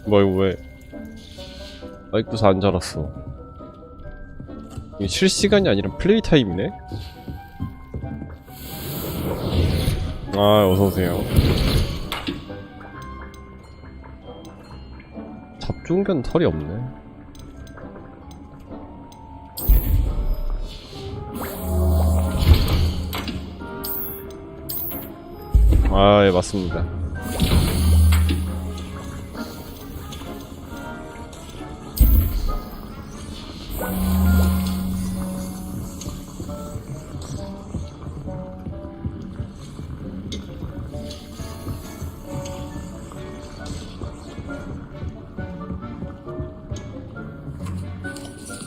뭐 이거 왜 마이크도 안 자랐어. 이게 실시간이 아니라 플레이 타임이네? 아, 어서오세요. 잡종견 털이 없네. 아, 예, 맞습니다.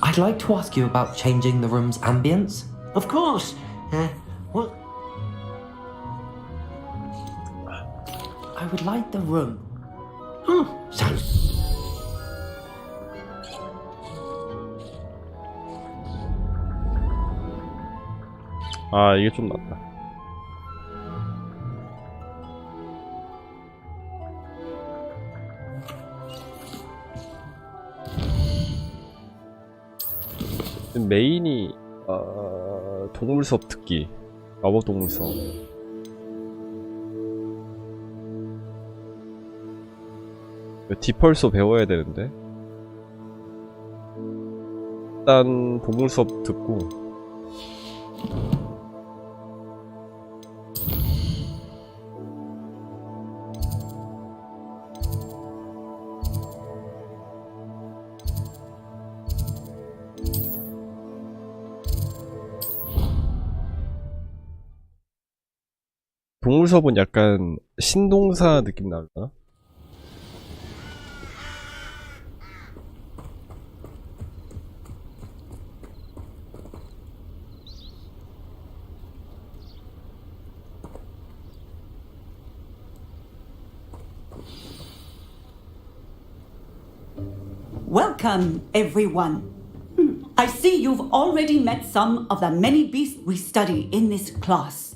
I'd like to ask you about changing the room's ambience. Of course. What? I would like the room. Sounds. 아, 이게 좀 낫다. 메인이 동물 수업 듣기, 마법 동물 수업. 디펄소 배워야 되는데. 일단 동물 수업 듣고. 동물 수업은 약간 신동사 느낌 나나? Welcome, everyone. I see you've already met some of the many beasts we study in this class.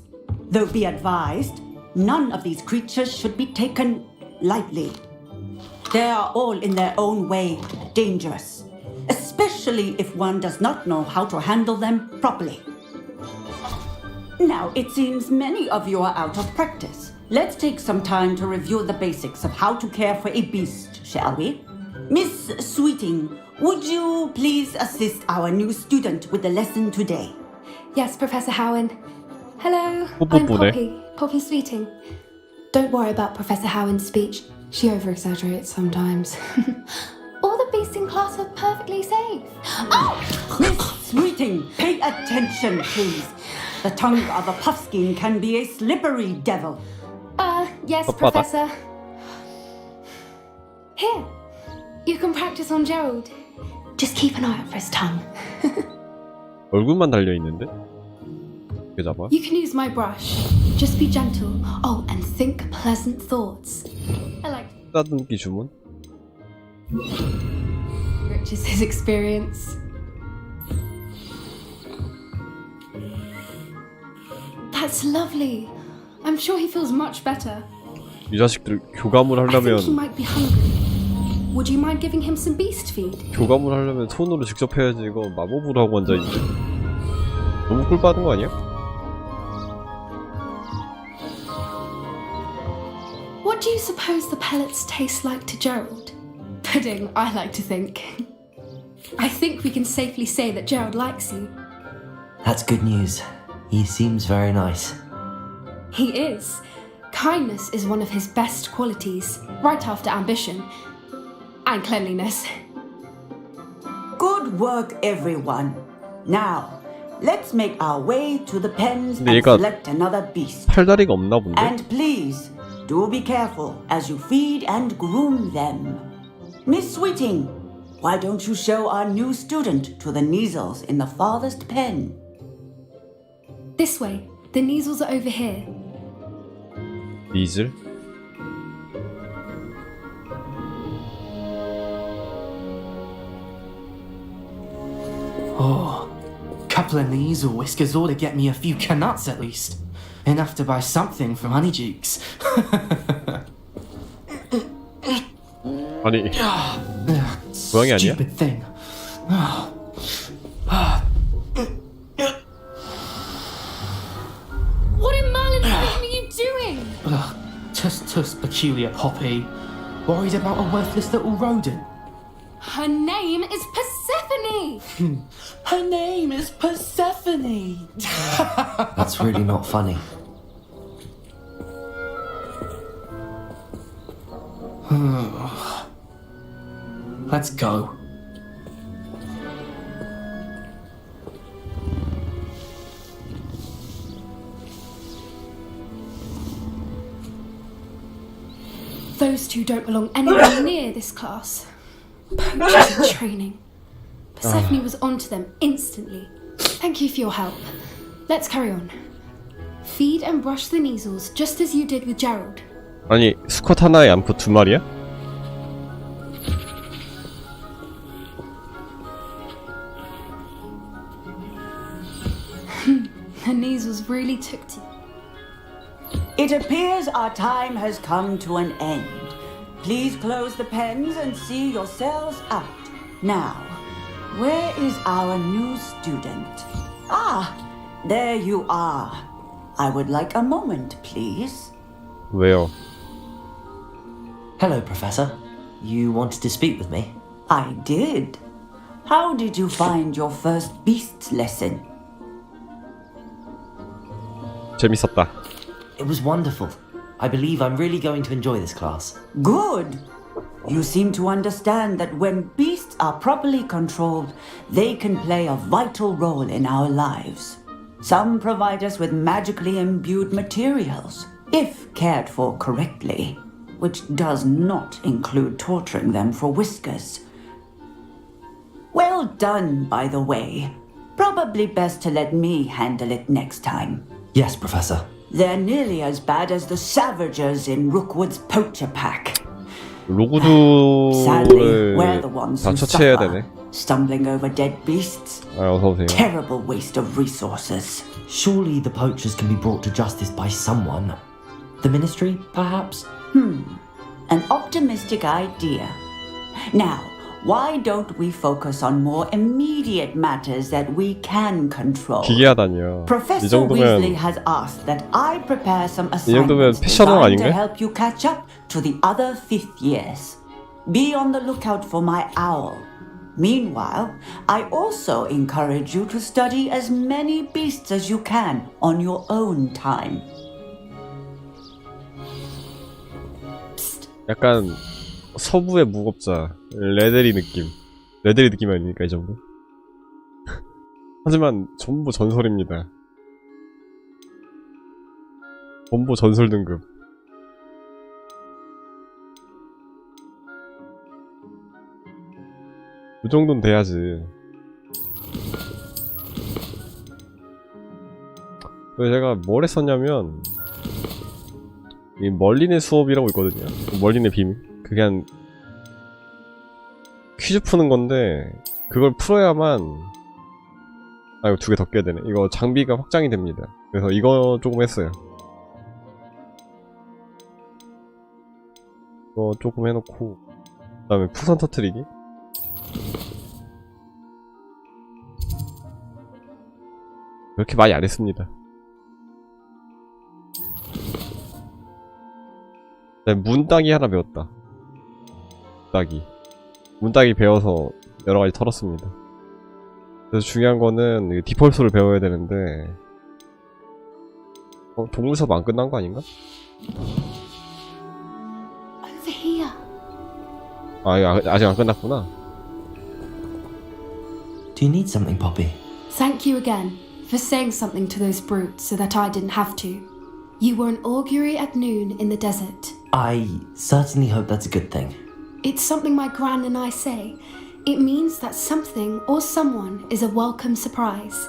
Though be advised, none of these creatures should be taken lightly. They are all in their own way dangerous, especially if one does not know how to handle them properly. Now, it seems many of you are out of practice. Let's take some time to review the basics of how to care for a beast, shall we? Miss Sweeting, would you please assist our new student with the lesson today? Yes, Professor Howen. Hello, 뽀뽀뽀네. I'm Poppy. Poppy Sweeting. Don't worry about Professor Howen's speech. She over-exaggerates sometimes. All the beasts in class are perfectly safe. Oh! Miss Sweeting, pay attention, please. The tongue of a puffskein can be a slippery devil. Yes, Papa. Professor. Here, you can practice on Gerald. Just keep an eye out for his tongue. 얼굴만 달려 있는데? 어떻게 잡아? You can use my brush. Just be gentle. Oh, and think pleasant thoughts. I like 따듬기 주문? riches his experience. That's lovely. I'm sure he feels much better. 이 자식들 교감을 I think he 하려면 might be hungry. Would you mind giving him some beast feed? 교감을 하려면 손으로 직접 해야지. 이거 마법으로 하고 앉아있는데 너무 꿀 빠진 거 아니야? What do you suppose the pellets taste like to Gerald? Pudding, I like to think. I think we can safely say that Gerald likes you. That's good news. He seems very nice. He is. Kindness is one of his best qualities, right after ambition. And cleanliness. Good work, everyone. Now, let's make our way to the pens 근데 and 얘가 select another beast. 팔다리가 없나 본데? And please, do be careful as you feed and groom them. Miss Sweeting, why don't you show our new student to the Neasels in the farthest pen? This way. The Neasels are over here. 니즐? Oh, couple of Neasel whiskers ought to get me a few canuts at least. Enough to buy something from Honeydukes. 아니 고양이 아니야? Stupid thing. What in Merlin's name are you doing? Tuss peculiar Poppy. Worried about a worthless little rodent. Her name is Persephone! Her name is Persephone. That's really not funny. Let's go. Those two don't belong anywhere near this class. Poachers in training. Persephone was onto them instantly. Thank you for your help. Let's carry on. Feed and brush the Neasels just as you did with Gerald. 아니 수컷 하나에 암컷 두 마리야? The Neasels really took to you. It appears our time has come to an end. Please close the pens and see yourselves out. Now, where is our new student? Ah, there you are. I would like a moment, please. 왜요? Hello, Professor. You wanted to speak with me? I did. How did you find your first beasts lesson? 재밌었다. It was wonderful. I believe I'm really going to enjoy this class. Good. You seem to understand that when beasts are properly controlled, they can play a vital role in our lives. Some provide us with magically imbued materials, if cared for correctly, which does not include torturing them for whiskers. Well done, by the way. Probably best to let me handle it next time. Yes, Professor. They're nearly as bad as the Savagers in Rookwood's poacher pack. Sadly, we're the 로그두를 ones 다 who 처치해야 suffer, 되네. stumbling over dead beasts. 아, 어서오세요. Terrible waste of resources. Surely the poachers can be brought to justice by someone. The Ministry, perhaps? an optimistic idea. Now, why don't we focus on more immediate matters that we can control? 기괴하다니요. 이 Professor Weasley 정도면 has asked that I prepare some 정도면 assignments 패셔널 designed to 아닌가요? help you catch up to the other fifth years. Be on the lookout for my owl. Meanwhile, I also encourage you to study as many beasts as you can on your own time. 약간 서부의 무법자 레데리 느낌 아닙니까 이 정도? 하지만 전부 전설입니다. 전부 전설 등급. 그 정도는 돼야지. 그래서 제가 뭘 했었냐면 이 멀린의 수업이라고 있거든요. 멀린의 비밀. 그게 한 퀴즈 푸는 건데 그걸 풀어야만 이거 2개 더 껴야 되네. 이거 장비가 확장이 됩니다. 그래서 이거 조금 했어요. 이거 조금 해놓고 그 다음에 풍선 터트리기. 그렇게 많이 안 했습니다. 문 따기 하나 배웠다. 문 따기 배워서 여러가지 털었습니다. 그래서 중요한 거는 디폴트를 배워야 되는데 동물 수업 안 끝난 거 아닌가? Over here. 아직 안 끝났구나. Do you need something, Poppy? Thank you again for saying something to those brutes so that I didn't have to. You were an augury at noon in the desert. I certainly hope that's a good thing. It's something my gran and I say. It means that something or someone is a welcome surprise.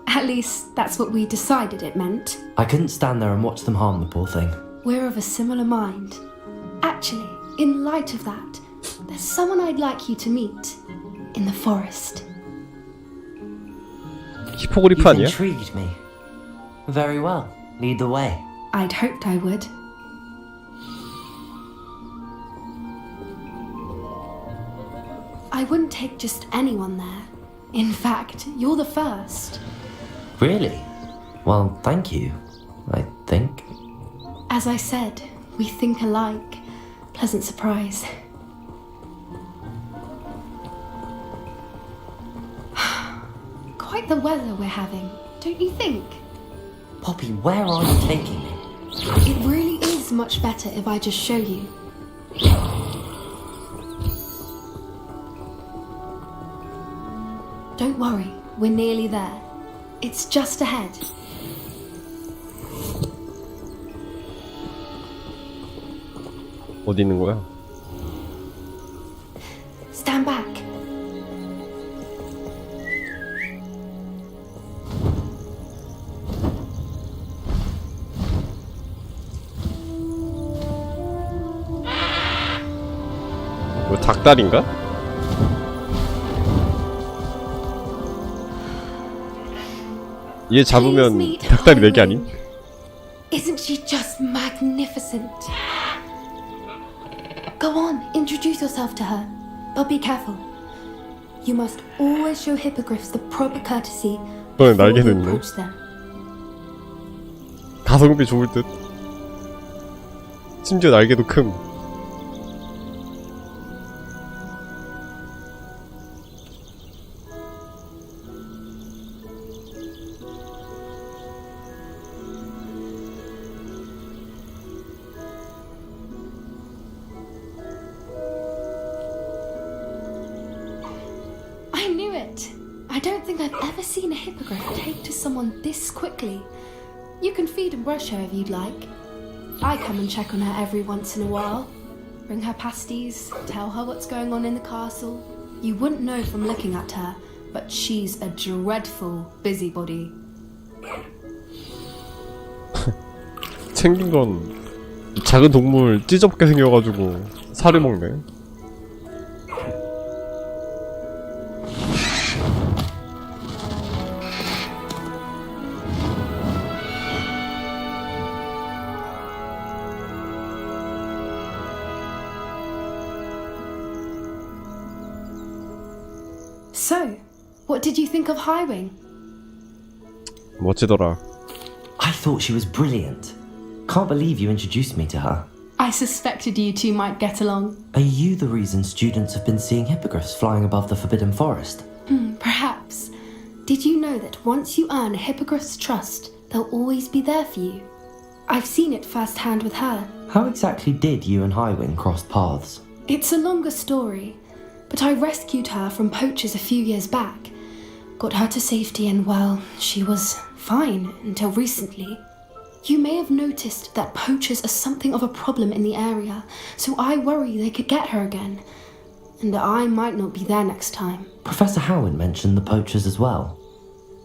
At least that's what we decided it meant. I couldn't stand there and watch them harm the poor thing. We're of a similar mind. Actually, in light of that, there's someone I'd like you to meet in the forest. 히포그리프 You've 아니야? intrigued me. Very well. Lead the way. I'd hoped I would. I wouldn't take just anyone there. In fact, you're the first. Really? Well, thank you, I think. As I said, we think alike. Pleasant surprise. Quite the weather we're having, don't you think? Poppy, where are you taking me? It really is much better if I just show you. Don't worry, we're nearly there. It's just ahead. 어디 있는 거야? Stand back. 뭐 닭다리인가? 얘 잡으면 닭다리 4개 아님? Isn't she just magnificent? Go on, introduce yourself to her. But be careful. You must always show hippogriffs the proper courtesy 너네 before 날개도 you 있네. approach them. 가성비 좋을 듯. 심지어 날개도 큼. I knew it. I don't think I've ever seen a hippogriff take to someone this quickly. You can feed and brush her if you'd like. I come and check on her every once in a while. Bring her pasties, tell her what's going on in the castle. You wouldn't know from looking at her, but she's a dreadful busybody. 생긴 건 작은 동물 찌적게 생겨가지고 살을 먹네. So, what did you think of Highwing? 멋지더라. I thought she was brilliant. Can't believe you introduced me to her. I suspected you two might get along. Are you the reason students have been seeing hippogriffs flying above the Forbidden Forest? Perhaps. Did you know that once you earn a hippogriff's trust, they'll always be there for you? I've seen it firsthand with her. How exactly did you and Highwing cross paths? It's a longer story, but I rescued her from poachers a few years back. Got her to safety and, well, she was fine until recently. You may have noticed that poachers are something of a problem in the area, so I worry they could get her again. And I might not be there next time. Professor Howard mentioned the poachers as well.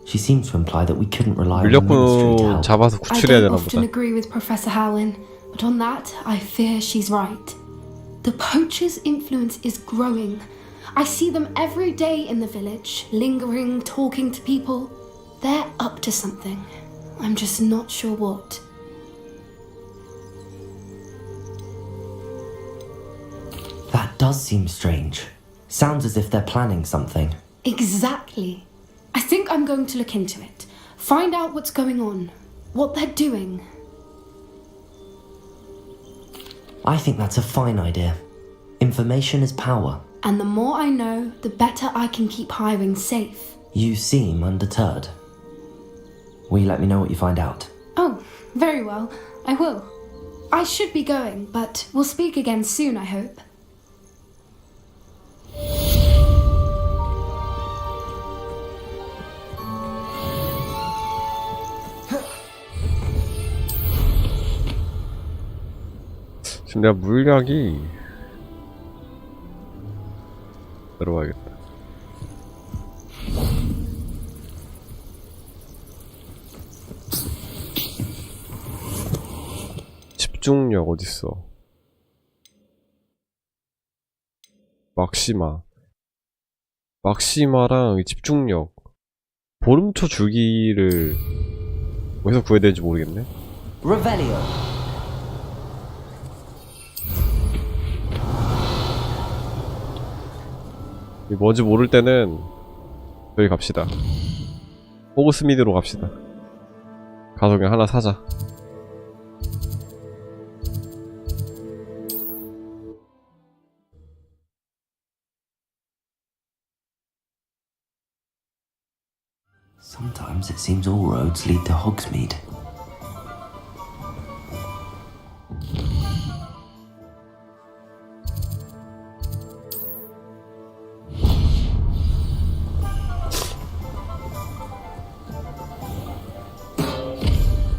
She seemed to imply that we couldn't rely on the ministry to 물력군 help. 잡아서 I 구출해야 don't 되나 often 보다. agree with Professor Howlin, but on that, I fear she's right. The poachers' influence is growing. I see them every day in the village, lingering, talking to people. They're up to something. I'm just not sure what. That does seem strange. Sounds as if they're planning something. Exactly. I think I'm going to look into it. Find out what's going on, what they're doing. I think that's a fine idea. Information is power. And the more I know, the better I can keep Highwing safe. You seem undeterred. Will you let me know what you find out? Oh, very well. I will. I should be going, but we'll speak again soon, I hope. 지금 내가 물약이 들어가야겠다. 집중력 어딨어? 막시마랑 이 집중력 보름초 줄기를 어디서 구해야 되는지 모르겠네. Revelio. 뭔지 모를 때는 여기 갑시다. 호그스미드로 갑시다. 가서 그냥 하나 사자. Sometimes it seems all roads lead to Hogsmeade.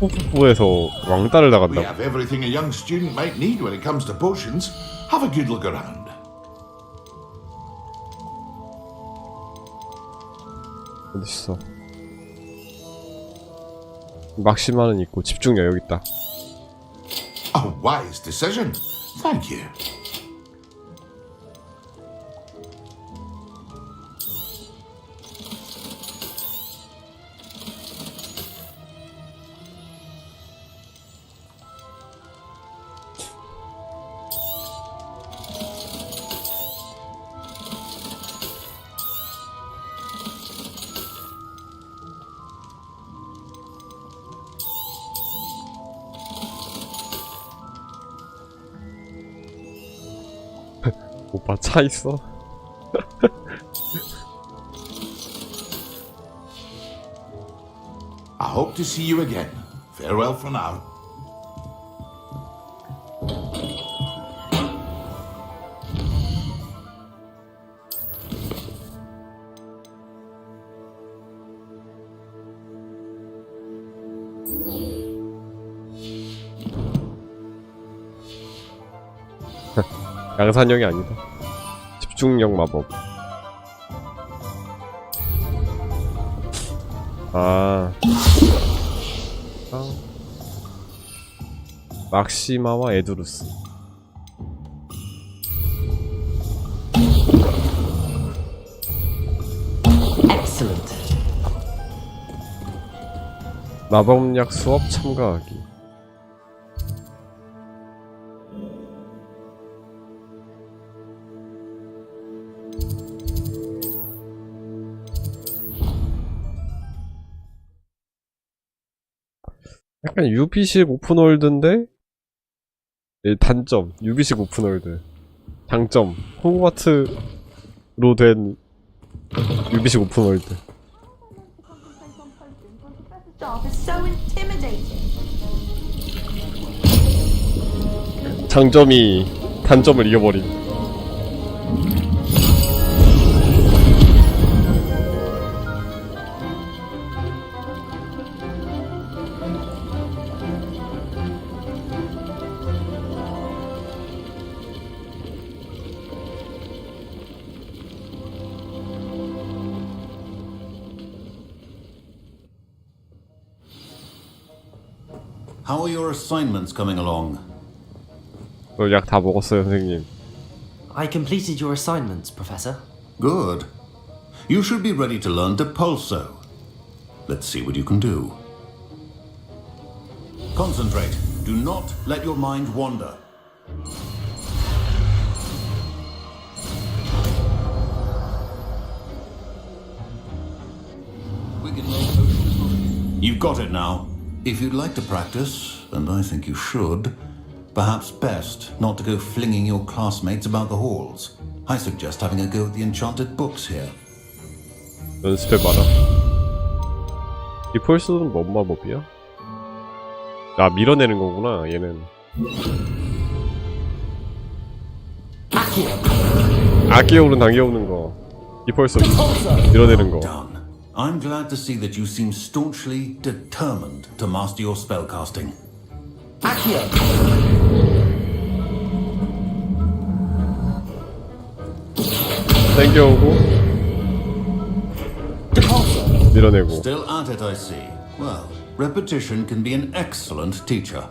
호그와트에서 왕따를 We 나간다고. have everything a young student might need when it comes to potions. Have a good look around. 어딨어? 막시마는 있고 집중력 여기 있다. A wise decision. Thank you. 오빠 차 있어? I hope to see you again. Farewell for now. 양산형이 아니다. 집중력 마법. 막시마와 에두루스. Excellent. 마법약 수업 참가하기. 약간 유비식 오픈월드인데 단점 유비식 오픈월드, 장점 호그와트로 된 유비식 오픈월드. 장점이 단점을 이겨버린. How are your assignments coming along? 약 다 먹었어요, 선생님. I completed your assignments, Professor. Good. You should be ready to learn Depulso. Let's see what you can do. Concentrate. Do not let your mind wander. You've got it now. If you'd like to practice, and I think you should, perhaps best not to go flinging your classmates about the halls. I suggest having a go at the enchanted books here. 연습해봐라. 디폴스는 뭔 마법이야? 아, 밀어내는 거구나, 얘는. 아끼어오는 당겨오는 거. 디폴스 밀어내는 거. Done. I'm glad to see that you seem staunchly determined to master your spellcasting. 당겨오고 밀어내고. Still at it, I see. Well, repetition can be an excellent teacher.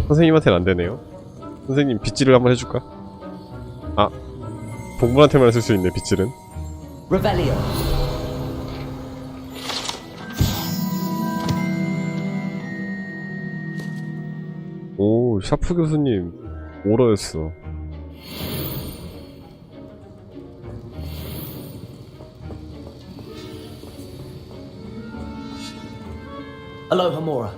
선생님한테는 안 되네요. 선생님 빗질을 한번 해줄까? 아, 동물한테만 쓸 수 있네, 빗질은. Revelio. 오, 샤프 교수님 오러였어. Aloha Mora.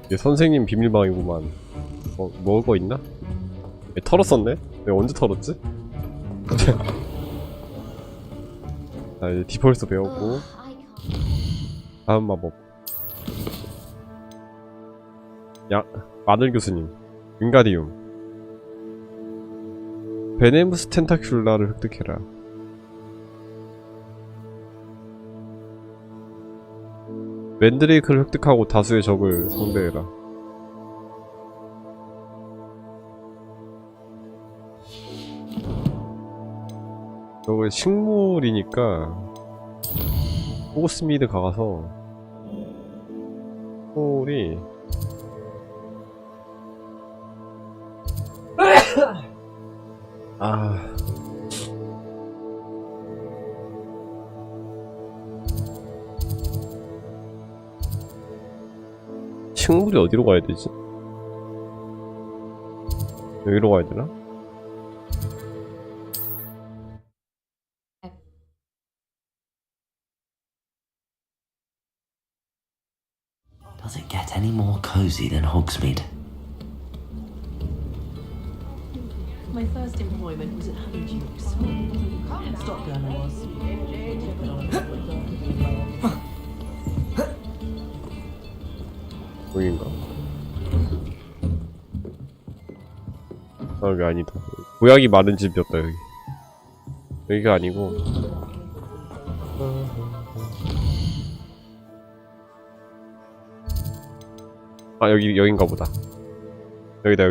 이게 선생님 비밀방이구만. 먹을 거 있나? 털었었네? 내가 언제 털었지? 자, 이제 디폴스 배웠고 다음 마법. 마늘 교수님 윙가디움. 베네무스 텐타큘라를 획득해라. 맨드레이크를 획득하고 다수의 적을 상대해라. 저거 식물이니까 호그스미드 가서 식물이 식물이 어디로 가야 되지? 여기로 가야 되나? Does it get any more cozy than Hogsmeade? My first employment was at Honeydews. Stopdown I was. 여긴가? 아, 여기 아니다. 고양이 많은 집이었다, 여기. 여기가 아니고. 아, 여긴가 보다. 여기다.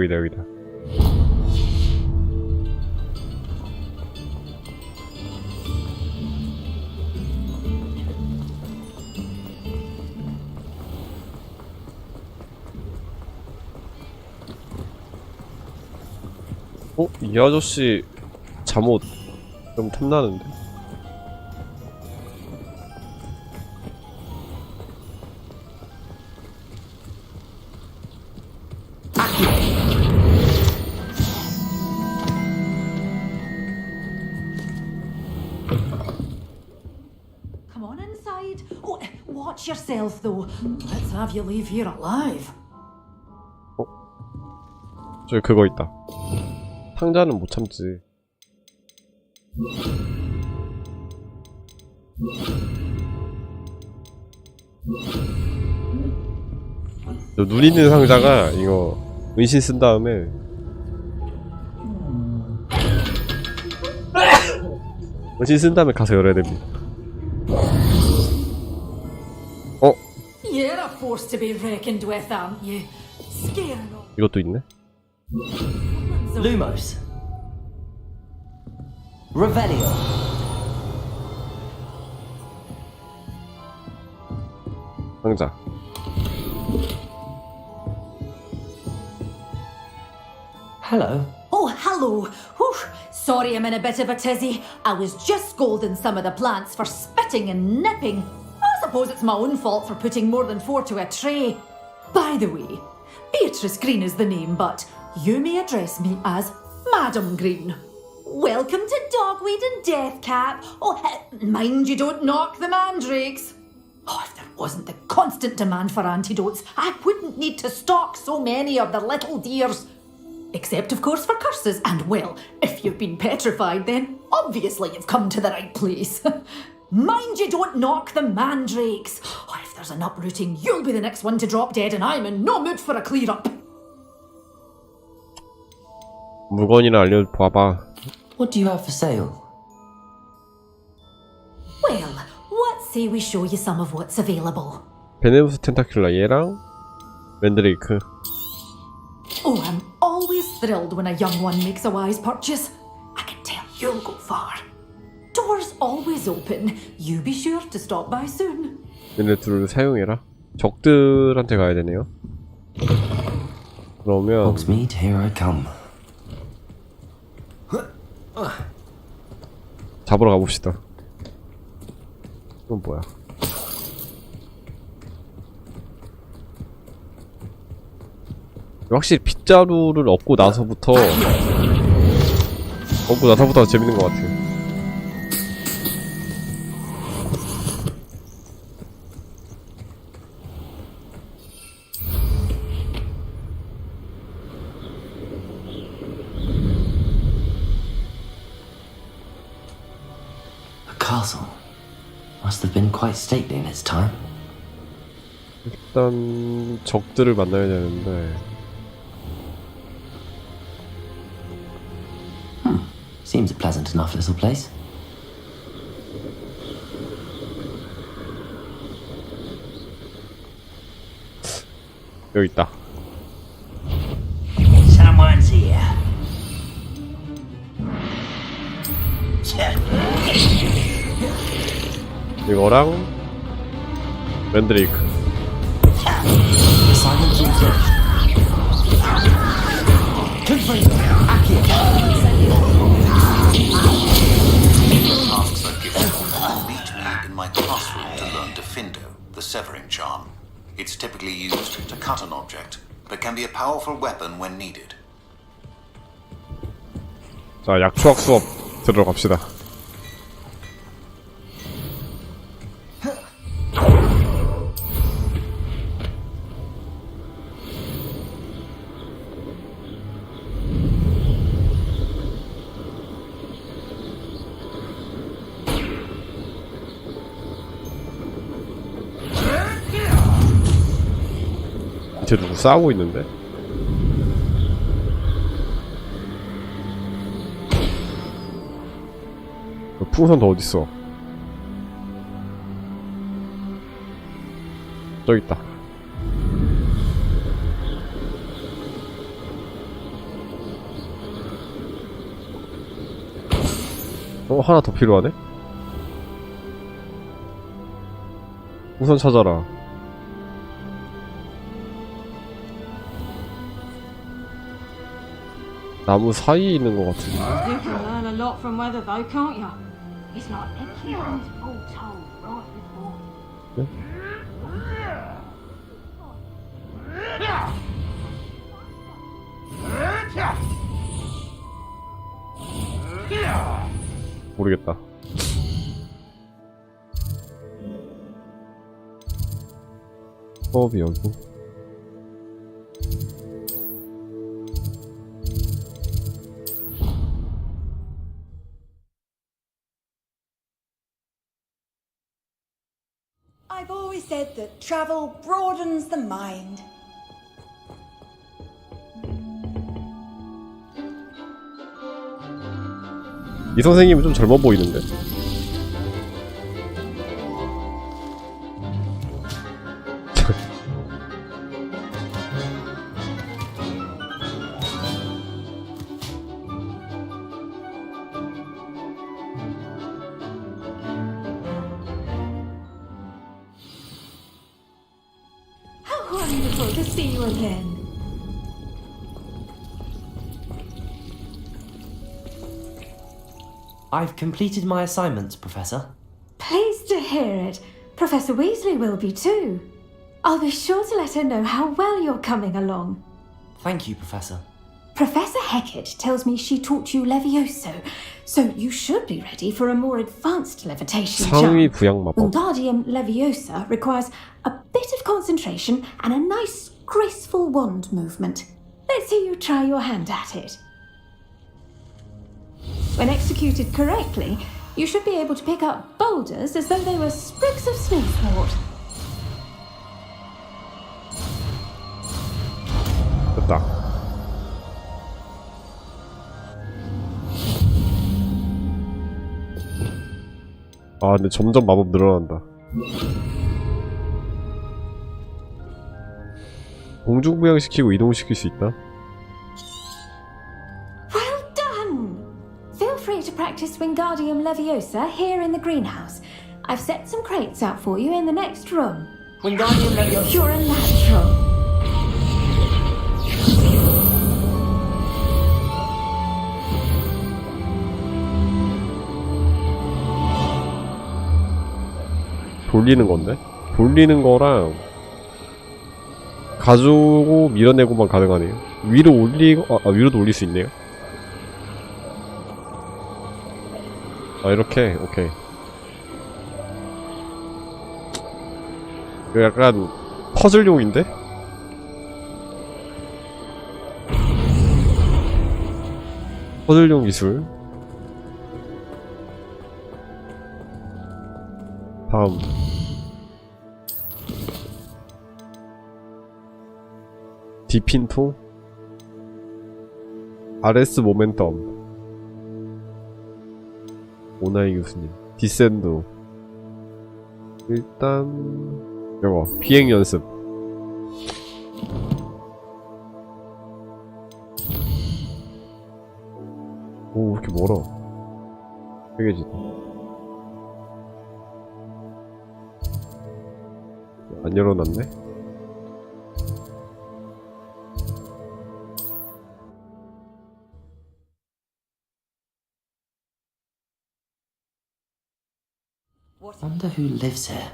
이 아저씨 잠옷 좀 탐나는데? Watch yourself, though. Let's have you leave here alive. 저기 그거 있다. 상자는 못 참지. 눈 있는 상자가 이거 은신 쓴 다음에 은신 쓴 다음에 가서 열어야 됩니다. You're a force to be reckoned with, aren't you? Scaring all. 이것도 있네. Lumos. Revelio. 상자. Hello. Oh, hello. Whew. Sorry I'm in a bit of a tizzy. I was just scolding some of the plants for spitting and nipping. I suppose it's my own fault for putting more than 4 to a tray. By the way, Beatrice Green is the name, but you may address me as Madam Green. Welcome to Dogweed and Deathcap. Oh, mind you don't knock the mandrakes. Oh, if there wasn't the constant demand for antidotes, I wouldn't need to stock so many of the little dears. Except, of course, for curses. And, well, if you've been petrified, then obviously you've come to the right place. Mind you don't knock the mandrakes. Oh, if there's an uprooting, you'll be the next one to drop dead, and I'm in no mood for a clear-up. 물건이나 알려봐봐. What do you have for sale? Well, what say we show you some of what's available? 베네우스 텐타큘라 얘랑 맨드레이크. Oh, I'm always thrilled when a young one makes a wise purchase. I can tell you'll go far. Doors always open. You be sure to stop by soon. 얘네 둘을 사용해라. 적들한테 가야 되네요. 그러면 Hogsmeade, here I come. 잡으러 가봅시다. 이건 뭐야? 확실히 빗자루를 얻고 나서부터가 재밌는 것 같아요. The castle must have been quite stately in its time. 일단 적들을 만나야 되는데 Seems a pleasant enough little place. 여기 있다. Someone's here. 이거랑 맨드레이크. Silent Tasks I've given you. Meet me in my classroom to learn Defindo, the severing charm. It's typically used to cut an object, but can be a powerful weapon when needed. 자, 약초학 수업 들어갑시다. 밑에 누구 싸우고 있는데? 풍선 더 어딨어? 저기 있다. 하나 더 필요하네? 풍선 찾아라. 나무 사이에 있는 것 같은데. You can learn a lot from weather though, can't you? It's like the Kieran's all told right before. 모르겠다. 수업이 여기. I've always said that travel broadens the mind. 이 선생님은 좀 젊어 보이는데. Wonderful to see you again. I've completed my assignments, Professor. Pleased to hear it. Professor Weasley will be too. I'll be sure to let her know how well you're coming along. Thank you, Professor. Professor Hecat tells me she taught you Levioso, so you should be ready for a more advanced levitation 상위 charm. 부양 마법. Wingardium Leviosa requires a bit of concentration and a nice, graceful wand movement. Let's see you try your hand at it. When executed correctly, you should be able to pick up boulders as though they were sprigs of smoothwort. 됐다. 아 근데 점점 마법 늘어난다. 공중부양시키고 이동시킬 수 있다? Well done! Feel free to practice Wingardium Leviosa here in the greenhouse. I've set some crates out for you in the next room. Wingardium Leviosa. You're a natural. 돌리는 건데? 돌리는 거랑 가지고 밀어내고만 가능하네요. 위로 올리고 위로도 올릴 수 있네요. 아 이렇게 오케이. 이거 약간 퍼즐용인데? 퍼즐용 기술. 다음 디핀토 RS 모멘텀 오나이 교수님 디센도 일단 이거 비행 연습 오 왜 이렇게 멀어 되게지다 안 열어놨네? Wonder who lives here.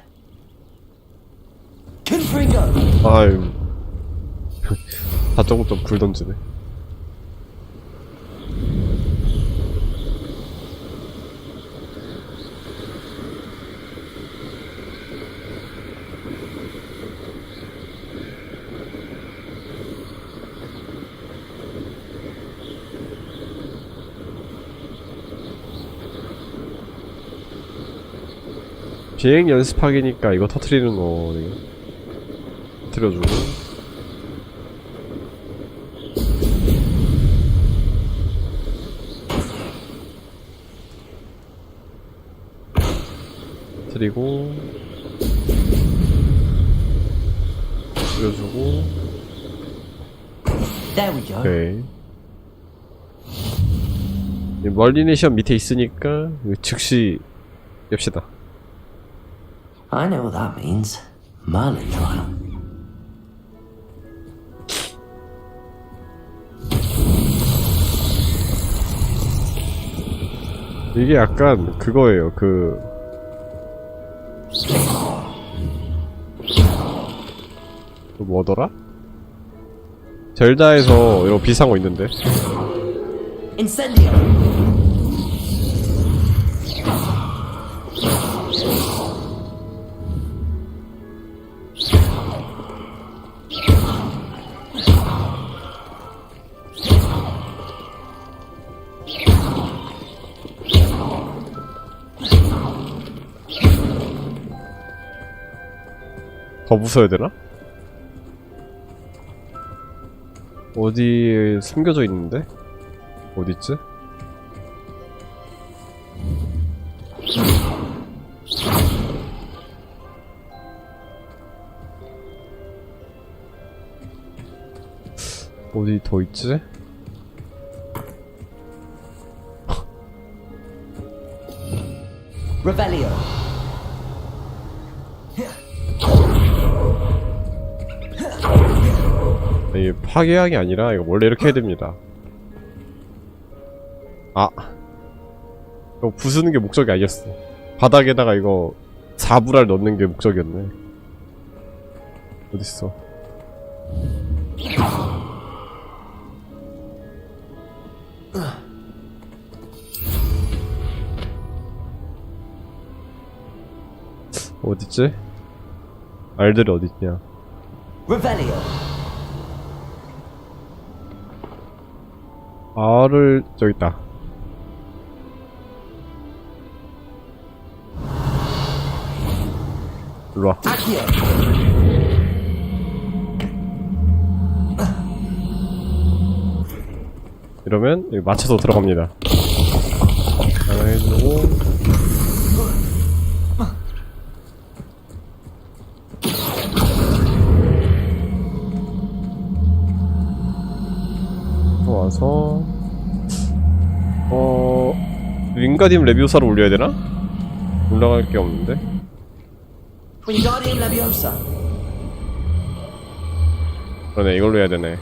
Confringo. 아유 4.5점 불 던지네 비행 연습하기니까 이거 터트리는 거네요. 터트려주고 터트리고 터트려주고 There we go. 오케이 멀리는 시험 밑에 있으니까 즉시 엽시다. I know what that means. Merlin trial. 이게 약간 그거예요. 그 뭐더라? 젤다에서 이런 비슷한 거 있는데. Incendio. 더 부숴야 되나? 어디에 숨겨져 있는데? 어딨지? 어디 더 있지? Revelio. 이게 파괴하기 아니라 이거 원래 이렇게 해야 됩니다. 아, 이거 부수는 게 목적이 아니었어. 바닥에다가 이거 4불알 넣는 게 목적이었네. 어딨어? 어딨지? 알들이 어딨냐? Revelio. 알을 저기 있다. 일로와. 이러면 여기 맞춰서 들어갑니다. 하나 해주고 와서 윙가디움 레비오사를 올려야 되나? 올라갈 게 없는데? Wingardium Leviosa. 그러네, 이걸로 해야 되네.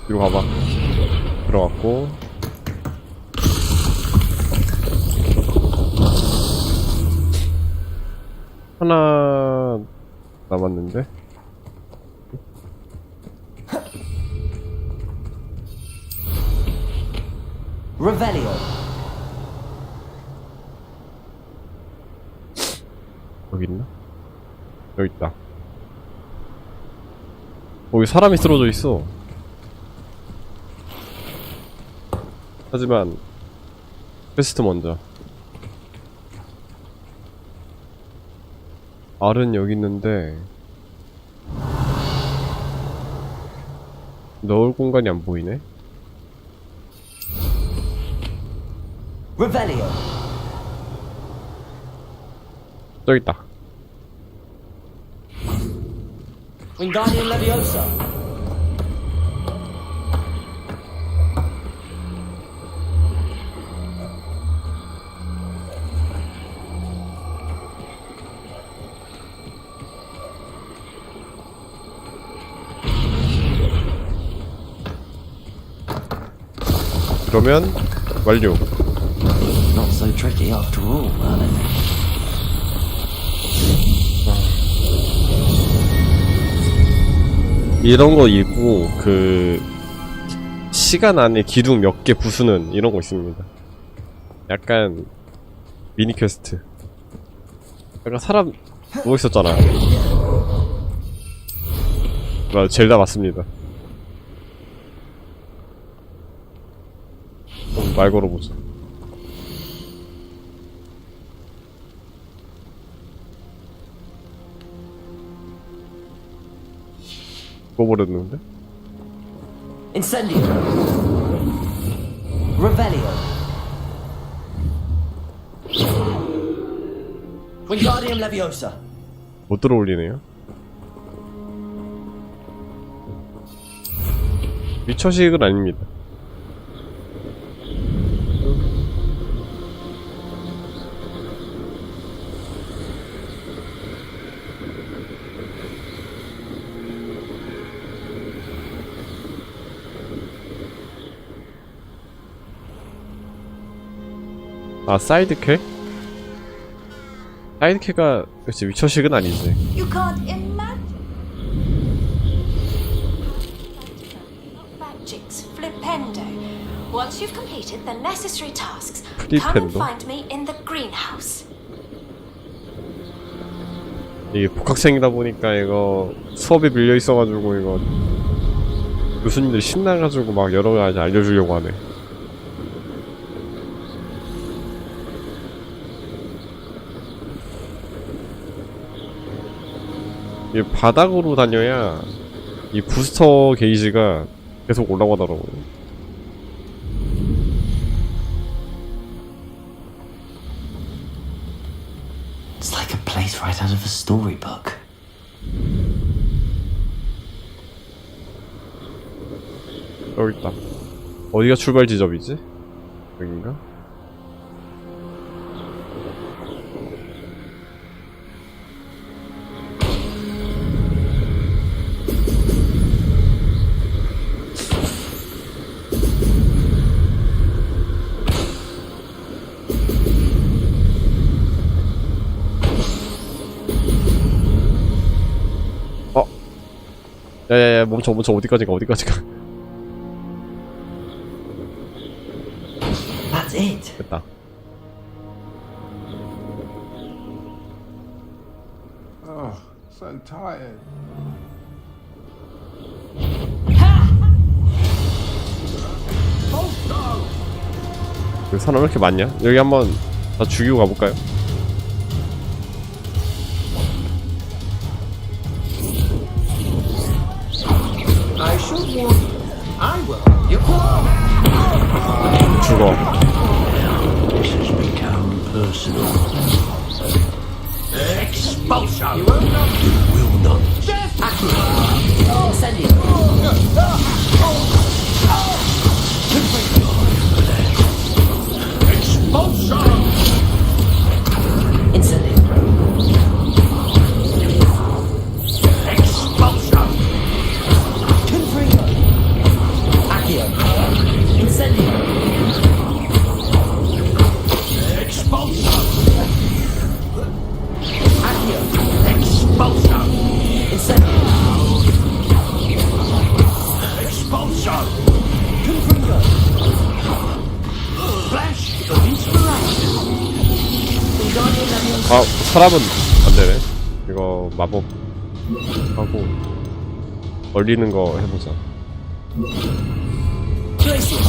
뒤로 가봐. 들어갔고 하나 남았는데? Revelio. 여기 있나? 여기 있다. 여기 사람이 쓰러져 있어. 하지만 퀘스트 먼저. 알은 여기 있는데 넣을 공간이 안 보이네. Revelio. 저기 있다. Wingardium Leviosa. 그러면 완료. Not so tricky after all, Merlin. 이런 거 있고 그 시간 안에 기둥 몇 개 부수는 이런 거 있습니다. 약간 미니 퀘스트. 약간 사람 누워 있었잖아. 맞아, 젤다 맞습니다. 말 걸어보자. 죽어버렸는데? Incendio. Revelio. Wingardium Leviosa. 못 들어올리네요. 미처식은 아닙니다. 아, 사이드캐? 사이드캐가 그치 위쳐식은 아니지. You can't imagine. Magics, Flipendo. Once you've completed the necessary tasks, Flipendo? come and find me in the greenhouse. 이게 복학생이다 보니까 이거 수업이 밀려 있어가지고 이거 교수님들이 신나가지고 막 여러 가지 알려주려고 하네. 이 바닥으로 다녀야 이 부스터 게이지가 계속 올라가더라고요. It's like a place right out of a storybook. 여기 있다. 어디가 출발 지점이지? 여긴가? 야야야, 멈춰 어디까지가. That's it. 됐다. Oh, so tired. 여기 사람 왜 이렇게 많냐? 여기 한번 다 죽이고 가볼까요? I should warn you. I will. You 죽어. This has become personal. Expulsion. You won't know. Will not. Incendio. Expulsion. Incendio. Expulsion. Confringo. Accio. Incendio. Expulsion. Accio. Expulsion. Incendio. Expulsion. Confringo. Flash of inspiration. Wingardium Leviosa. 아, 사람은 안되네. 이거 마법 하고 얼리는 거 해보자. Glacius.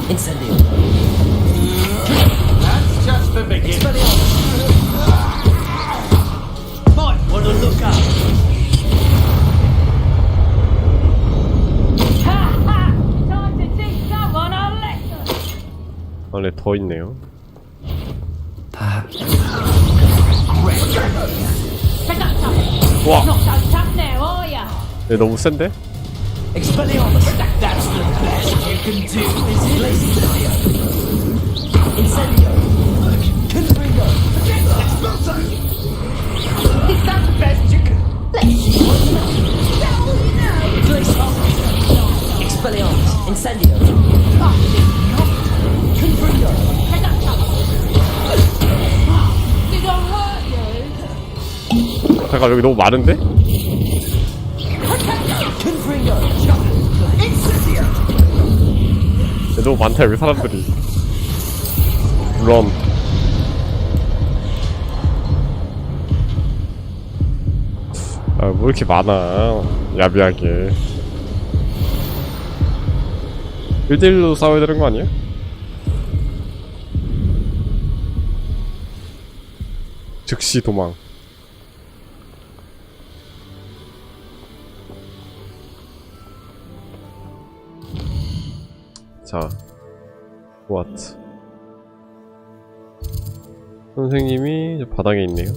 Incendio. That's just the beginning. Expelliarmus. Might want to look up. Time to teach someone a lesson. 안에 더 있네요. Perhaps. 와, Not so tough now, are ya? 얘 너무 센데? Expelliarmus. That's the best you can do, is it? Glacius. Incendio. Confringo. Is that the best you can? Let's see what you know. Glacius. Expelliarmus. Incendio. Confringo. Did I hurt you? 잠깐, 여기 너무 많은데? Confringo. Incendio. 얘 너무 많다, 여기 사람들이. 런. 아, 뭐 이렇게 많아. 야비하게. 1대1로 싸워야 되는 거 아니야? 즉시 도망. 자, 호그와트. 선생님이 바닥에 있네요.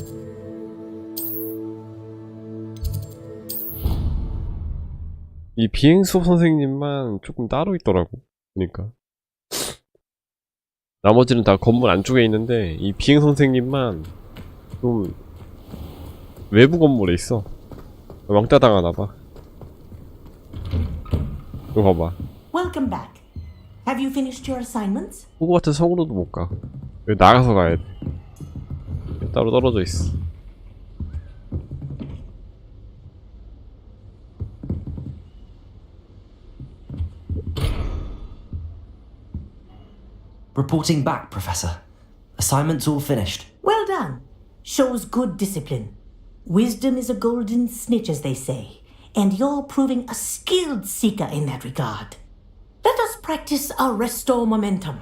이 비행수업 선생님만 조금 따로 있더라고. 그러니까 나머지는 다 건물 안쪽에 있는데 이 비행 선생님만 좀 외부 건물에 있어. 왕따 당하나봐. 이거 봐봐. Welcome back. Have you finished your assignments? 호그와트 성으로도 못 가. 여기 나가서 가야 돼. 따로 떨어져 있어. Reporting back, Professor. Assignments all finished. Well done. Shows good discipline. Wisdom is a golden snitch, as they say, and you're proving a skilled seeker in that regard. Let us practice our restore momentum.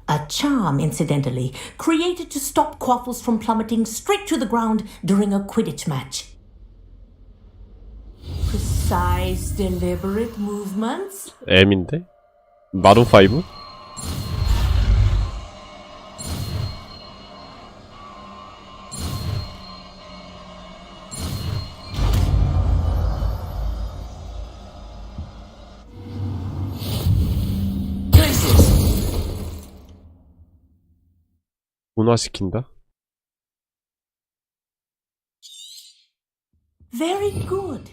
A charm, incidentally, created to stop quaffles from plummeting straight to the ground during a Quidditch match. Precise, deliberate movements. M인데? 마룬 5? 문화시킨다? Very good.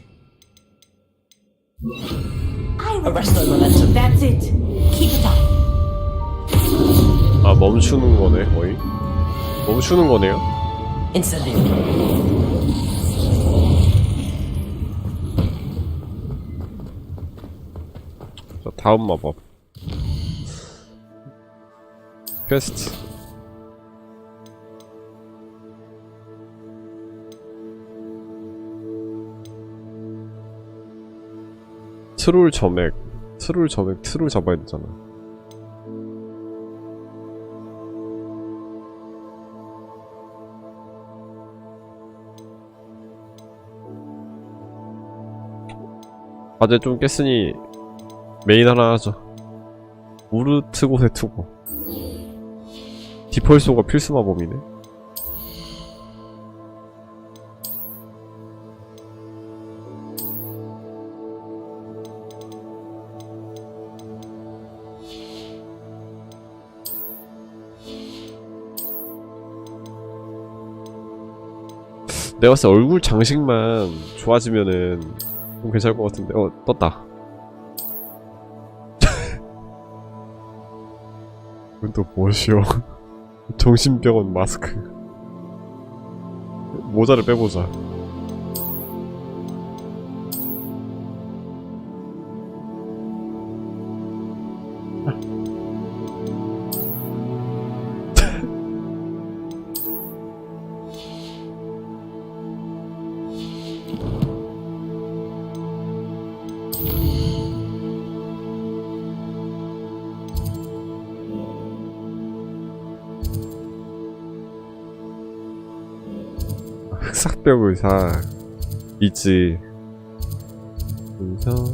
Arrest the momentum. That's it. Keep it up. 아, 멈추는 거네, 거의. 멈추는 거네요? Incendio. 자, 다음 마법. 퀘스트. 트롤 점액. 트롤 잡아야 되잖아. 과제 좀 깼으니 메인 하나 하죠. 우르트곳의 투고. 디펄소가 필수 마법이네. 내가 봤을 때 얼굴 장식만 좋아지면은 좀 괜찮을 것 같은데. 떴다. 이건 또 무엇이오? 정신병원 마스크. 모자를 빼보자. 흑삭벽 의사 있지. 그래서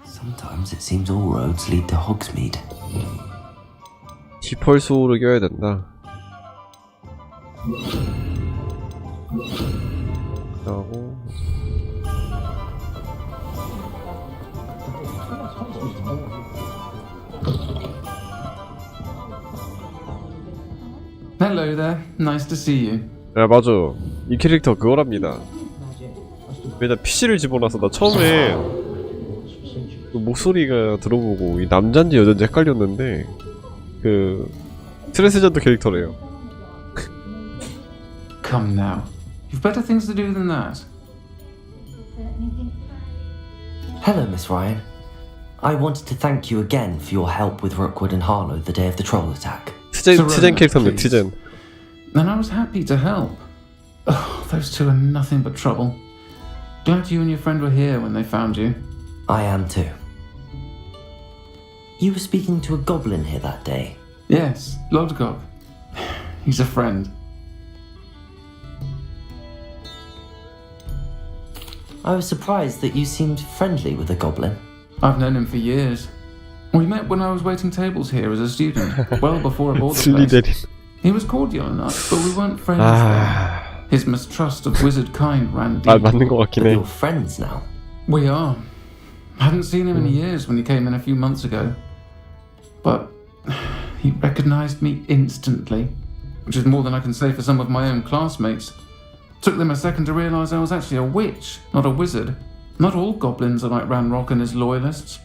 Sometimes it seems all roads lead to Hogsmeade. 디펄소를 껴야 된다. 하고 Hello there. Nice to see you. 야, 맞아. 이 캐릭터 그거랍니다. 왜냐 PC를 집어넣어서 나 처음에 그 목소리가 들어보고 이 남잔지 여잔지 헷갈렸는데 그 트랜스젠더 캐릭터래요. Come now. You've better things to do than that. Hello, Miss Ryan. I wanted to thank you again for your help with Rookwood and Harlow the day of the troll attack. 트젠 캐릭터인데 트젠. And I was happy to help. Oh, those two are nothing but trouble. Glad you and your friend were here when they found you. I am too. You were speaking to a goblin here that day. Yes, Lodgok. He's a friend. I was surprised that you seemed friendly with a goblin. I've known him for years. We met when I was waiting tables here as a student, well before I bought the place. He was cordial enough, but we weren't friends then. His mistrust of wizard kind ran deep. 맞는 것 같긴 해. You're friends now. We are. I hadn't seen him in years when he came in a few months ago. But he recognized me instantly, which is more than I can say for some of my own classmates. Took them a second to realize I was actually a witch, not a wizard. Not all goblins are like Ranrock and his loyalists.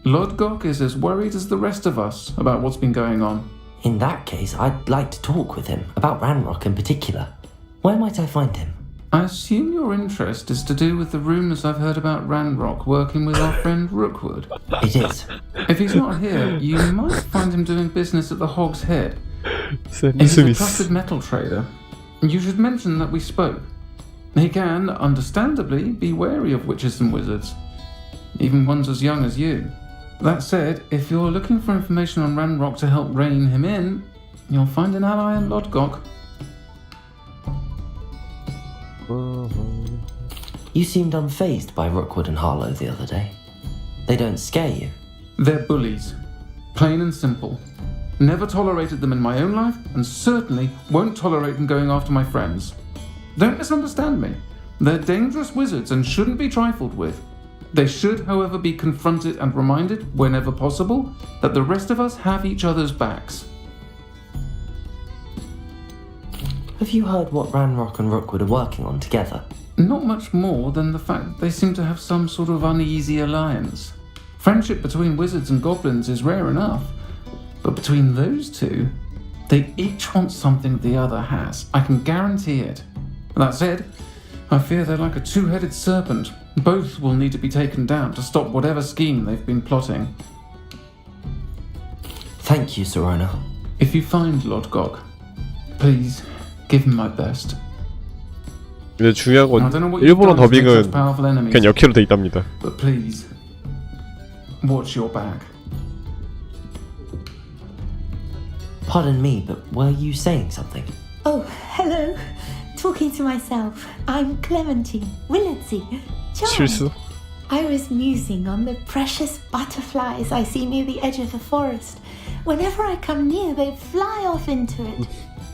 Lodgok is as worried as the rest of us about what's been going on. In that case, I'd like to talk with him, about Ranrock in particular. Where might I find him? I assume your interest is to do with the rumours I've heard about Ranrock working with our friend Rookwood. It is. If he's not here, you might find him doing business at the Hog's Head. He's a trusted metal trader. You should mention that we spoke. He can, understandably, be wary of witches and wizards, even ones as young as you. That said, if you're looking for information on Ranrock to help rein him in, you'll find an ally in Lodgok. You seemed unfazed by Rookwood and Harlow the other day. They don't scare you. They're bullies. Plain and simple. Never tolerated them in my own life, and certainly won't tolerate them going after my friends. Don't misunderstand me. They're dangerous wizards and shouldn't be trifled with. They should, however, be confronted and reminded, whenever possible, that the rest of us have each other's backs. Have you heard what Ranrock and Rookwood are working on together? Not much more than the fact that they seem to have some sort of uneasy alliance. Friendship between wizards and goblins is rare enough, but between those two, they each want something the other has. I can guarantee it. That said, I fear they're like a two-headed serpent. Both will need to be taken down to stop whatever scheme they've been plotting. Thank you, Serona. If you find Lord Gog, please give him my best. 근데 중요한 건 일본어 더빙은 그냥 역해로 돼 있답니다. But please, watch your back. Pardon me, but were you saying something? Oh, hello. Talking to myself. I'm Clementine Willardsey. 실수? I was musing on the precious butterflies I see near the edge of the forest. Whenever I come near, they fly off into it.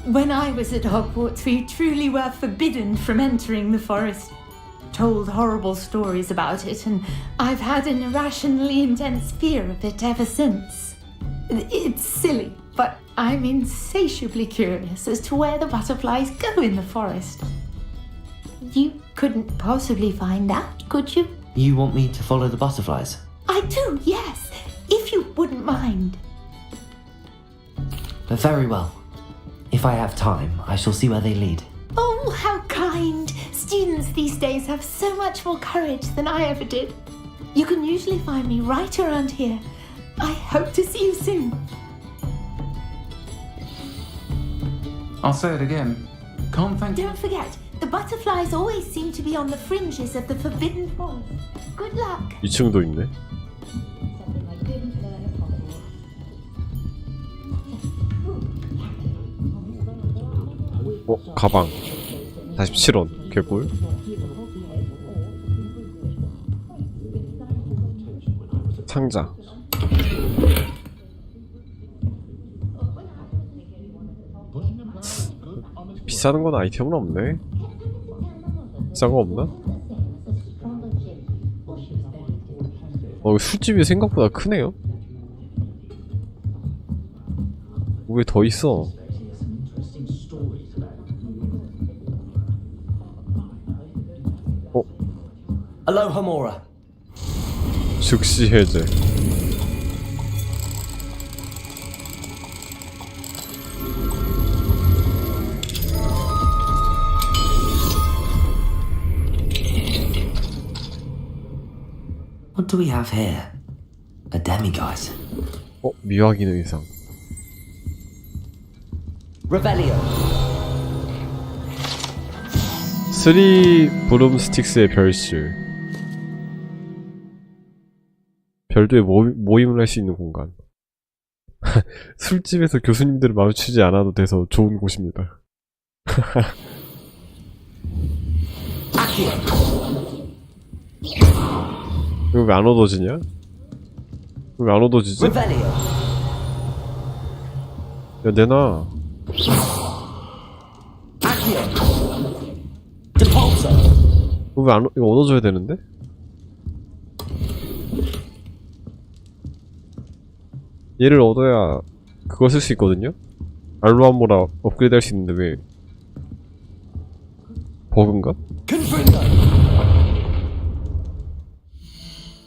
When I was at Hogwarts, we truly were forbidden from entering the forest. Told horrible stories about it, and I've had an irrationally intense fear of it ever since. It's silly, but I'm insatiably curious as to where the butterflies go in the forest. You couldn't possibly find out, could you? You want me to follow the butterflies? I do, yes, if you wouldn't mind. Very well. If I have time, I shall see where they lead. Oh, how kind! Students these days have so much more courage than I ever did. You can usually find me right around here. I hope to see you soon. I'll say it again. Can't thank you. Don't forget, the butterflies always seem to be on the fringes of the forbidden forest. Good luck. 2층도 있네. 가방 47원 개꿀. 상자. 비싸는 건 아이템은 없네. 비싼 거 없나? 술집이 생각보다 크네요. 왜 더 있어? Aloha Mora. 즉시 해제. What do we have here? A demiguise. 미확인 의상. Revelio. 3 브룸스틱스의 별실. 별도의 모임을 할 수 있는 공간. 술집에서 교수님들을 마주치지 않아도 돼서 좋은 곳입니다. 이거 왜 안 얻어지냐? 왜 안 얻어지지? 야 내놔. 왜 안, 이거 얻어줘야 되는데? 얘를 얻어야 그거 쓸 수 있거든요? 알로아모라 업그레이드 할 수 있는데 왜 버그인가?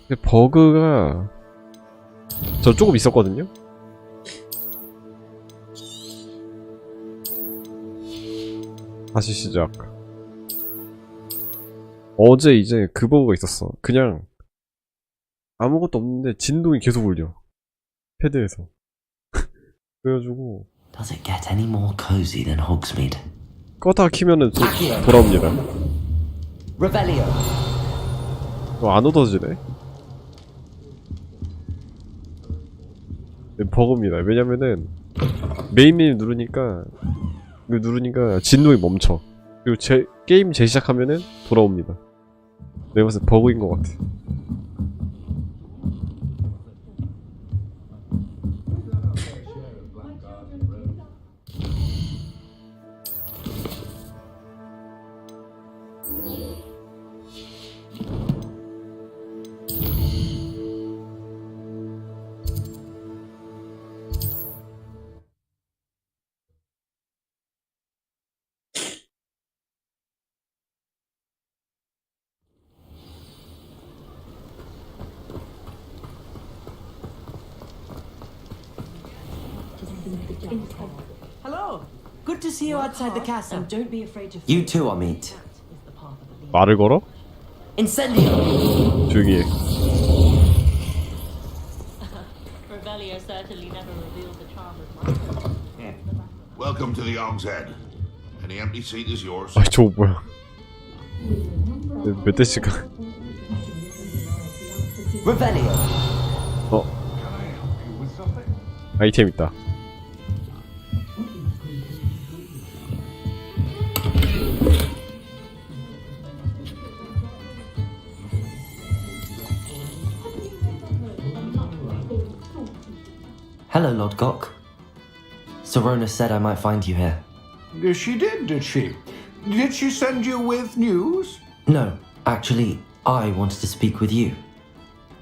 근데 버그가 저 조금 있었거든요? 다시 시작. 어제 이제 그 버그가 있었어. 그냥 아무것도 없는데 진동이 계속 울려. 패드에서. 그래가지고 Does it get any more cozy than Hogsmeade? 껐다가 키면은 돌아옵니다. Revelio. 안 얻어지네. 버그입니다. 왜냐면은 메인 메뉴 누르니까 이거 누르니까 진동이 멈춰. 그리고 게임 재시작하면은 돌아옵니다. 내가 봤을 때 버그인 것 같아. Hello. Good to see you outside the castle. Don't be afraid to. You two are meet. 말을 걸어? Incendio. 조용히 해. Revelio certainly never revealed the charm of my. Welcome to the Og's Head. Any empty seat is yours. 아 저거 뭐야? 몇 대씩 Revelio. 아이템 있다. Hello, Lodgok. Sorona said I might find you here. She did she? Did she send you with news? No, actually, I wanted to speak with you.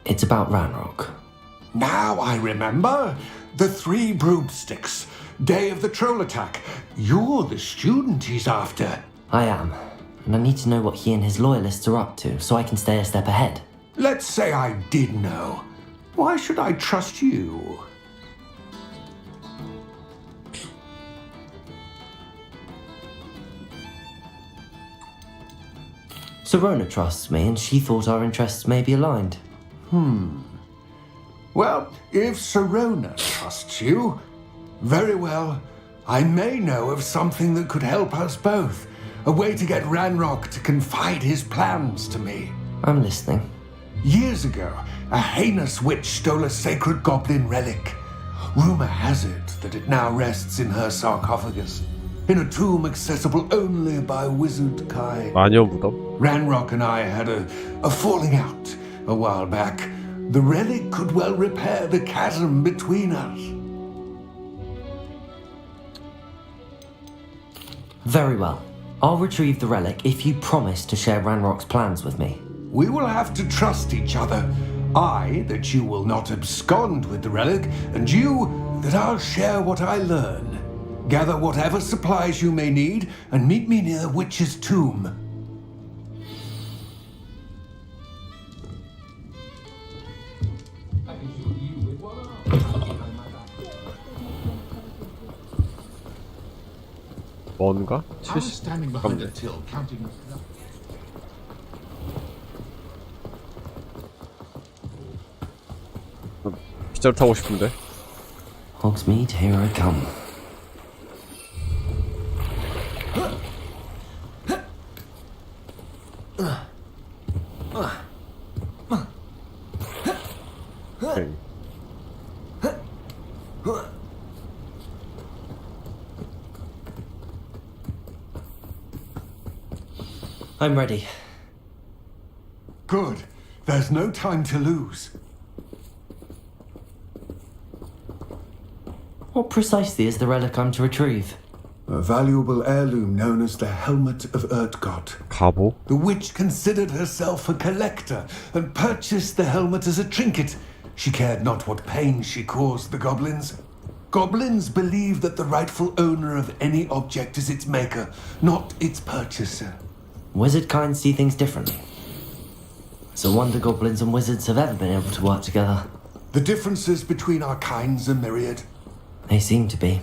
It's about Ranrock. Now I remember. The 3 broomsticks. Day of the troll attack. You're the student he's after. I am, and I need to know what he and his loyalists are up to so I can stay a step ahead. Let's say I did know. Why should I trust you? Sorona trusts me, and she thought our interests may be aligned. Well, if Sorona trusts you, very well. I may know of something that could help us both. A way to get Ranrock to confide his plans to me. I'm listening. Years ago, a heinous witch stole a sacred goblin relic. Rumor has it that it now rests in her sarcophagus, in a tomb accessible only by wizard kind. 마녀 무덤? Ranrock and I had a falling out a while back. The relic could well repair the chasm between us. Very well. I'll retrieve the relic if you promise to share Ranrock's plans with me. We will have to trust each other. I, that you will not abscond with the relic, and you, that I'll share what I learn. Gather whatever supplies you may need, and meet me near the witch's tomb. 뭔가? I was standing behind a till counting. 빗자루 타고 싶은데. Hogsmeade, here I come. 오케이. I'm ready. Good. There's no time to lose. What precisely is the relic I'm to retrieve? A valuable heirloom known as the Helmet of Erdgott. 갑오? The witch considered herself a collector and purchased the helmet as a trinket. She cared not what pain she caused the goblins. Goblins believe that the rightful owner of any object is its maker, not its purchaser. Wizard kind see things differently. It's a wonder goblins and wizards have ever been able to work together. The differences between our kinds are myriad. They seem to be.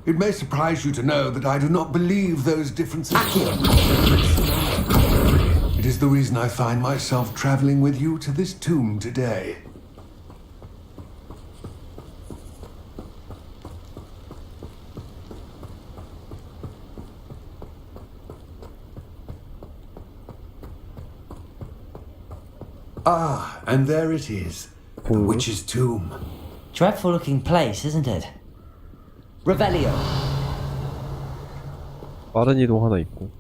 It may surprise you to know that I do not believe those differences. It is the reason I find myself traveling with you to this tomb today. Ah, and there it is. The witch's tomb. Dreadful looking place, isn't it? Revelio. 빠른 이동 하나 있고.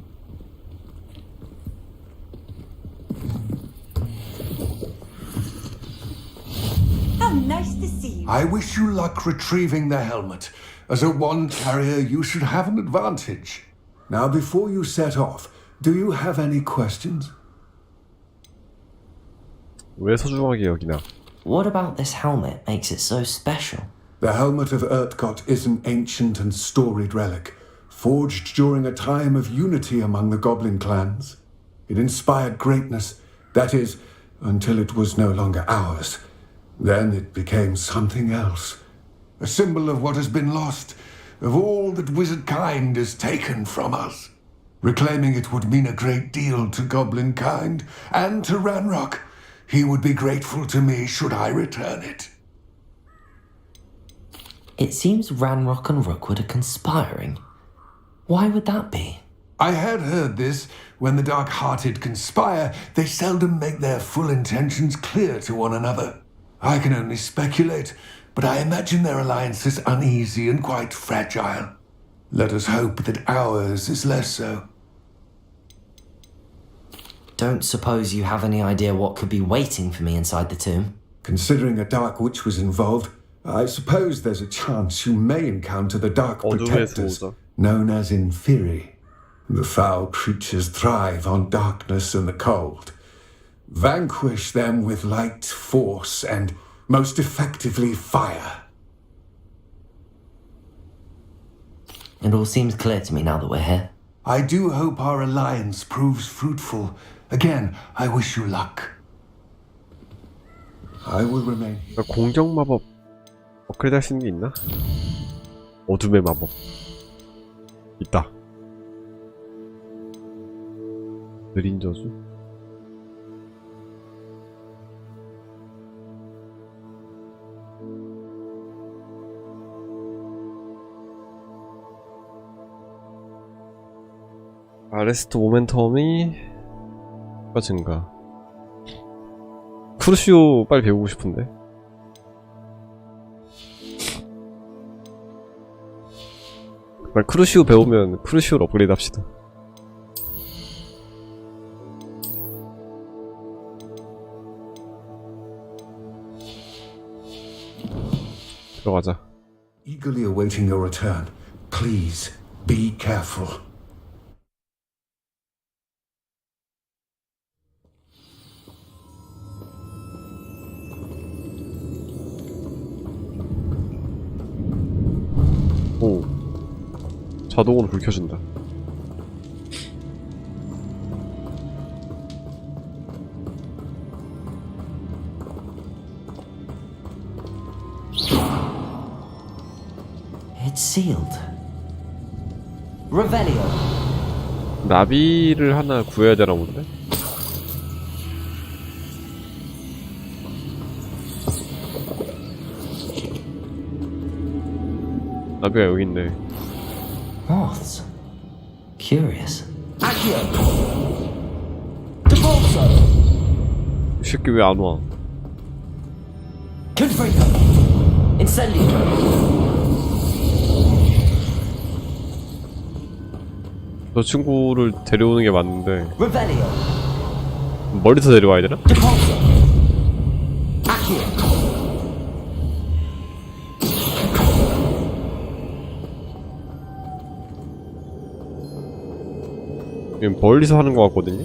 How nice to see you. I wish you luck retrieving the helmet. As a wand carrier, you should have an advantage. Now, before you set off, do you have any questions? 왜 소중하게 여기나? What about this helmet makes it so special? The helmet of Urtkot is an ancient and storied relic, forged during a time of unity among the goblin clans. It inspired greatness, that is, until it was no longer ours. Then it became something else. A symbol of what has been lost, of all that wizard kind is taken from us. Reclaiming it would mean a great deal to goblin kind, and to Ranrock. He would be grateful to me should I return it. It seems Ranrock and Rookwood are conspiring. Why would that be? I had heard this. When the dark-hearted conspire, they seldom make their full intentions clear to one another. I can only speculate, but I imagine their alliance is uneasy and quite fragile. Let us hope that ours is less so. Don't suppose you have any idea what could be waiting for me inside the tomb? Considering a dark witch was involved, I suppose there's a chance you may encounter the dark 어둠의 protectors, 수호자. known as Inferi. The foul creatures thrive on darkness and the cold. Vanquish them with light, force, and most effectively fire. It all seems clear to me now that we're here. I do hope our alliance proves fruitful. Again, I wish you luck. I will remain. 공격 마법 업그레이드 할 수 있는 게 있나? 어둠의 마법 있다. 느린 저주? 아레스트 모멘텀이 증가. 크루시오 빨리 배우고 싶은데. 크루시오 배우면 크루시오로 업그레이드 합시다. 들어가자. Eagerly awaiting your return. Please, be careful. 오, 자동으로 불 켜진다. It's sealed. Revelio. 나비를 하나 구해야 되나 본데? 나비가 여기 있네. Moths. Curious. Accio. Devolso. 이 새끼 왜 안 와? Confringo. Incendio. 저 친구를 데려오는 게 맞는데 Revelio. 멀리서 데려와야 되나? Devolso. Accio. 지금 멀리서 하는 것 같거든요?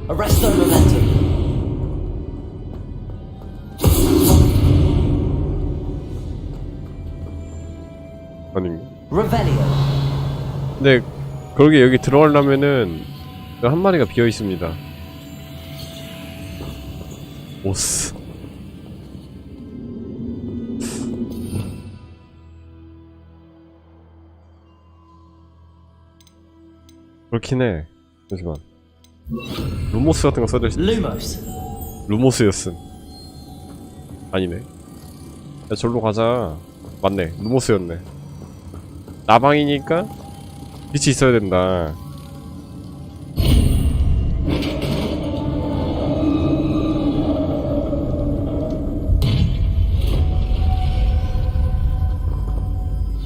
Arresto Momentum. 아닌가? Revelio. 근데 그러게 여기 들어가려면은 한 마리가 비어 있습니다. 오스. 그렇긴 해. 잠시만. 루모스 같은 거 써져 있... Lumos. 루모스였음. 아니네. 야 절로 가자. 맞네. 루모스였네. 나방이니까 빛이 있어야 된다.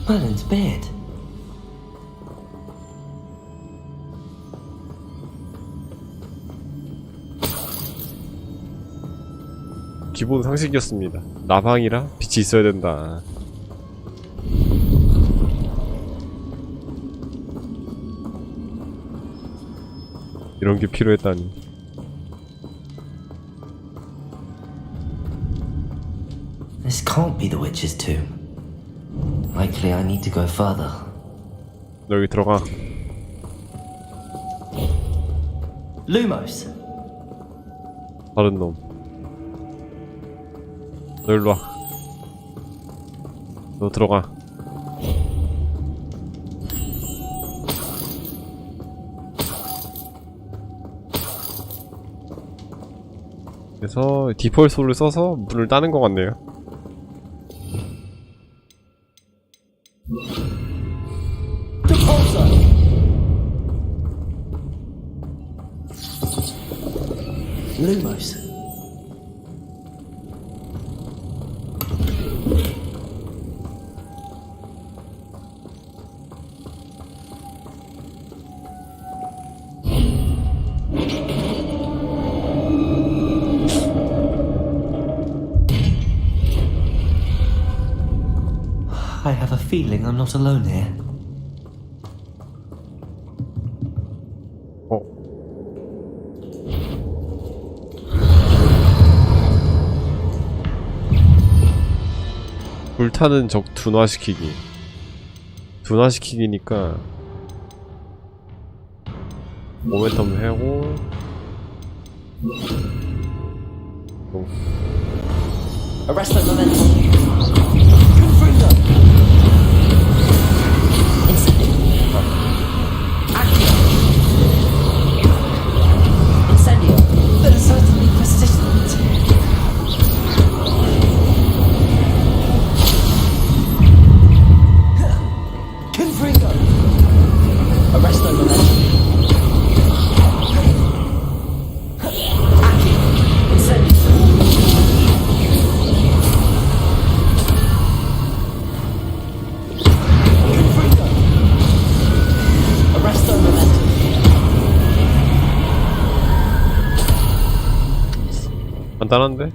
Merlin's beard. 기본 상식이었습니다. 나방이라 빛이 있어야 된다. 이런 게 필요했다니. This can't be the witch's tomb. Likely I need to go further. 너 여기 들어가. Lumos! 다른 놈. 너 일로 와. 너 들어가. 그래서 디폴 소를 써서 문을 따는 것 같네요. Lumos. I have a feeling I'm not alone here. 불타는 적 둔화시키기. 둔화시키기니까 모멘텀 하고 Arrest the momentum. Confringo. Incendio. They're certainly persistent. Confringo. Arrest the momentum. 간단한데?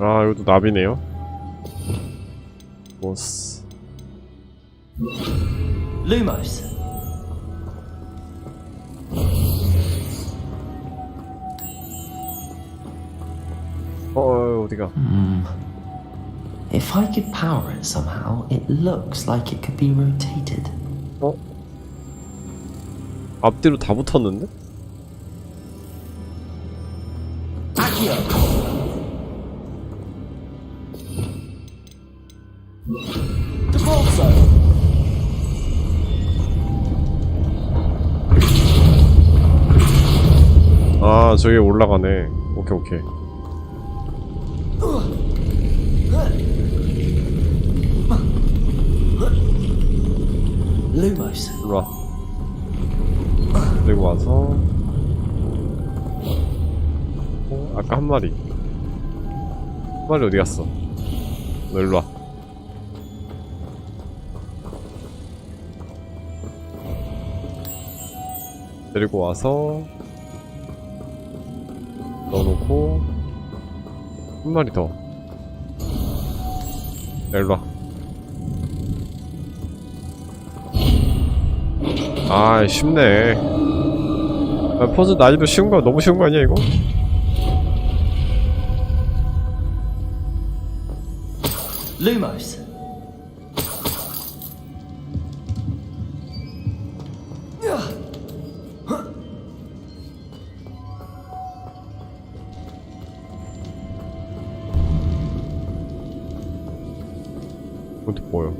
아, 이것도 나비네요. 보스. Lumos. 어디가? If I could power it somehow, it looks like it could be rotated. 앞뒤로 다 붙었는데? Accio. 아, 저기 올라가네. 오케이, 오케이. Lumos. 일로 와. 그리고 와서 아까 한 마리. 한 마리 어디 갔어? 너 일로 와. 데리고 와서 넣어놓고 한 마리 더. 일로 와. 아, 쉽네. 아, 퍼즐 난이도 쉬운 거 너무 쉬운 거 아니야 이거? Lumos. 이것도 뭐야?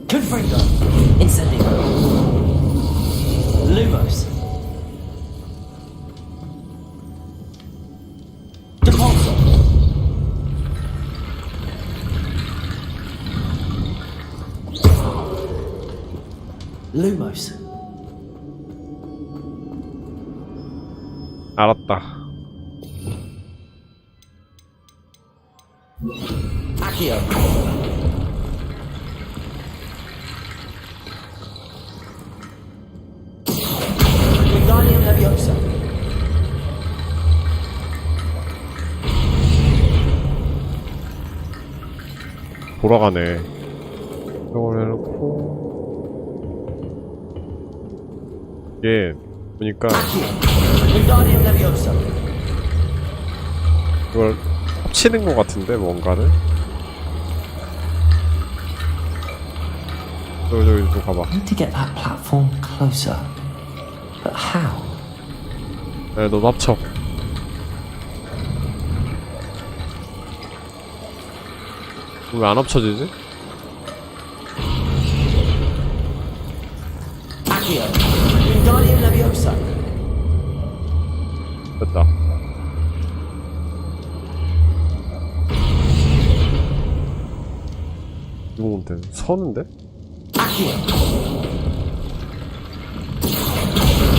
Confringo. Incendio. Lumos. Depulso. Lumos. 알았다. Accio. Wingardium Leviosa. 돌아가네. 이걸 해놓고 이게 보니까 Wingardium Leviosa. 이걸 합치는 것 같은데 뭔가를. 저기 또 가봐. I need to get that platform closer. But how? 네, 너도 합쳐. 왜 안 합쳐지지? Accio. Wingardium Leviosa. 됐다. 이거 뭔데? 서는데? Accio.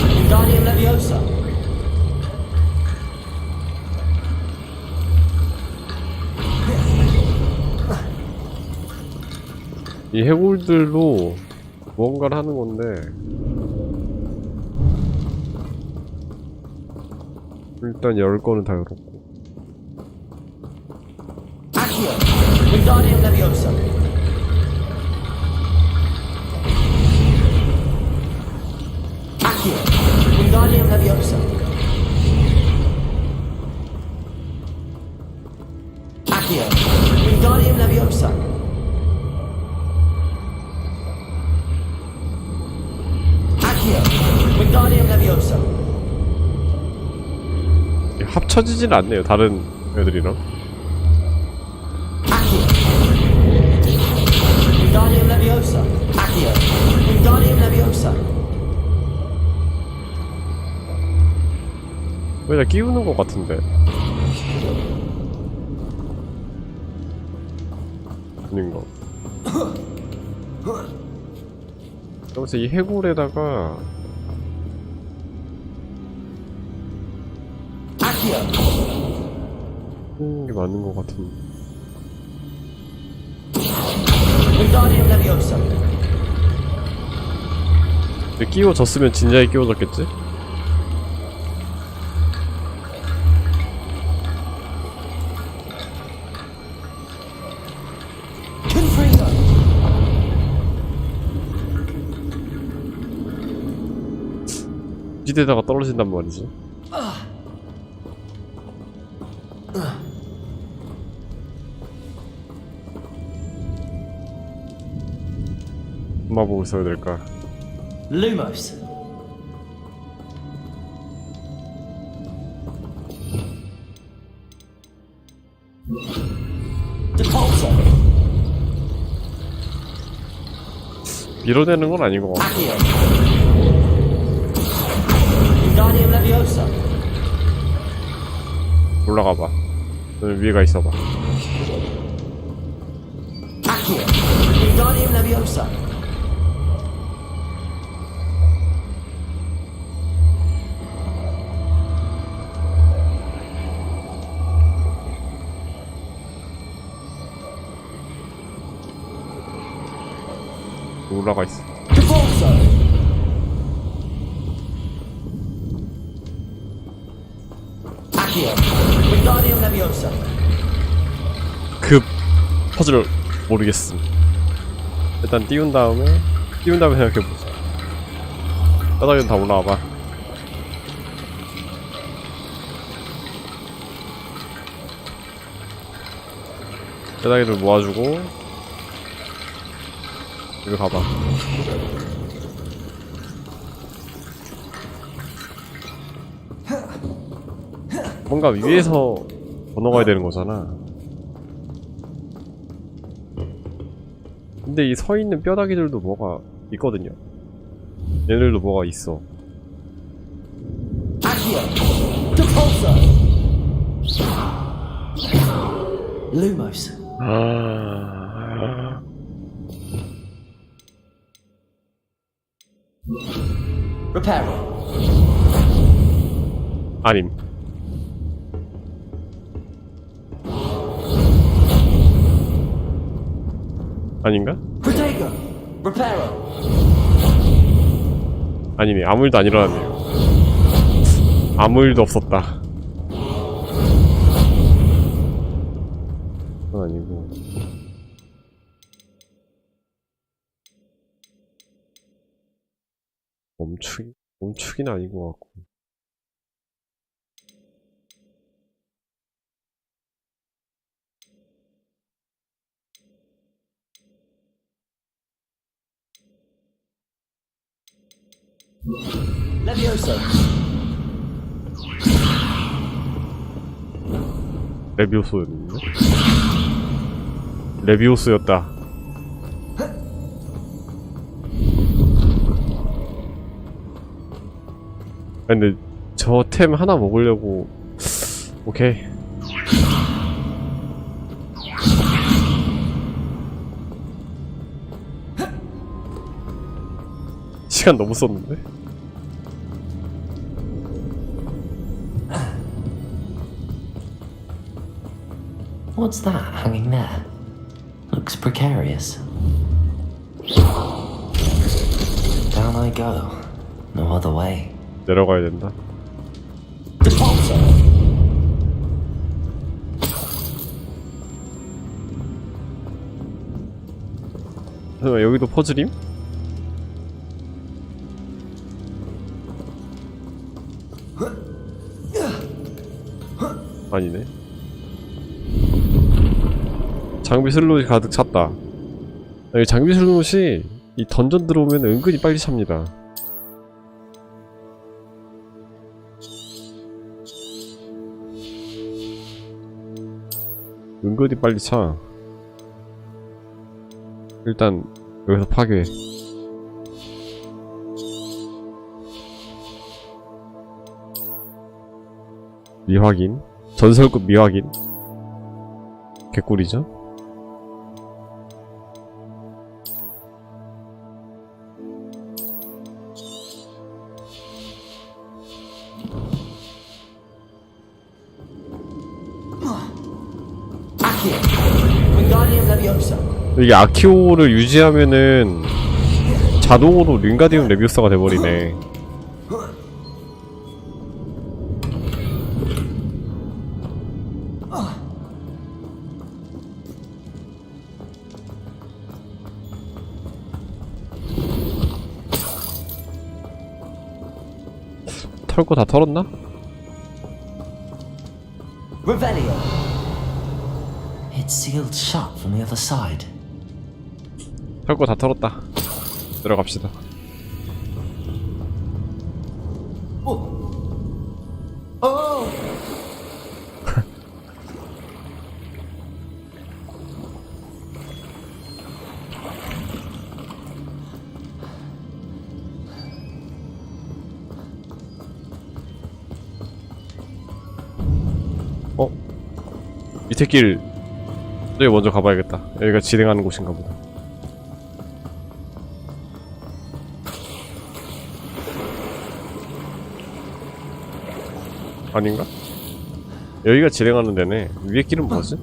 Wingardium Leviosa. 이 해골들로 무언가를 하는 건데 일단 열 거는 다 열었고. Accio. Wingardium Leviosa. Accio. Wingardium Leviosa. Accio. Wingardium Leviosa. Accio. Wingardium Leviosa. 합쳐지진 않네요, 다른 애들이랑. Accio. Wingardium Leviosa. Accio. Wingardium Leviosa. 왜 나 끼우는 것 같은데? 아닌가? 그래서 이 해골에다가 끼우는 게 맞는 것 같은데. Wingardium Leviosa. 근데 끼워졌으면 진작에 끼워졌겠지? Confringo. 지대다가 떨어진단 말이지. 마법을 써야 될까? Lumos. Depulso. 밀어내는 건 아닌 것 같아. Accio. Wingardium Leviosa. 올라가봐. 너는 위에 가 있어봐. Accio. Wingardium Leviosa. 올라가 있어. Depulso. Accio. Wingardium Leviosa. 급 퍼즐을 모르겠음. 일단 띄운 다음에 생각해보자. 바닥에 다 올라와봐. 뼈다귀들 모아주고 여기 가봐. 뭔가 위에서 건너가야 되는 거잖아. 근데 이 서 있는 뼈다귀들도 뭐가 있거든요. 얘들도 뭐가 있어. Lumos. Reparo. 아님. 아닌가? Protego. Reparo. 아니네. 아무 일도 안 일어났네요. 아무 일도 없었다. 그건 아니고. 멈추기는 아닌 것 같고. Levioso. 레비오스였는데? 레비오스였다. 근데 저 템 하나 먹으려고. 오케이. 시간 너무 썼는데? What's that hanging there? Looks precarious. Down I go. No other way. 내려가야 된다. 설마 여기도 퍼즐임? 아니네. 장비 슬롯이 가득 찼다. 여기 장비 슬롯이 이 던전 들어오면 은근히 빨리 찹니다. 은근히 빨리 차. 일단 여기서 파괴. 미확인. 전설급 미확인. 개꿀이죠. 이게 아키오를 유지하면은 자동으로 링가디움 레비우스가 돼버리네. 털 거 다 털었나? Revelio. It's sealed shut from the other side. 털 거 다 털었다. 들어갑시다. 밑에 길 저기 먼저 가봐야겠다. 여기가 진행하는 곳인가 보다. 아닌가? 여기가 진행하는 데네. 위에 길은 뭐지?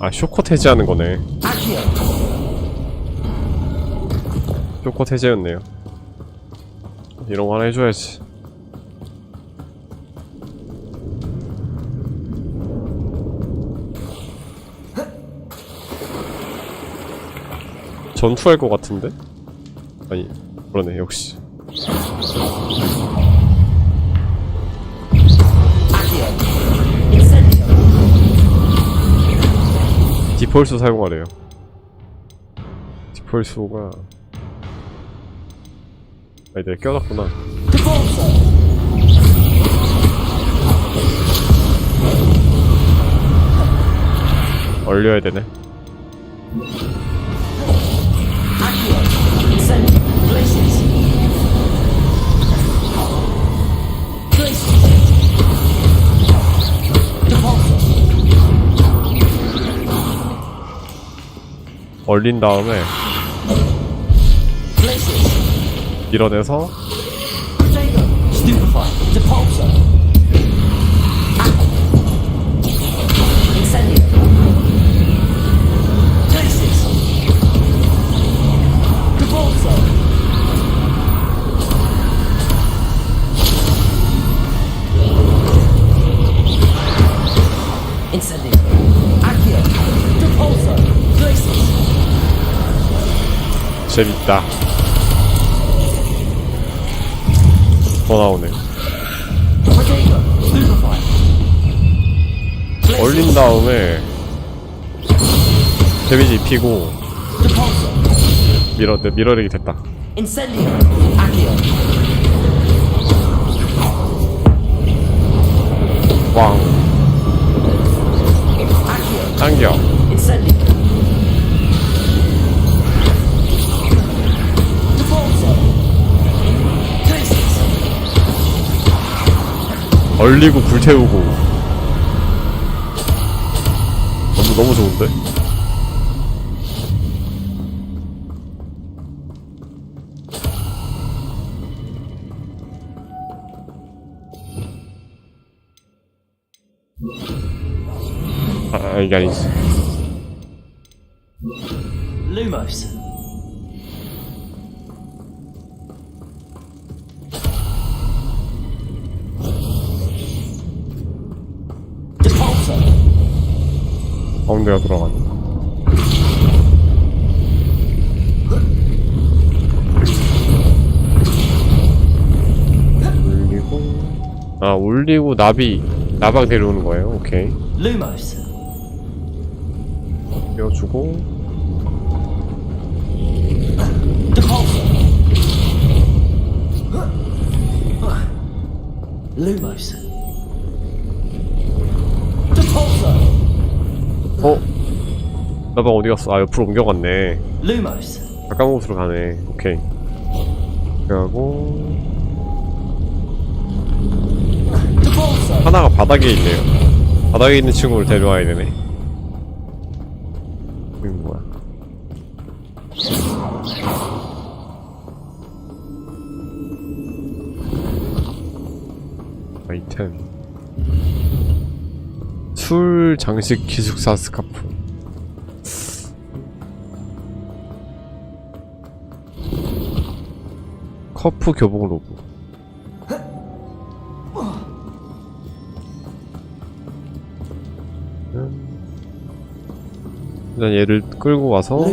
아, 쇼컷 해제하는 거네. 쇼컷 해제였네요. 이런 거 하나 해줘야지. 전투할 것 같은데? 아니 그러네 역시. 디폴수 사용하래요. 디폴수가 아니 내가 껴놨구나. 얼려야 되네. 얼린 다음에 밀어내서 재밌다. 더 나오네. 얼린 다음에 데미지 입히고 밀어내기 됐다. 와우. 당겨. 얼리고 불태우고 너무 좋은데? 이게 아니지. Lumos. 가운데가 돌아가네. 올리고 나방 데려오는 거예요. 오케이. Lumos. 띄워주고 Lumos. 나방 어디 갔어? 아 옆으로 옮겨갔네. Lumos. 가까운 곳으로 가네. 오케이. 그리고 하나가 바닥에 있네요. 바닥에 있는 친구를 데려와야 되네. 이건 뭐야? 아이템. 술 장식 기숙사 스카프. 커프 교복 로브. 일단 얘를 끌고 와서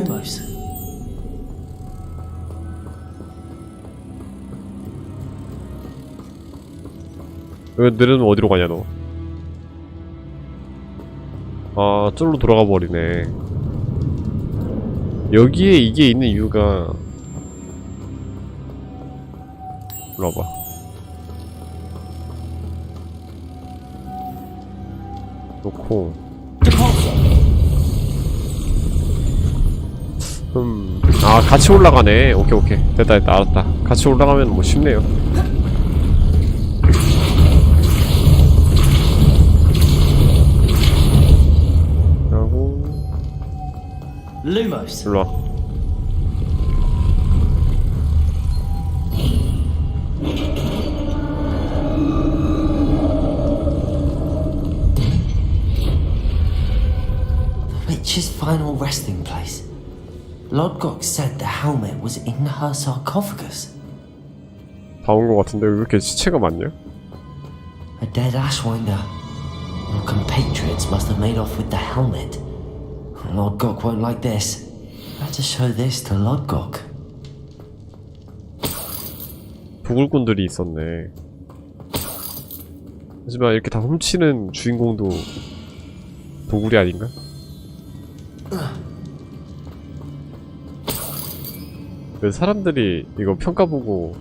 여기 내려놓으면 어디로 가냐 너? 아 쫄로 돌아가 버리네. 여기에 이게 있는 이유가 일로 와봐. 놓고 아 같이 올라가네. 오케이 됐다 알았다. 같이 올라가면 뭐 쉽네요. 그리고 Lumos. 일로와. Witch's final resting place. Lodgok said the helmet was in her sarcophagus. 다 온 것 같은데 왜 이렇게 시체가 많냐? A dead Ashwinder. Your compatriots must have made off with the helmet. Lodgok won't like this. Better show this to Lodgok. 도굴꾼들이 있었네. 하지만 이렇게 다 훔치는 주인공도 도굴이 아닌가? 왜 사람들이 이거 평가보고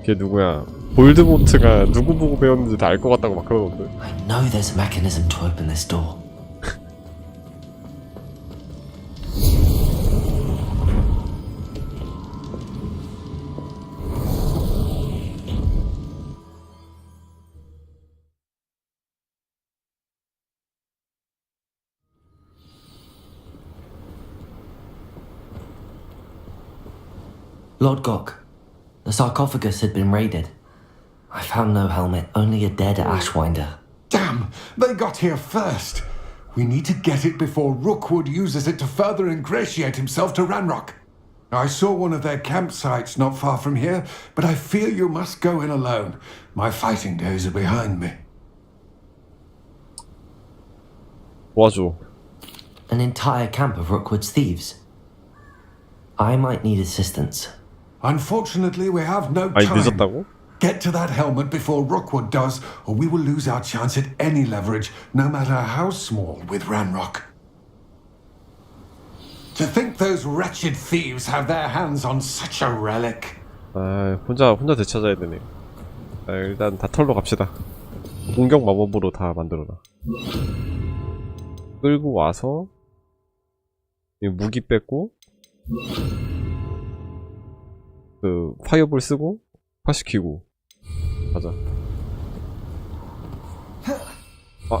걔 누구야? 볼드모트가 누구 보고 배웠는지 다 알 것 같다고 막 그러던데. I know there's a mechanism to open this door. Lord Gok, the sarcophagus had been raided. I found no helmet, only a dead Ashwinder. Damn! They got here first! We need to get it before Rookwood uses it to further ingratiate himself to Ranrock. I saw one of their campsites not far from here, but I fear you must go in alone. My fighting days are behind me. 도와줘. An entire camp of Rookwood's thieves. I might need assistance. Unfortunately, we have no 아니 time. 늦었다고? Get to that helmet before Rookwood does, or we will lose our chance at any leverage, no matter how small, with Ranrock. To think those wretched thieves have their hands on such a relic. 아 혼자 되찾아야 되네. 아, 일단 다 털러 갑시다. 공격 마법으로 다 만들어라. 끌고 와서 이 무기 뺏고 그 파이어볼 쓰고 파시키고 가자. 아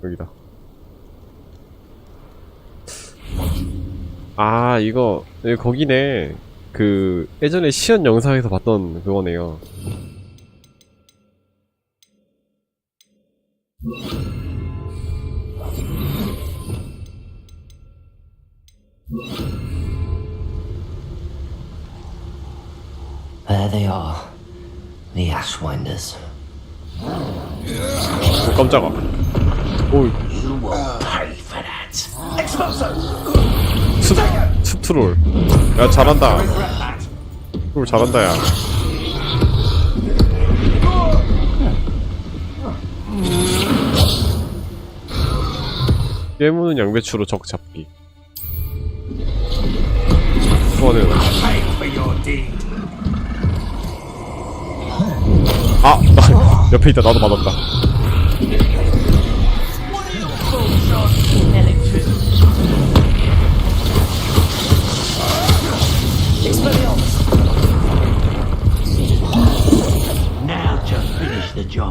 여기다. 아 이거 여기 거기네. 그 예전에 시연 영상에서 봤던 그거네요. There they are, the Ashwinders. 오 깜짝아. 오 숲트롤. 야 잘한다. 트롤 잘한다 야. 깨무는 양배추로 적 잡기. 이거는 아! 옆에 있다. 나도 맞았다.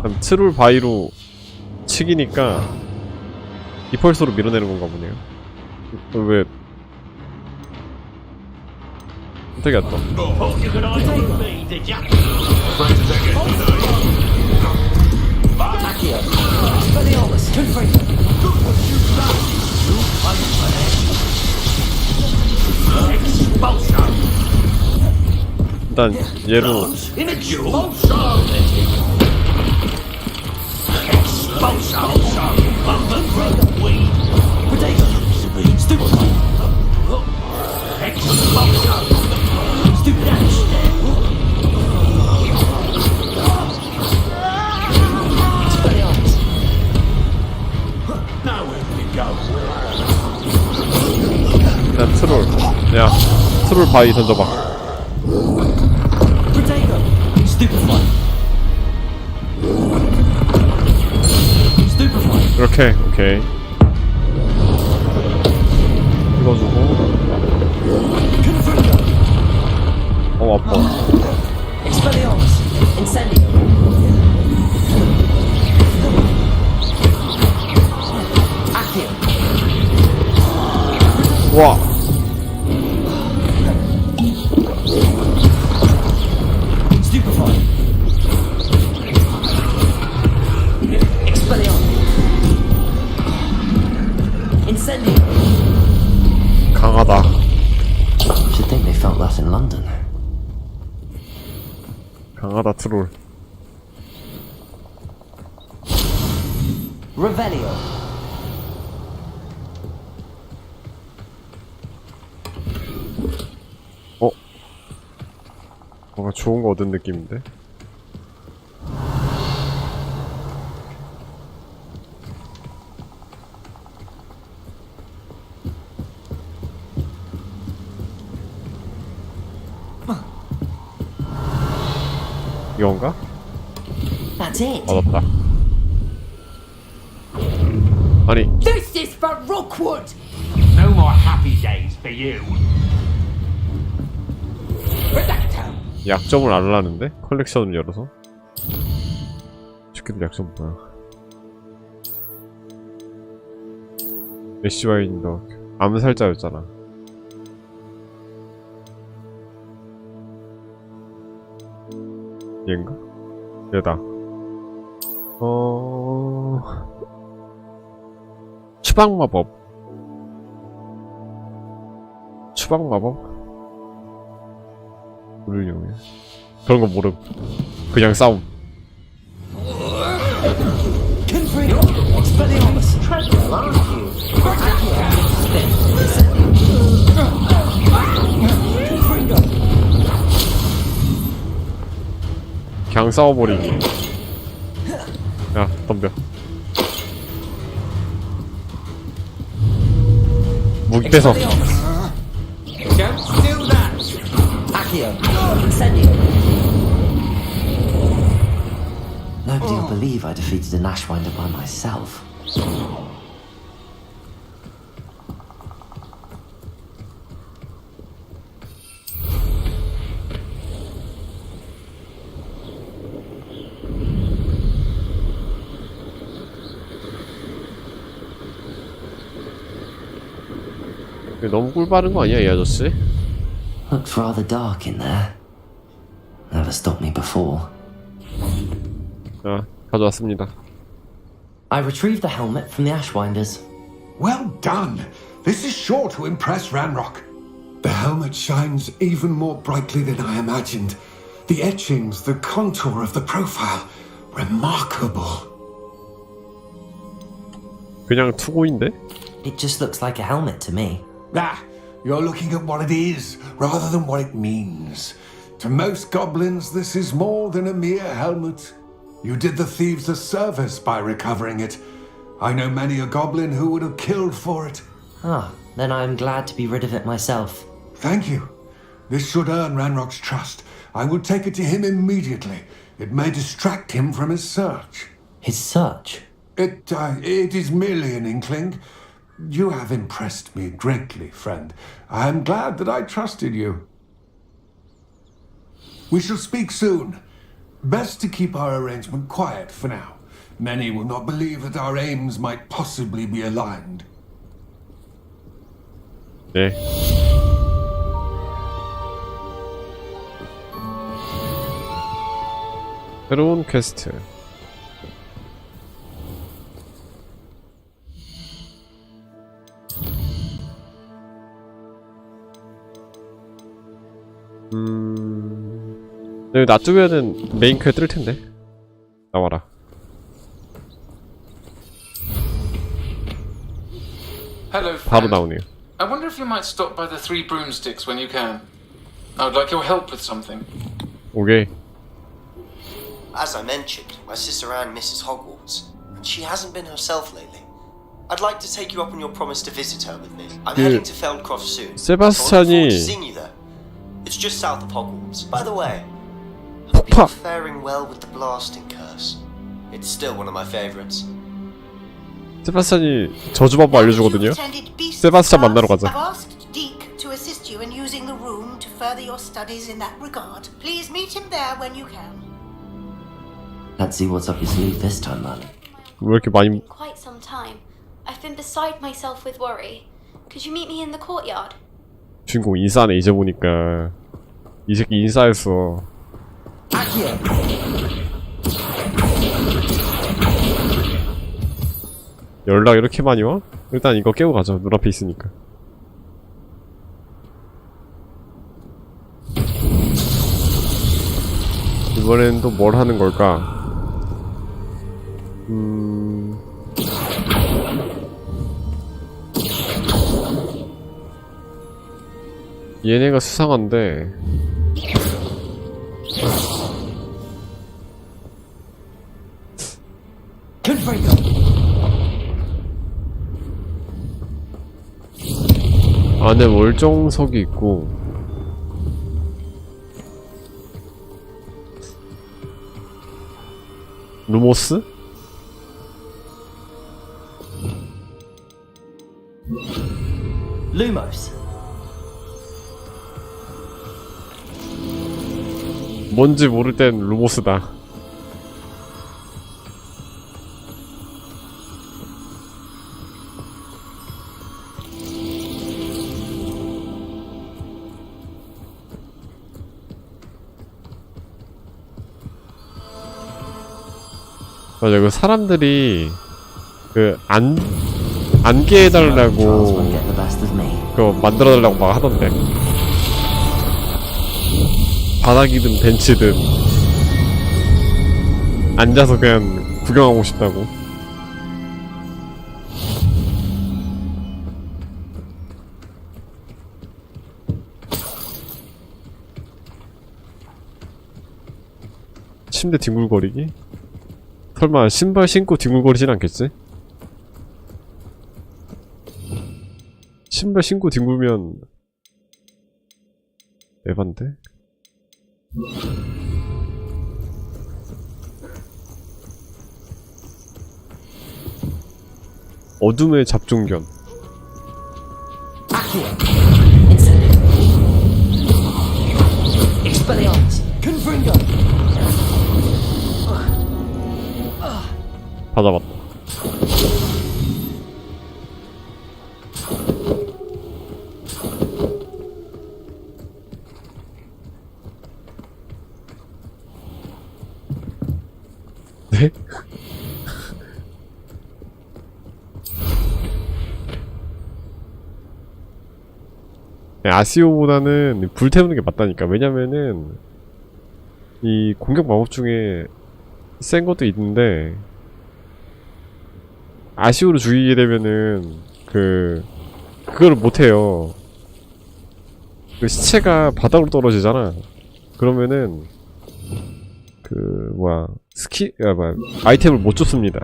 그럼 트롤 바이로 치기니까 디펄스로 밀어내는 건가 보네요. 왜 선택이 안 떠? 일단 얘로 일단 트롤. 야 트롤 바위 던져봐. 이렇게 오케이 찍어주고. 아파. 와 강화. 강하다 트롤. Revelio. 뭔가 좋은 거 얻은 느낌인데? 이건가? That's it. 얻었다. 아니, This is for Rookwood! No more happy days for you. Redacto! 약점을 알라는데? 컬렉션을 열어서? 새끼들 약점 뭐야? 메시와인더 암살자였잖아. 얘인가? 얘다. 추방마법. 추방마법? 뭘 이용해? 그런 거 모름. 그냥 싸움. 그냥 싸워버리기. 야, 덤벼. 무기 뺏어. Don't do that. Accio. Incendio. Nobody'll believe I defeated an Ashwinder by myself. 너무 꿀 바른 거 아니야, 이 아저씨? Looks rather dark in there. Never stopped me before. 자, 가져왔습니다. I retrieved the helmet from the Ashwinders. Well done. This is sure to impress Ranrock. The helmet shines even more brightly than I imagined. The etchings, the contour of the profile. Remarkable. 그냥 투고인데? It just looks like a helmet to me. Ah, you're looking at what it is, rather than what it means. To most goblins, this is more than a mere helmet. You did the thieves a service by recovering it. I know many a goblin who would have killed for it. Ah, then I'm glad to be rid of it myself. Thank you. This should earn Ranrock's trust. I will take it to him immediately. It may distract him from his search. His search? It is merely an inkling. You have impressed me greatly, friend. I am glad that I trusted you. We shall speak soon. Best to keep our arrangement quiet for now. Many will not believe that our aims might possibly be aligned. 네. 새로운 퀘스트. 여기 놔두면은 메인 퀘 뜰 텐데. 나와라. Hello, 바로 friend. 나오네요. I wonder if you might stop by the Three Broomsticks when you can. I would like your help with something. 오케이. As I mentioned, my sister Anne misses Hogwarts, and she hasn't been herself lately. I'd like to take you up on your promise to visit her with me. I'm heading to Feldcroft soon. So I look forward to seeing you there. It's just south of Hogwarts. By the way, I hope you're faring well with the blasting curse. It's still one of my favorites. 세바스찬이 저주반부 알려주거든요. 세바스찬 만나러 가자. I've asked Deke to assist you in using the room to further your studies in that regard. Please meet him there when you can. Let's see what's up your sleeve this time, man. 왜 이렇게 많이? Quite some time. I've been beside myself with worry. Could you meet me in the courtyard? 주인공 인싸네. 이제 보니까 이 새끼 인싸였어. 연락 이렇게 많이 와? 일단 이거 깨고 가자. 눈앞에 있으니까. 이번엔 또 뭘 하는 걸까? 얘네가 수상한데 안에 월정석이 있고 루모스? Lumos. 뭔지 모를 땐 루모스다. 맞아, 그 사람들이 그 안개 해달라고 그거 만들어달라고 막 하던데. 바닥이든 벤치든 앉아서 그냥 구경하고 싶다고. 침대 뒹굴거리기? 설마 신발 신고 뒹굴거리진 않겠지? 신발 신고 뒹굴면 에반데? 어둠의 잡종견. 받아봤다. 네? 아시오보다는 불 태우는 게 맞다니까. 왜냐면은 이 공격 마법 중에 센 것도 있는데 아시오로 죽이게 되면은 그거를 못해요. 그 시체가 바닥으로 떨어지잖아. 그러면은 아이템을 못 줬습니다.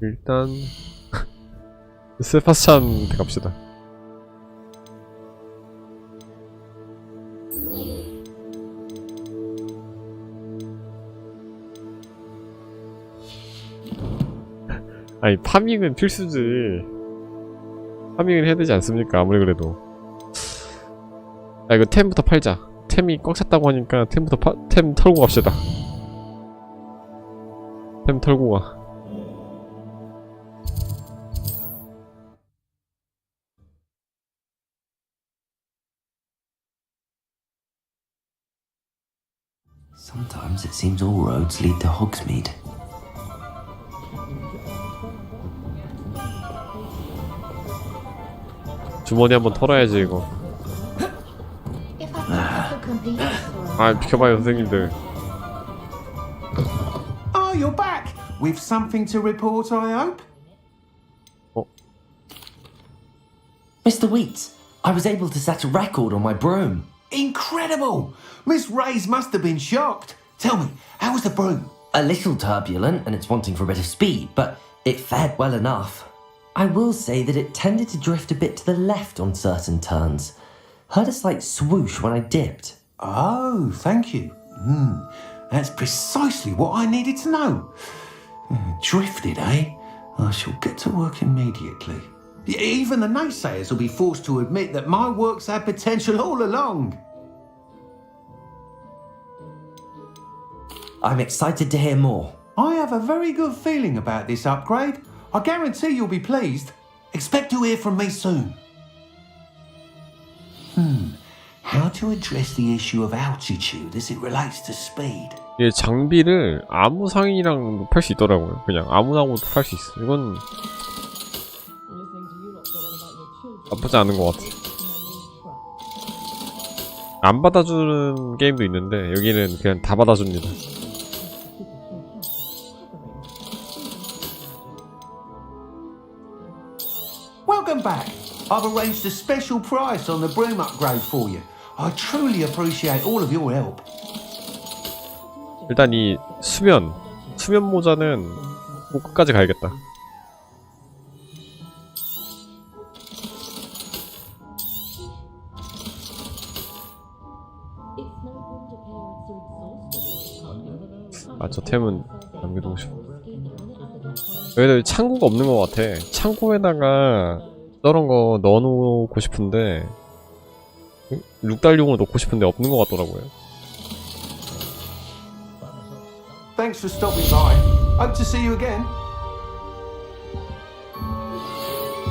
일단 세바스찬한테 갑시다. 아니 파밍은 필수지. 파밍을 해야 되지 않습니까? 아무리 그래도. 아 이거 템부터 팔자. 템이 꽉 찼다고 하니까 템 털고 갑시다. 템 털고 가. Sometimes it seems all roads lead to Hogsmeade. 주머니 한번 털어야지 이거. 아 비켜봐요 선생님들. Oh, you're back! With something to report, I hope? Mr. Wheats, I was able to set a record on my broom. Incredible! Miss Ray's must have been shocked. Tell me, how was the broom? A little turbulent and it's wanting for a bit of speed, but it fared well enough. I will say that it tended to drift a bit to the left on certain turns. Heard a slight swoosh when I dipped. Oh, thank you. That's precisely what I needed to know. Drifted, eh? I shall get to work immediately. Even the naysayers will be forced to admit that my work's had potential all along. I'm excited to hear more. I have a very good feeling about this upgrade. I guarantee you'll be pleased. Expect to hear from me soon. How to address the issue of altitude as it relates to speed. 이 장비를 아무 상이랑 팔 수 있더라고요. 그냥 아무나도 팔 수 있어. 이건 나쁘지 않은 것 같아. 안 받아주는 게임도 있는데 여기는 그냥 다 받아줍니다. Welcome back. I've arranged a special price on the broom upgrade for you. I truly appreciate all of your help. 일단 이 수면 모자는 꼭 끝까지 가야겠다. 아, 저 템은 남겨두고 싶어. 여기다 창고가 없는 것 같아. 창고에다가 저런 거 넣어놓고 싶은데 룩달용으로 넣고 싶은데 없는 것 같더라고요. Thanks for stopping by. Hope to see you again.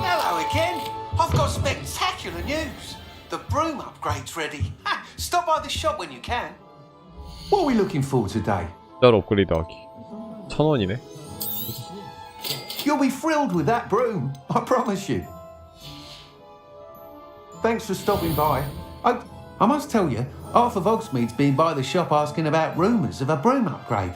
Hello again. I've got spectacular news. The broom upgrade's ready. Ha, stop by the shop when you can. What are we looking for today? 진짜로 업그레이드 하기 1,000원이네. You'll be thrilled with that broom, I promise you. Thanks for stopping by. I must tell you, Arthur Vogsmead's been by the shop asking about rumours of a broom upgrade.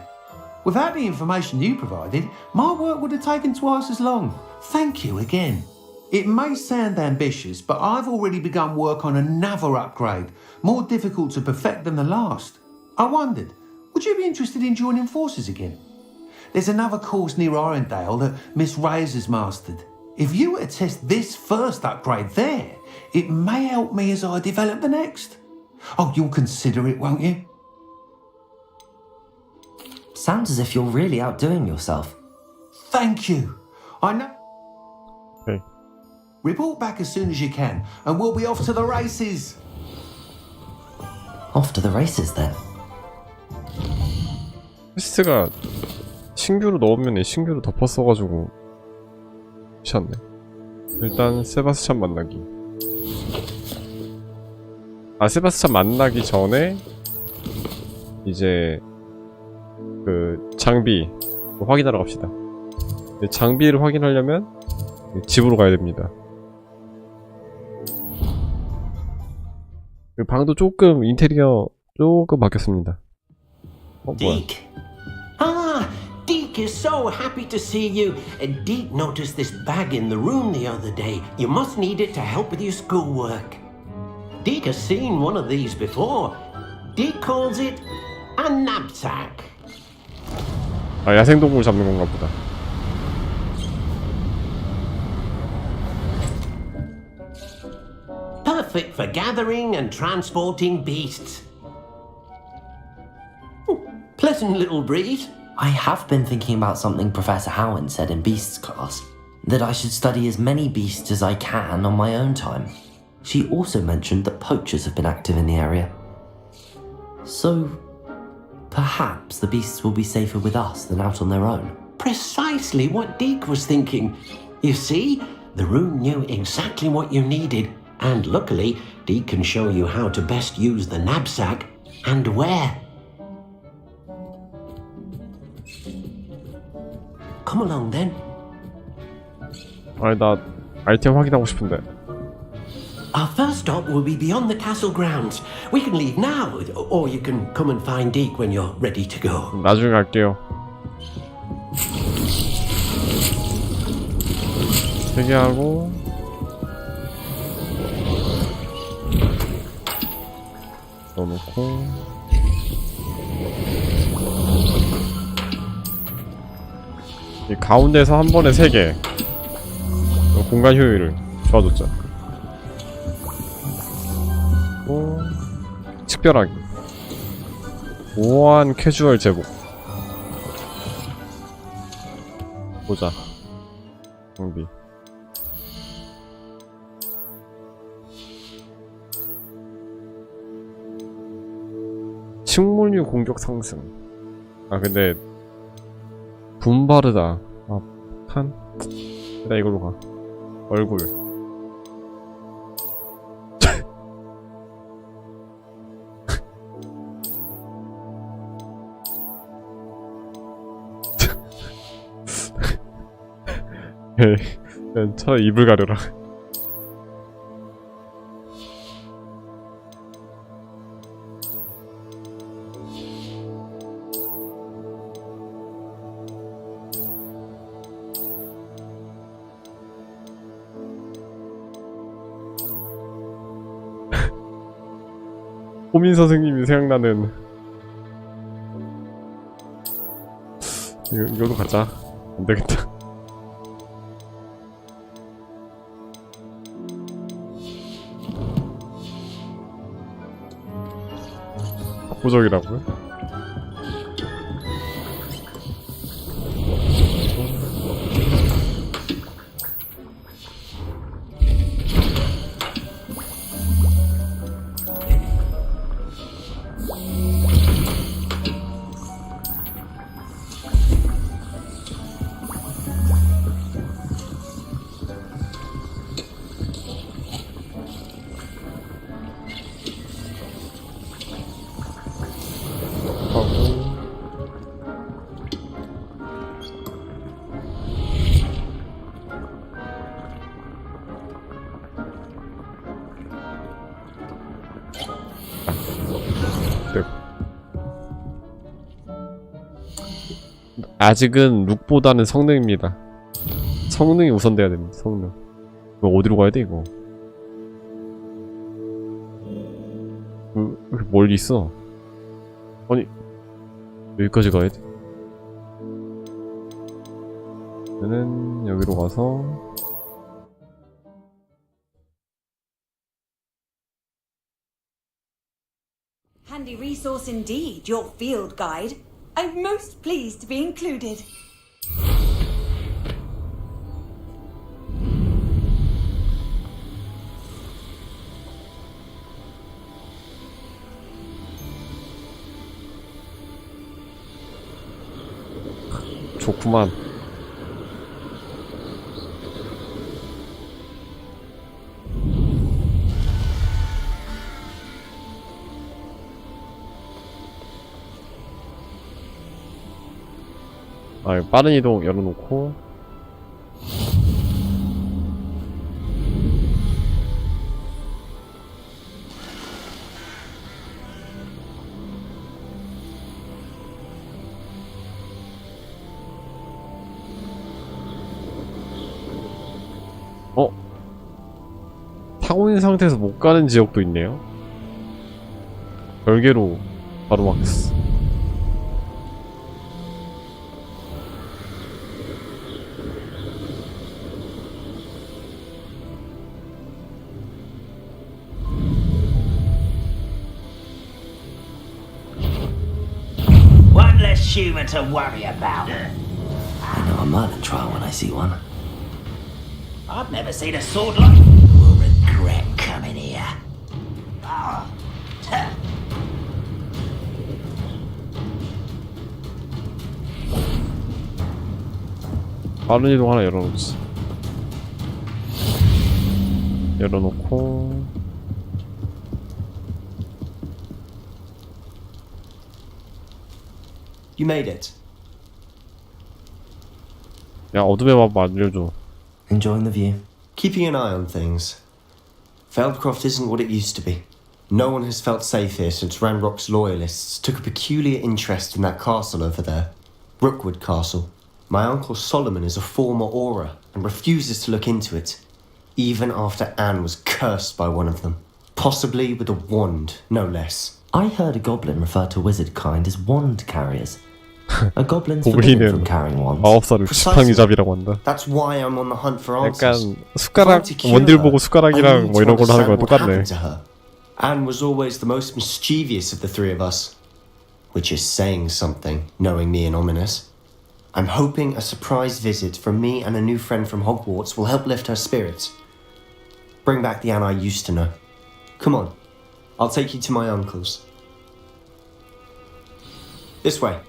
Without the information you provided, my work would have taken twice as long. Thank you again. It may sound ambitious, but I've already begun work on another upgrade, more difficult to perfect than the last. I wondered, would you be interested in joining forces again? There's another course near Orendale that Miss Razor's mastered. If you were to test this first upgrade there, it may help me as I develop the next. Oh, you'll consider it, won't you? Sounds as if you're really outdoing yourself. Thank you. I know. Okay. Report back as soon as you can, and we'll be off to the races. Off to the races then. 퀘스트가 신규로 넣으면 신규로 덮어 써가지고 미쳤네. 일단 세바스찬 만나기. 아, 세바스찬 만나기 전에 이제 그 장비 확인하러 갑시다. 장비를 확인하려면 집으로 가야 됩니다. 방도 조금 인테리어 조금 바뀌었습니다. 뭐야? Deke. Ah, Deke is so happy to see you. Deke noticed this bag in the room the other day. You must need it to help with your schoolwork. Deke has seen one of these before. Deke calls it a knapsack. 아, 야생동물 잡는 건가 보다. Perfect for gathering and transporting beasts. Pleasant little breed. I have been thinking about something Professor Howen said in Beasts class. That I should study as many beasts as I can on my own time. She also mentioned that poachers have been active in the area. So, perhaps the beasts will be safer with us than out on their own. Precisely what Deke was thinking. You see, the room knew exactly what you needed, and luckily, Deke can show you how to best use the knapsack and where. Come along then. 아니, 나 아이템 확인하고 싶은데. Our first stop will be beyond the castle grounds. We can leave now, or you can come and find Deke when you're ready to go. 나중에 갈게요. 3개 하고 넣어놓고 이 가운데서 한 번에 3개 공간 효율을 좋아졌죠. 또 특별하게 우아한 캐주얼 제복 보자. 장비 식물류 공격 상승. 아, 근데 분바르다. 아, 폭탄? 일단 이걸로 가. 얼굴 그냥 차라리 입을 가려라. 호민 선생님이 생각나는. 이거도 가자. 안 되겠다. 압도적이라고요? 아직은 룩보다는 성능입니다. 성능이 우선돼야 됩니다. 성능. 이거 어디로 가야 돼 이거? 왜 이렇게 멀리 있어? 아니 여기까지 가야 돼? 저는 여기로 가서 Handy resource indeed, your field guide. I'm most pleased to be included. 좋구만. 아, 빠른 이동 열어놓고. 타고 있는 상태에서 못 가는 지역도 있네요. 별개로 바로 막혔어. One less human to worry about. I know a Merlin trial when I see one. I've never seen a sword like. You will regret coming here. Ah, 빠른 이동 하나 열어놓지. 열어놓고. You made it. 야, 어둠의 마법 알려줘. Enjoying the view? Keeping an eye on things. Feldcroft isn't what it used to be. No one has felt safe here since Ranrock's loyalists took a peculiar interest in that castle over there. Rookwood Castle. My uncle Solomon is a former Auror and refuses to look into it, even after Anne was cursed by one of them. Possibly with a wand, no less. I heard a goblin refer to wizard kind as wand carriers. A goblin's forbidden from 고블린은 carrying wands. 마법사를 지팡이잡이라고 한다. That's why I'm on the hunt for answers. 약간 숟가락 원딜 보고 숟가락이랑 뭐 이런 걸로 하는 거랑 똑같네. Anne was always the most mischievous of the three of us, which is saying something, knowing me and Ominous. I'm hoping a surprise visit from me and a new friend from Hogwarts will help lift her spirits. Bring back the Anne I used to know. Come on, I'll take you to my uncle's. This way.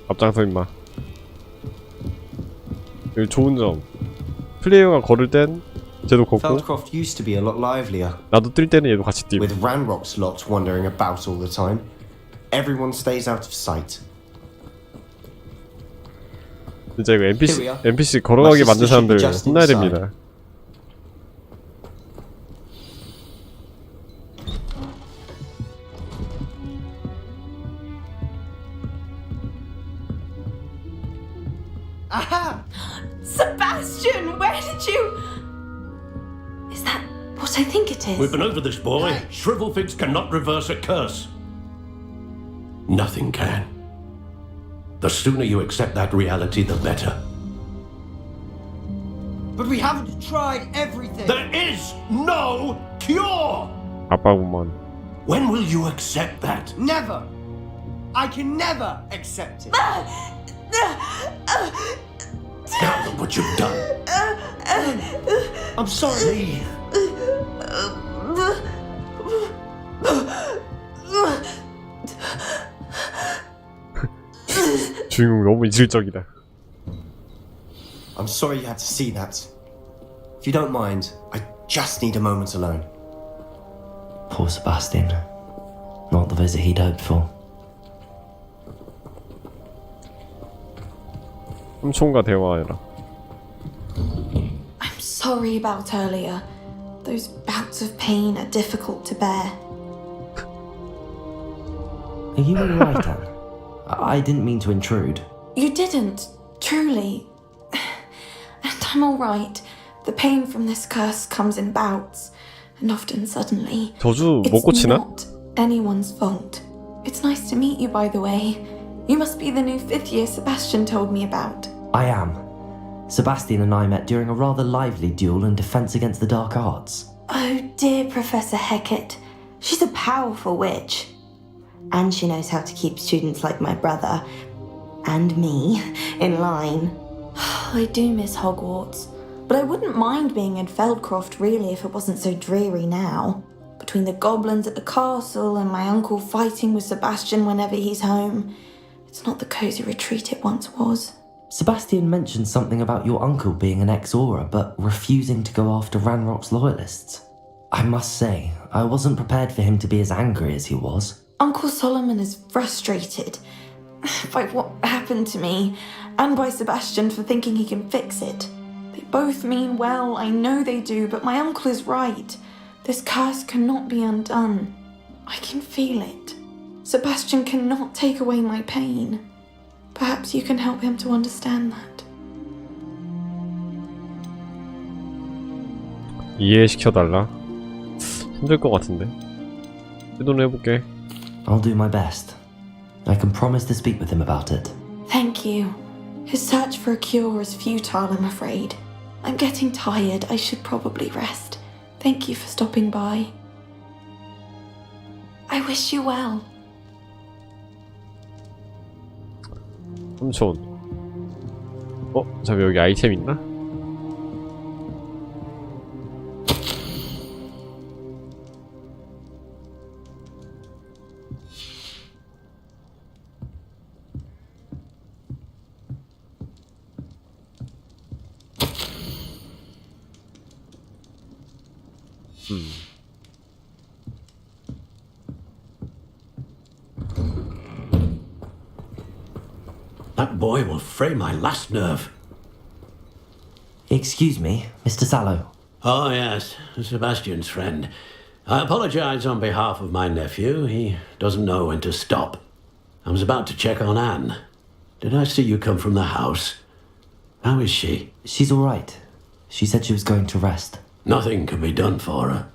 앞장서 임마. 여기 좋은 점. 플레이어가 걸을 땐 쟤도 걷고. Feldcroft used to be a lot livelier. 나도 뛸 때는 얘도 같이 뛰고. With Ranrock's lot wandering about all the time, everyone stays out of sight. 진짜 이거 NPC 걸어가게 만든 사람들 혼나야 됩니다. Aha! Sebastian, where did you... Is that what I think it is? We've been over this, boy. Shrivelfigs cannot reverse a curse. Nothing can. The sooner you accept that reality, the better. But we haven't tried everything. There is no cure! 아빠구먼. When will you accept that? Never. I can never accept it. Now look what you've done. I'm sorry. 주인공 너무 이질적이다. I'm sorry you had to see that. If you don't mind, I just need a moment alone. Poor Sebastian. Not the visit he'd hoped for. 삼촌과 대화해라. I'm sorry about earlier. Those bouts of pain are difficult to bear. Are you alright, Anne? I didn't mean to intrude. You didn't, truly. And I'm alright. The pain from this curse comes in bouts, and often suddenly. 저주 못 It's 고치나? not anyone's fault. It's nice to meet you, by the way. You must be the new 5th year Sebastian told me about. I am. Sebastian and I met during a rather lively duel in defense against the dark arts. Oh dear, Professor Hecat. She's a powerful witch. And she knows how to keep students like my brother and me in line. I do miss Hogwarts, but I wouldn't mind being in Feldcroft really if it wasn't so dreary now. Between the goblins at the castle and my uncle fighting with Sebastian whenever he's home, it's not the cosy retreat it once was. Sebastian mentioned something about your uncle being an ex-Aura, but refusing to go after Ranrock's loyalists. I must say, I wasn't prepared for him to be as angry as he was. Uncle Solomon is frustrated by what happened to me, and by Sebastian for thinking he can fix it. They both mean well, I know they do, but my uncle is right. This curse cannot be undone. I can feel it. Sebastian cannot take away my pain. Perhaps you can help him to understand that. 이해시켜달라. 힘들 것 같은데. 시도는 해볼게. I'll do my best. I can promise to speak with him about it. Thank you. His search for a cure is futile, I'm afraid. I'm getting tired. I should probably rest. Thank you for stopping by. I wish you well. 삼촌. 잠깐 여기 아이템 있나? That boy will fray my last nerve. Excuse me, Mr. Sallow. Oh, yes, Sebastian's friend. I apologize on behalf of my nephew. He doesn't know when to stop. I was about to check on Anne. Did I see you come from the house? How is she? She's alright. She said she was going to rest. Nothing can be done for her.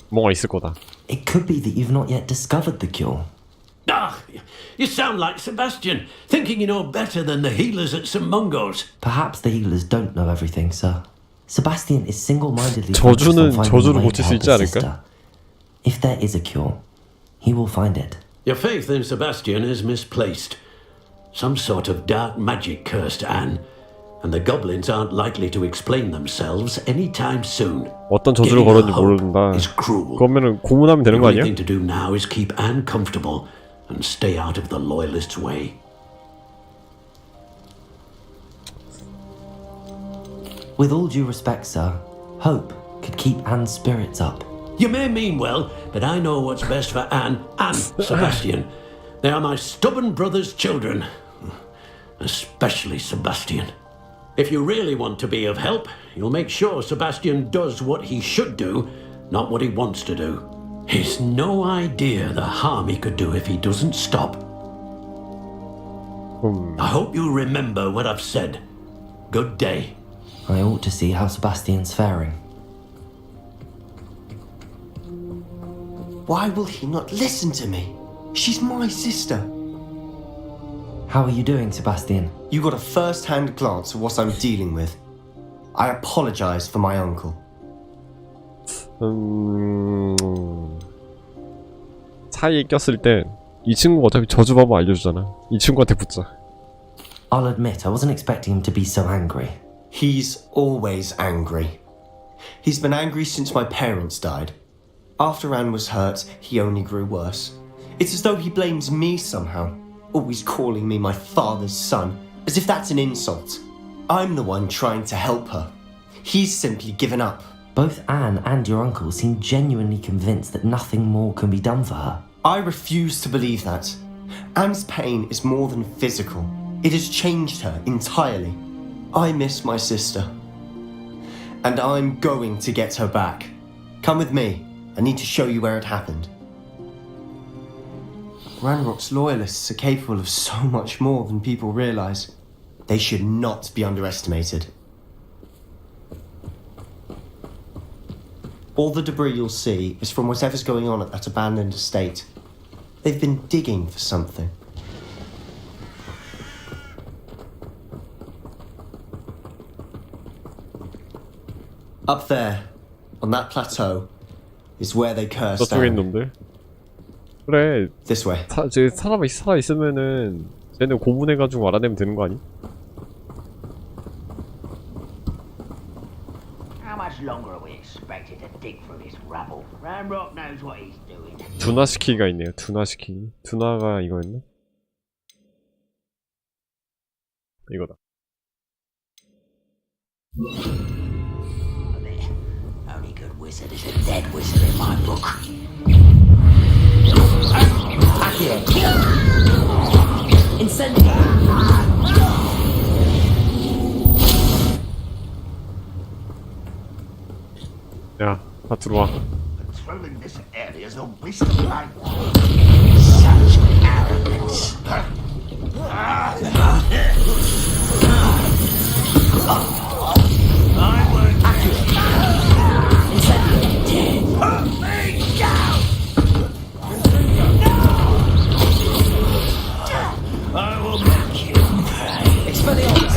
뭐가 있을 거다. It could be that you've not yet discovered the cure. Ah, you sound like Sebastian, thinking you know better than the healers at St. Mungo's. Perhaps the healers don't know everything, sir. Sebastian is single-mindedly focused on finding 저주를 a way 고칠 to 수 help 있지 his 않을까? sister. If there is a cure, he will find it. Your faith in Sebastian is misplaced. Some sort of dark magic cursed Anne, and the goblins aren't likely to explain themselves anytime soon. 어떤 저주를 걸었는지 모른다. 그러면은 고문하면 되는 거 The only 아니야? thing to do now is keep Anne comfortable and stay out of the loyalists' way. With all due respect, sir, hope could keep Anne's spirits up. You may mean well, but I know what's best for Anne and Sebastian. They are my stubborn brother's children. Especially Sebastian. If you really want to be of help, you'll make sure Sebastian does what he should do, not what he wants to do. He's no idea the harm he could do if he doesn't stop. I hope you remember what I've said. Good day. I ought to see how Sebastian's faring. Why will he not listen to me? She's my sister. How are you doing, Sebastian? You got a first-hand glance at what I'm dealing with. I apologize for my uncle. 사이에 꼈을 땐 이 친구가 어차피 저주받으면 알려주잖아. 이 친구한테 붙자. I'll admit I wasn't expecting him to be so angry. He's always angry. He's been angry since my parents died. After Anne was hurt, he only grew worse. It's as though he blames me somehow, always calling me my father's son, as if that's an insult. I'm the one trying to help her. He's simply given up. Both Anne and your uncle seem genuinely convinced that nothing more can be done for her. I refuse to believe that. Anne's pain is more than physical. It has changed her entirely. I miss my sister. And I'm going to get her back. Come with me. I need to show you where it happened. Ranrock's loyalists are capable of so much more than people realize. They should not be underestimated. All the debris you'll see is from whatever's going on at that abandoned estate. They've been digging for something. Up there, on that plateau, is where they cursed 저쪽에 있는 Anne. 놈들. 그래. This way. 저 사람이 살아 있으면은 쟤네 고문해가지고 알아내면 되는 거 아니? How much longer are we expected to dig through this rubble? Ranrock knows what he's doing. 두나시키가 있네요. 두나시키. 두나가 이거였나? 이거다. Only good wizard is a dead wizard in my book. Incendio! 야, 다 들어와. Patrolling this area is a waste of time. Such arrogance. I won't Incendio! Put me down! I will make you pay. Expelliarmus!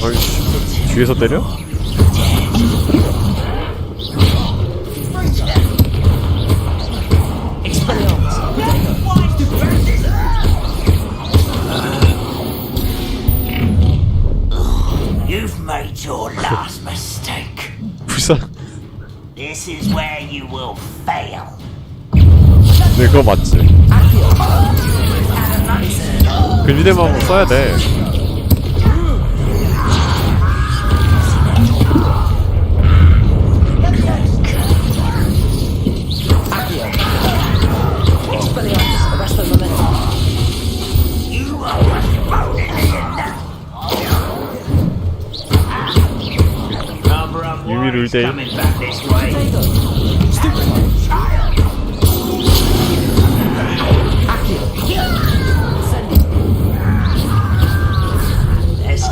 어이씨, 뒤에서 때려? You've made your last mistake. 불쌍. This is where you will fail. 네, 그거 맞지. 근위대만 써야 돼. 유미 룰데이. Let's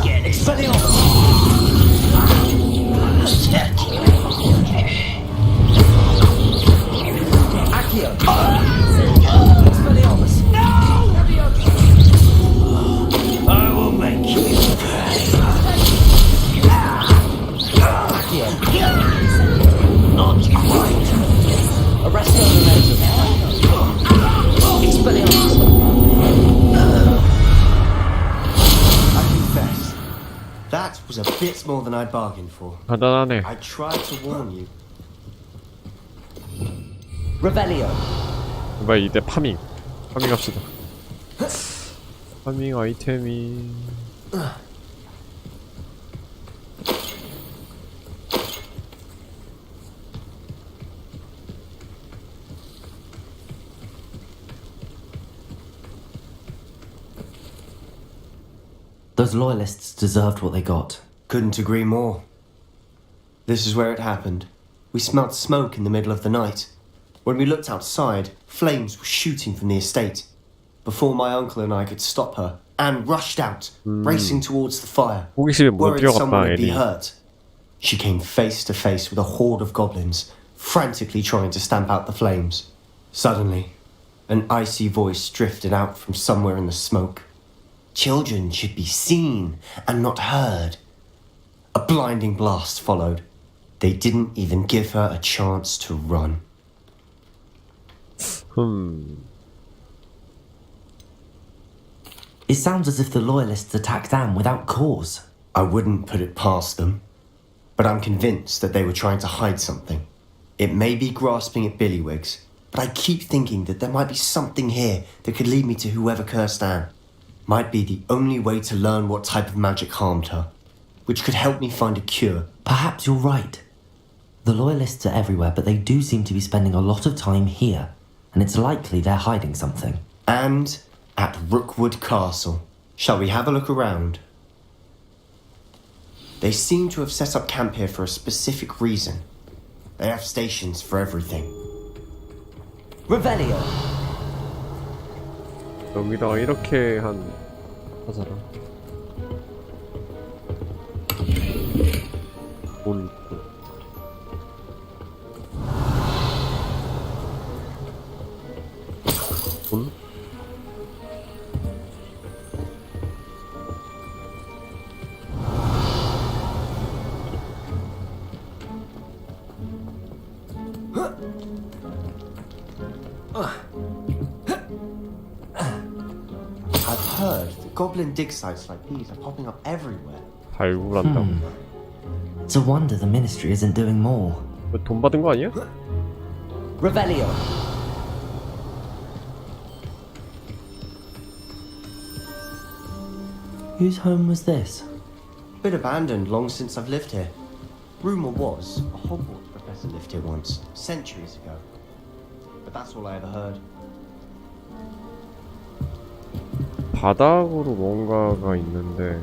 get this. I will make you pay. Not quite. Arresto Expelliarmus! I confess, that was a bit more than I'd bargained for. 간단하네. I tried to warn you. Revelio! 이봐, 이때 파밍 합시다. 파밍 아이템이 Those loyalists deserved what they got. Couldn't agree more. This is where it happened. We smelt smoke in the middle of the night. When we looked outside, flames were shooting from the estate. Before my uncle and I could stop her, Anne rushed out, racing towards the fire, worried someone would be hurt. She came face to face with a horde of goblins, frantically trying to stamp out the flames. Suddenly, an icy voice drifted out from somewhere in the smoke. Children should be seen and not heard. A blinding blast followed. They didn't even give her a chance to run. It sounds as if the loyalists attacked Anne without cause. I wouldn't put it past them, but I'm convinced that they were trying to hide something. It may be grasping at Billywigs, but I keep thinking that there might be something here that could lead me to whoever cursed Anne. Might be the only way to learn what type of magic harmed her, which could help me find a cure. Perhaps you're right. The loyalists are everywhere, but they do seem to be spending a lot of time here, and it's likely they're hiding something. And at Rookwood Castle. Shall we have a look around? They seem to have set up camp here for a specific reason. They have stations for everything. Revelio. 여기다가 이렇게 하잖아. 돈 있고. 돈? I've heard that goblin dig sites like these are popping up everywhere. 발굴한다고. It's a wonder the ministry isn't doing more. 돈 받은 거 아니야? Revelio. Whose home was this? Been abandoned long since I've lived here. Rumour was a Hogwarts professor lived here once, centuries ago. But that's all I ever heard. 바닥으로 뭔가가 있는데.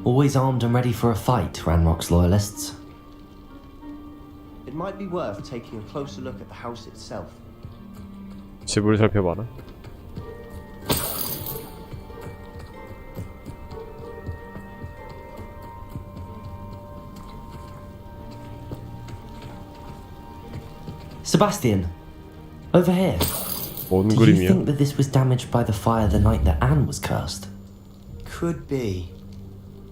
Always armed and ready for a fight, Ranrock's loyalists. It might be worth taking a closer look at the house itself. 집을 살펴봐라. Sebastian, over here. 뭔 Do you 그림이야? think that this was damaged by the fire the night that Anne was cursed? Could be.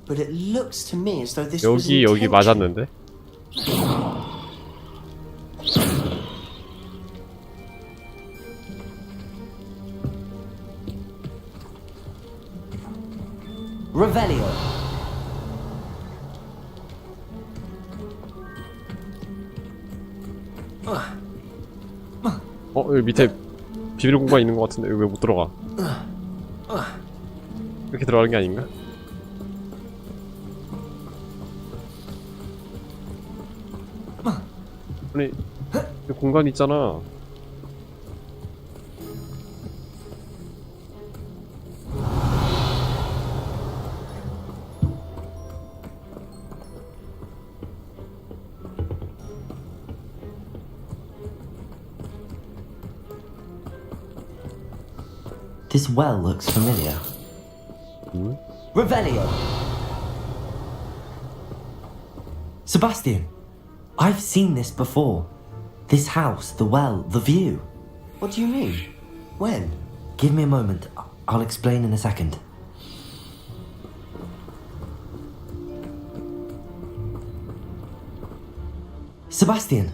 But it looks to me as though this was 여기 intentional. 맞았는데? Revelio. 여기 밑에 비밀 공간 있는 것 같은데 여기 왜 못 들어가? 이렇게 들어가는 게 아닌가? 아니 여기 공간 있잖아. This well looks familiar. Revelio. Sebastian, I've seen this before. This house, the well, the view. What do you mean? When? Give me a moment. I'll explain in a second. Sebastian,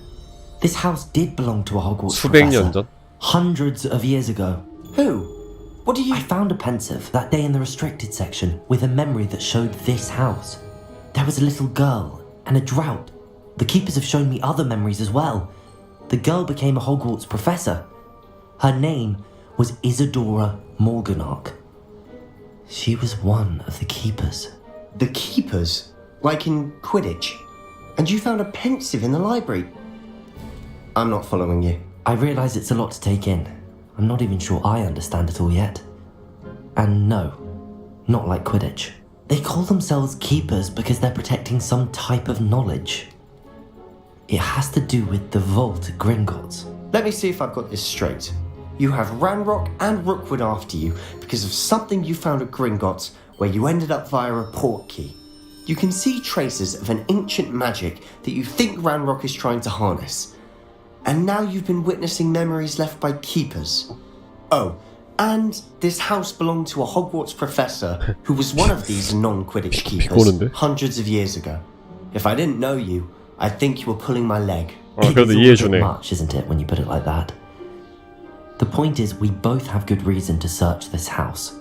this house did belong to a Hogwarts 수백 년 professor. 전? Hundreds of years ago. Who? What do you... I found a pensive that day in the restricted section with a memory that showed this house. There was a little girl and a drought. The keepers have shown me other memories as well. The girl became a Hogwarts professor. Her name was Isadora Morganach. She was one of the keepers. The keepers? Like in Quidditch. And you found a pensive in the library. I'm not following you. I realise it's a lot to take in. I'm not even sure I understand it all yet. And no, not like Quidditch. They call themselves keepers because they're protecting some type of knowledge. It has to do with the vault at Gringotts. Let me see if I've got this straight. You have Ranrock and Rookwood after you because of something you found at Gringotts where you ended up via a port key. You can see traces of an ancient magic that you think Ranrock is trying to harness. And now you've been witnessing memories left by keepers. Oh, and this house belonged to a Hogwarts professor who was one of these non-Quidditch keepers hundreds of years ago. If I didn't know you, I'd think you were pulling my leg. It's a bit much, isn't it, when you put it like that? The point is, we both have good reason to search this house.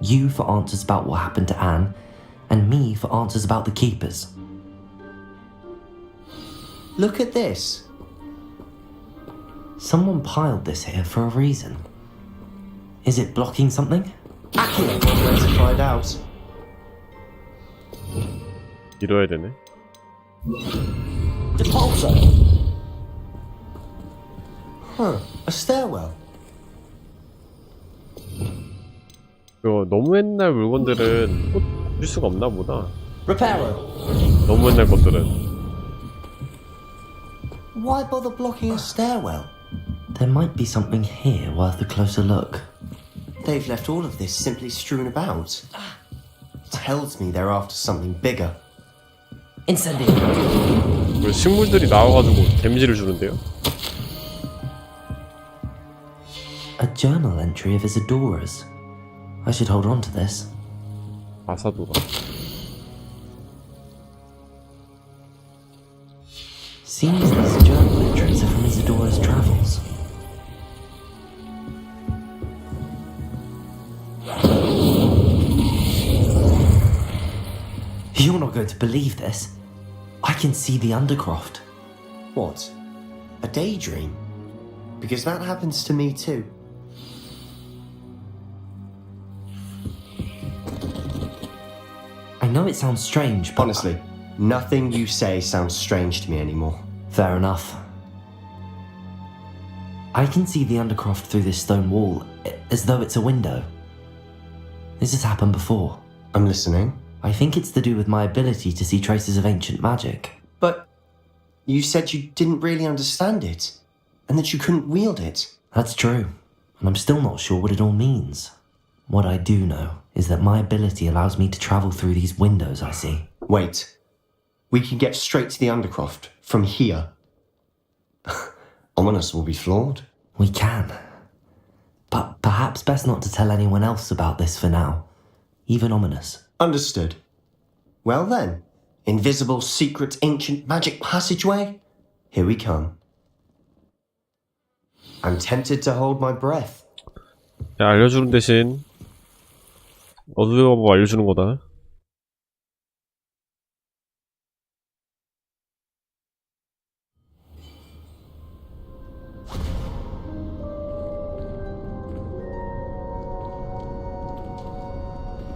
You for answers about what happened to Anne, and me for answers about the keepers. Look at this. Someone piled this here for a reason. Is it blocking something? Accio won't let us find out. 이뤄야 되네. Depulso. Huh, a stairwell. 너무 옛날 물건들은 줄 수가 없나 보다. Reparo. 너무 옛날 것들은. Why bother blocking a stairwell? There might be something here worth a closer look. They've left all of this simply strewn about. Tells me they're after something bigger. Incendio. 식물들이 나와가지고 데미지를 주는데요. A journal entry of Isadora's. I should hold on to this. 아사도라. Seems these journal entries are from Isadora's travels. You're not going to believe this. I can see the Undercroft. What? A daydream? Because that happens to me too. I know it sounds strange, but... Honestly, nothing you say sounds strange to me anymore. Fair enough. I can see the Undercroft through this stone wall, as though it's a window. This has happened before. I'm listening. I think it's to do with my ability to see traces of ancient magic. But you said you didn't really understand it, and that you couldn't wield it. That's true, and I'm still not sure what it all means. What I do know is that my ability allows me to travel through these windows I see. Wait. We can get straight to the Undercroft from here. Ominous will be flawed. We can. But perhaps best not to tell anyone else about this for now. Even Ominous. Understood. Well then, invisible, secret, ancient magic passageway? Here we come. I'm tempted to hold my breath. 야, 알려주는 대신 어두워 뭐 알려주는 거다.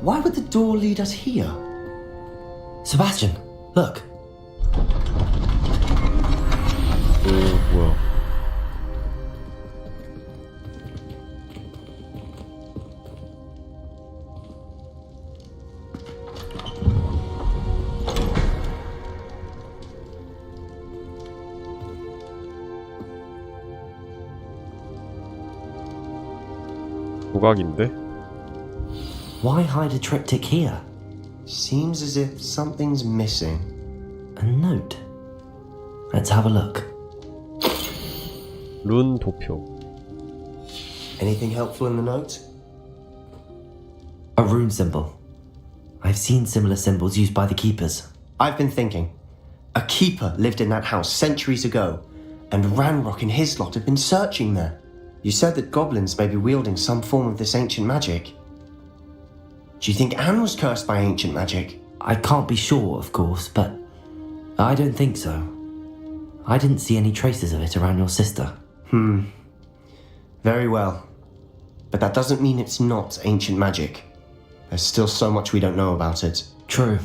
Why would the door lead us here? Sebastian, look. 뭐야? 조각인데? Why hide a triptych here? Seems as if something's missing. A note. Let's have a look. 룬 도표. Anything helpful in the note? A rune symbol. I've seen similar symbols used by the keepers. I've been thinking. A keeper lived in that house centuries ago, and Ranrock and his lot have been searching there. You said that goblins may be wielding some form of this ancient magic. Do you think Anne was cursed by ancient magic? I can't be sure, of course, but I don't think so. I didn't see any traces of it around your sister. Very well. But that doesn't mean it's not ancient magic. There's still so much we don't know about it. True.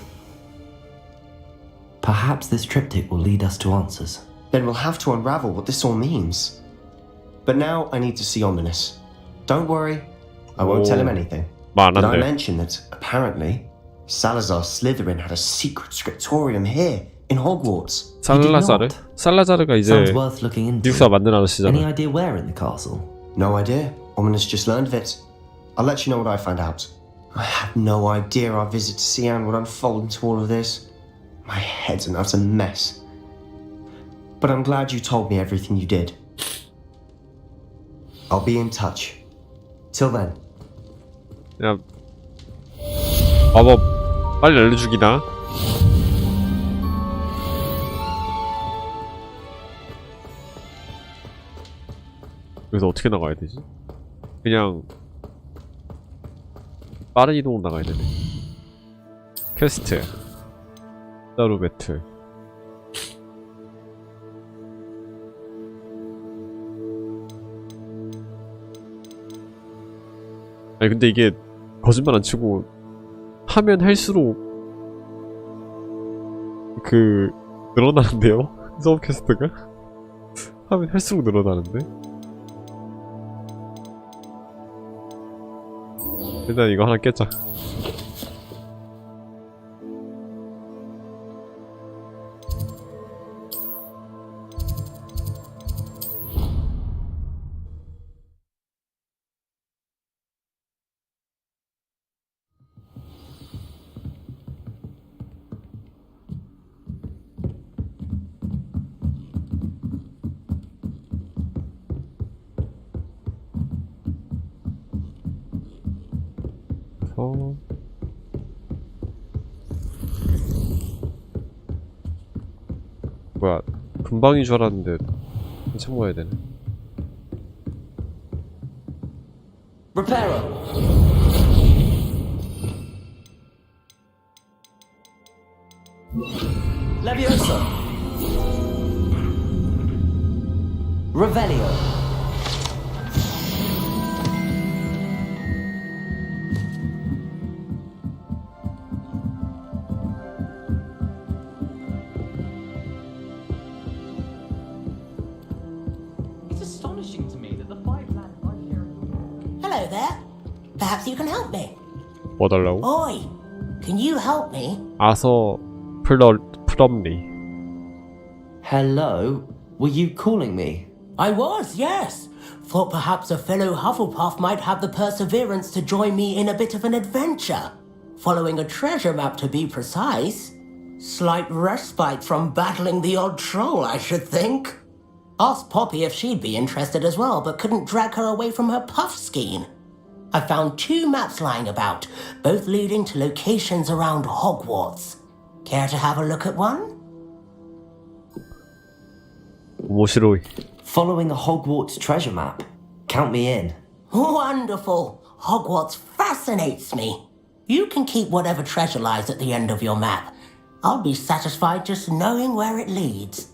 Perhaps this triptych will lead us to answers. Then we'll have to unravel what this all means. But now I need to see Ominous. Don't worry, I won't tell him anything. Did I mention that, apparently, Salazar Slytherin had a secret scriptorium here in Hogwarts? 살라자르가 이제 Sounds worth looking into. 기숙사 만든 아저씨잖아. Any idea where in the castle? No idea. Ominous just learned of it. I'll let you know what I find out. I had no idea our visit to Sian would unfold into all of this. My head's an utter mess. But I'm glad you told me everything you did. I'll be in touch. Till then. 그냥 마법 빨리 알려주기나. 여기서 어떻게 나가야 되지? 그냥 빠른 이동 나가야 되네. 퀘스트 따로 배틀. 아니 근데 이게 거짓말 안 치고 하면 할수록 그 늘어나는데요? 수업 퀘스트가? 하면 할수록 늘어나는데? 일단 이거 하나 깼자. 뭐야 금방인 줄 알았는데 한참 모아야 되네. Reparo. Leviosa. Revelio. Hello there. Perhaps you can help me. 뭐 달라고? Oi, can you help me? 아서 프럼리. Hello? Were you calling me? I was, yes. Thought perhaps a fellow Hufflepuff might have the perseverance to join me in a bit of an adventure. Following a treasure map, to be precise. Slight respite from battling the odd troll, I should think. Asked Poppy if she'd be interested as well, but couldn't drag her away from her puff skein. I found 2 maps lying about, both leading to locations around Hogwarts. Care to have a look at one? Following a Hogwarts treasure map. Count me in. Wonderful. Hogwarts fascinates me. You can keep whatever treasure lies at the end of your map. I'll be satisfied just knowing where it leads.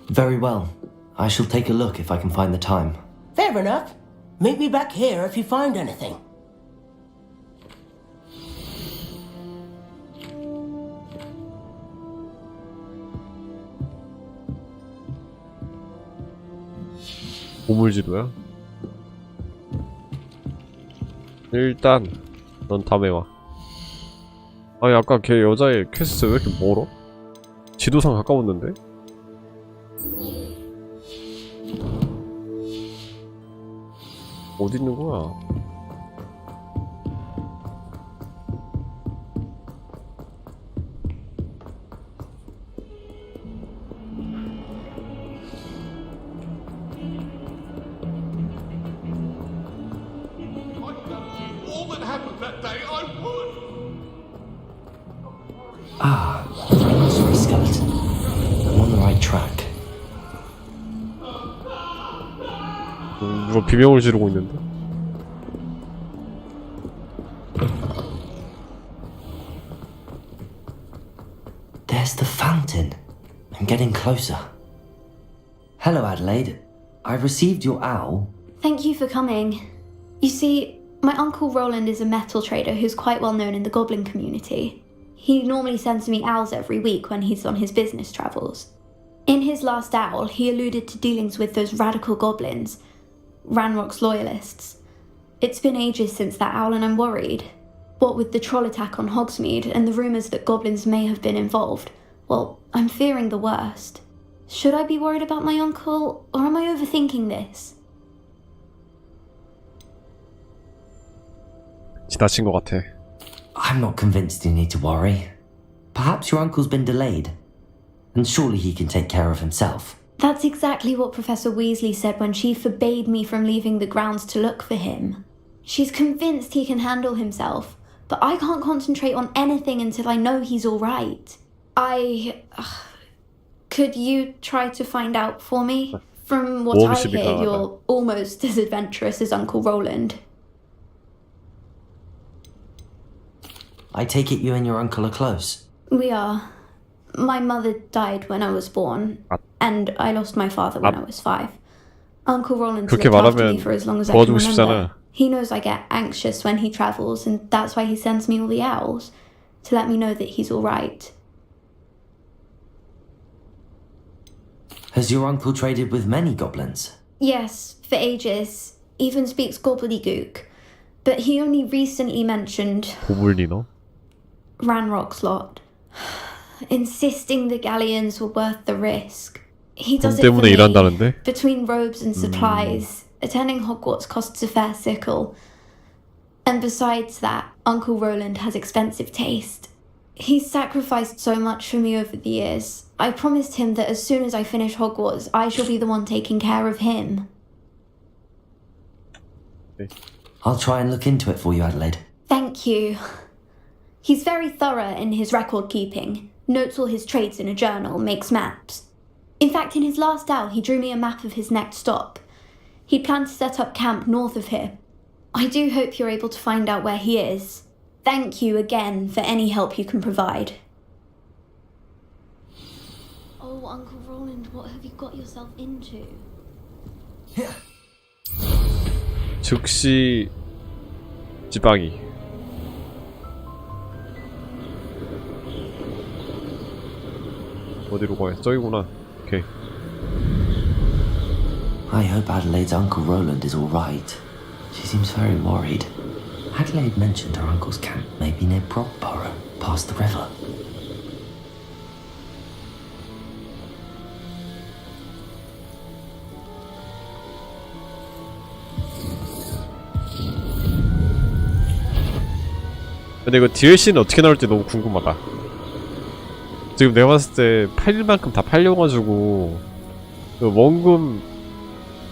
Very well. I shall take a look if I can find the time. Fair enough. Meet me back here if you find anything. 보물지도야? 일단 넌 다음에 와. 아니 아까 걔 여자애 퀘스트 왜 이렇게 멀어? 지도상 가까웠는데? 어디 있는 거야? All that happened that day, I would. Ah, sorry, skeleton. I'm on the right track. 누가 비명을 지르고 있는데? There's the fountain. I'm getting closer. Hello, Adelaide. I've received your owl. Thank you for coming. You see, My uncle Roland is a metal trader who's quite well known in the goblin community. He normally sends me owls every week when he's on his business travels. In his last owl, he alluded to dealings with those radical goblins, Ranrock's loyalists. It's been ages since that owl and I'm worried. What with the troll attack on Hogsmeade and the rumours that goblins may have been involved, well, I'm fearing the worst. Should I be worried about my uncle, or am I overthinking this? 지나친 것 같아. I'm not convinced you need to worry. Perhaps your uncle's been delayed. And surely he can take care of himself. That's exactly what Professor Weasley said when she forbade me from leaving the grounds to look for him. She's convinced he can handle himself, but I can't concentrate on anything until I know he's all right. Could you try to find out for me? From what I hear, you're almost as adventurous as Uncle Roland. I take it you and your uncle are close. We are. My mother died when I was born, and I lost my father when I was 5. Uncle Roland's looked after me for as long as I can remember. He knows I get anxious when he travels, and that's why he sends me all the owls, to let me know that he's all right. Has your uncle traded with many goblins? Yes, for ages. Even speaks gobbledygook. But he only recently mentioned Ranrock's lot, insisting the galleons were worth the risk. He does it for me. Between robes and supplies, attending Hogwarts costs a fair sickle. And besides that, Uncle Roland has expensive taste. He's sacrificed so much for me over the years. I promised him that as soon as I finish Hogwarts, I shall be the one taking care of him. I'll try and look into it for you, Adelaide. Thank you. He's very thorough in his record keeping, notes all his trades in a journal, makes maps. In fact, in his last owl, he drew me a map of his next stop. He'd planned to set up camp north of here. I do hope you're able to find out where he is. Thank you again for any help you can provide. Oh, Uncle Roland, what have you got yourself into? 즉시 지방이 어디로 가야? 저기구나. 오케이. I hope Adelaide's Uncle Roland is all right. She seems very worried. Adelaide mentioned her uncle's camp may be near Brogborough, past the river. 근데 이거 DLC는 어떻게 나올지 너무 궁금하다. 지금 내가 봤을 때 팔릴 만큼 다 팔려가지고 그 원금,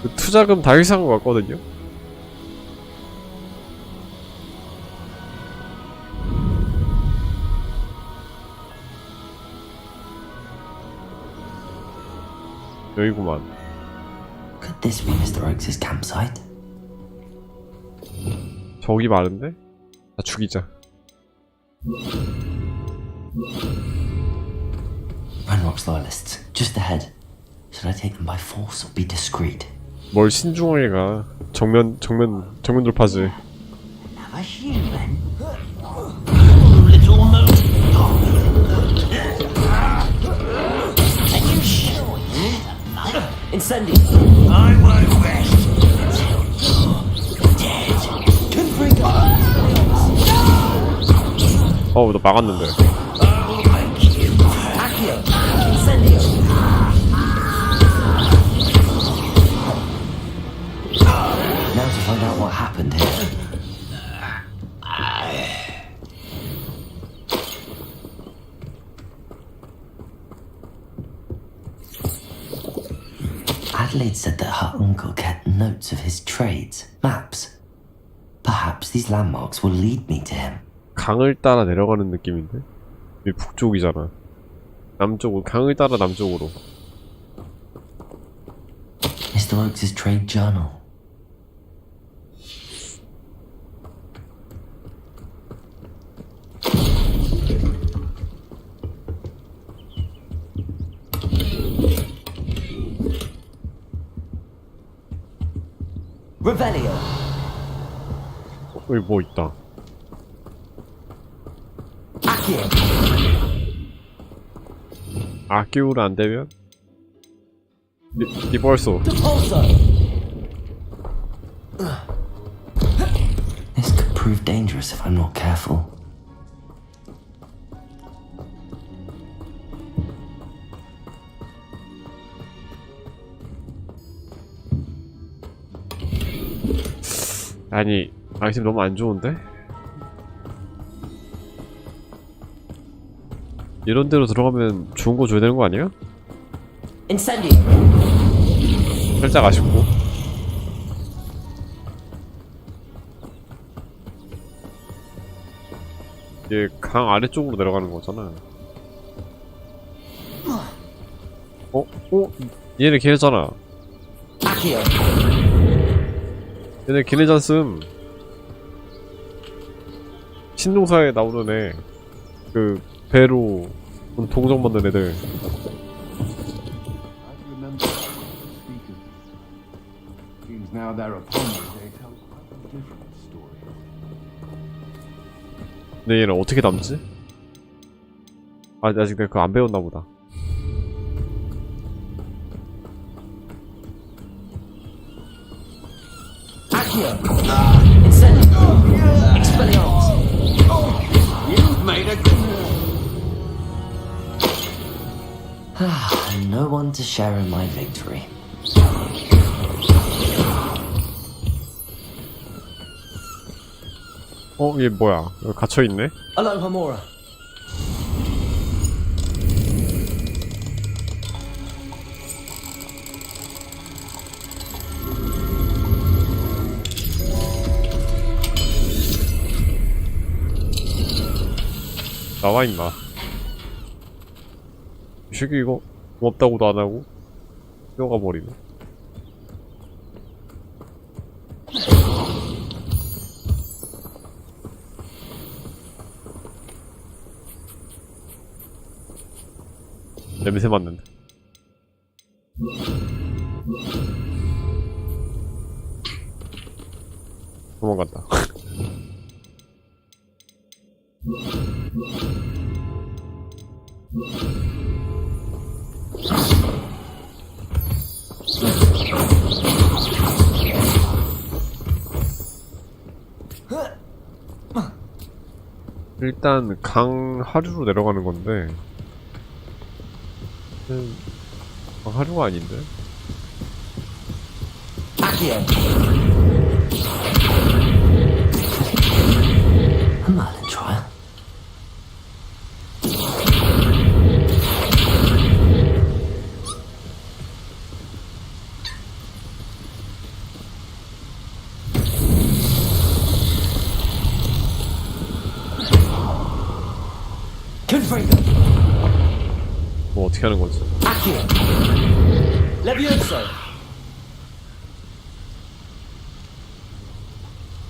그 투자금 다 일상한 것 같거든요. 여기구만. Could this be Mr. Oakes' campsite? 저기 많은데? 다 죽이자. Ranrock's loyalists, just ahead. Should I take them by force or be discreet? 뭘 신중하게 가. 정면 돌파지. Have a human. Little moon. Are you sure you Incendio! I won't rest until you're dead. Confringo! 너 막았는데. Accio! Incendio! Now to find out what happened here. Adelaide said that her uncle kept notes of his trades, maps. Perhaps these landmarks will lead me to him. 강을 따라 내려가는 느낌인데? 여기 북쪽이잖아. 남쪽으로, 강을 따라 남쪽으로. Mr. Oakes' trade journal. Revelio. 여기 뭐 있다. 아끼우를 안 되면? 니 벌써. This could prove dangerous if I'm not careful. 아니, 아이템 너무 안 좋은데? 이런 데로 들어가면 좋은 거 줘야 되는 거 아니야? 살짝 아쉽고. 이게 강 아래쪽으로 내려가는 거잖아. 어? 얘네 걔잖아. 얘네 걔네잖음. 신동사에 나오는 애. 그 배로 동정 받는 애들. Now they're upon me, they tell quite a different story. 근데 얘는 어떻게 담지? 아직 내가 그거 안 배웠나 보다. You've made a good. No one to share in my victory. 얘 뭐야? 여기 갇혀있네? Aloha Mora. 나와 임마. 이 새끼 이거 고맙다고도 안 하고 뛰어가 버리네. 냄새 맡는데. 도망간다. 일단 강 하류로 내려가는 건데 강 하류가 아닌데? A Merlin trial. 뭐 어떻게 하는 거지?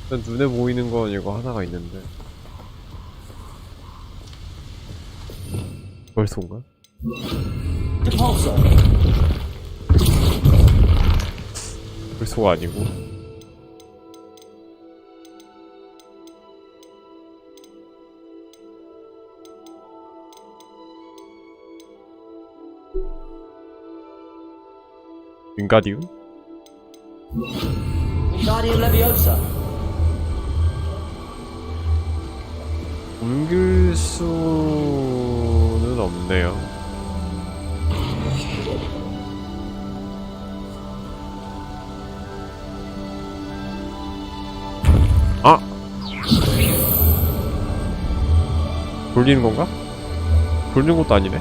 일단 눈에 보이는 건 이거 하나가 있는데 벌써인가? 벌써가 아니고 윙가디움? Wingardium Leviosa. 옮길 수는 없네요. 아! 돌리는 건가? 돌리는 것도 아니네.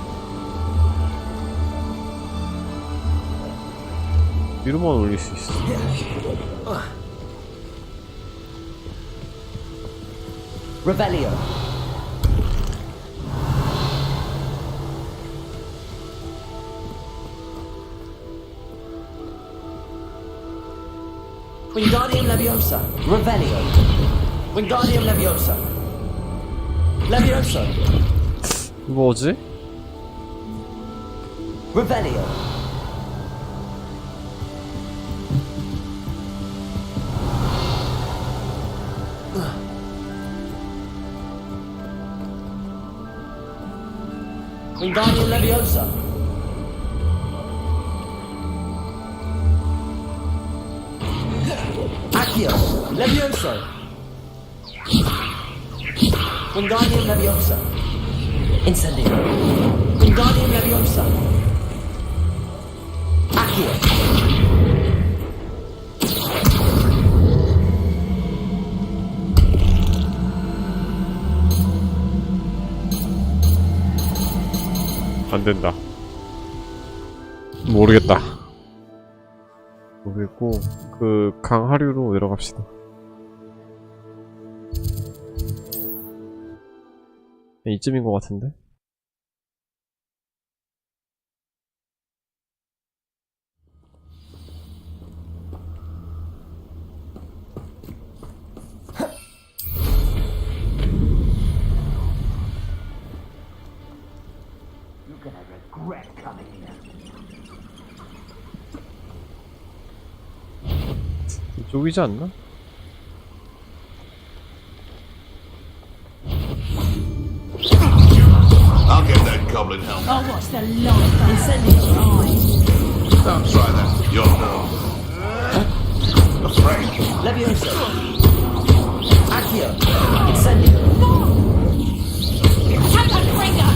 위로만 올릴 수 있어. Revelio. Wingardium Leviosa. Revelio. Wingardium Leviosa. Leviosa. 뭐지? Revelio. Wingardium Leviosa. Accio. Levioso. Wingardium Leviosa. Incendio. Wingardium Leviosa. Accio. 안 된다. 모르겠다. 모르겠고 그 강하류로 내려갑시다. 이쯤인 것 같은데? 이쪽이지 않나? I'll get that goblin helmet. Oh, what's the life? Incendio eyes. Don't try that. You're no. Afraid. Leviosa. Accio. Incendio. Attack on Finger!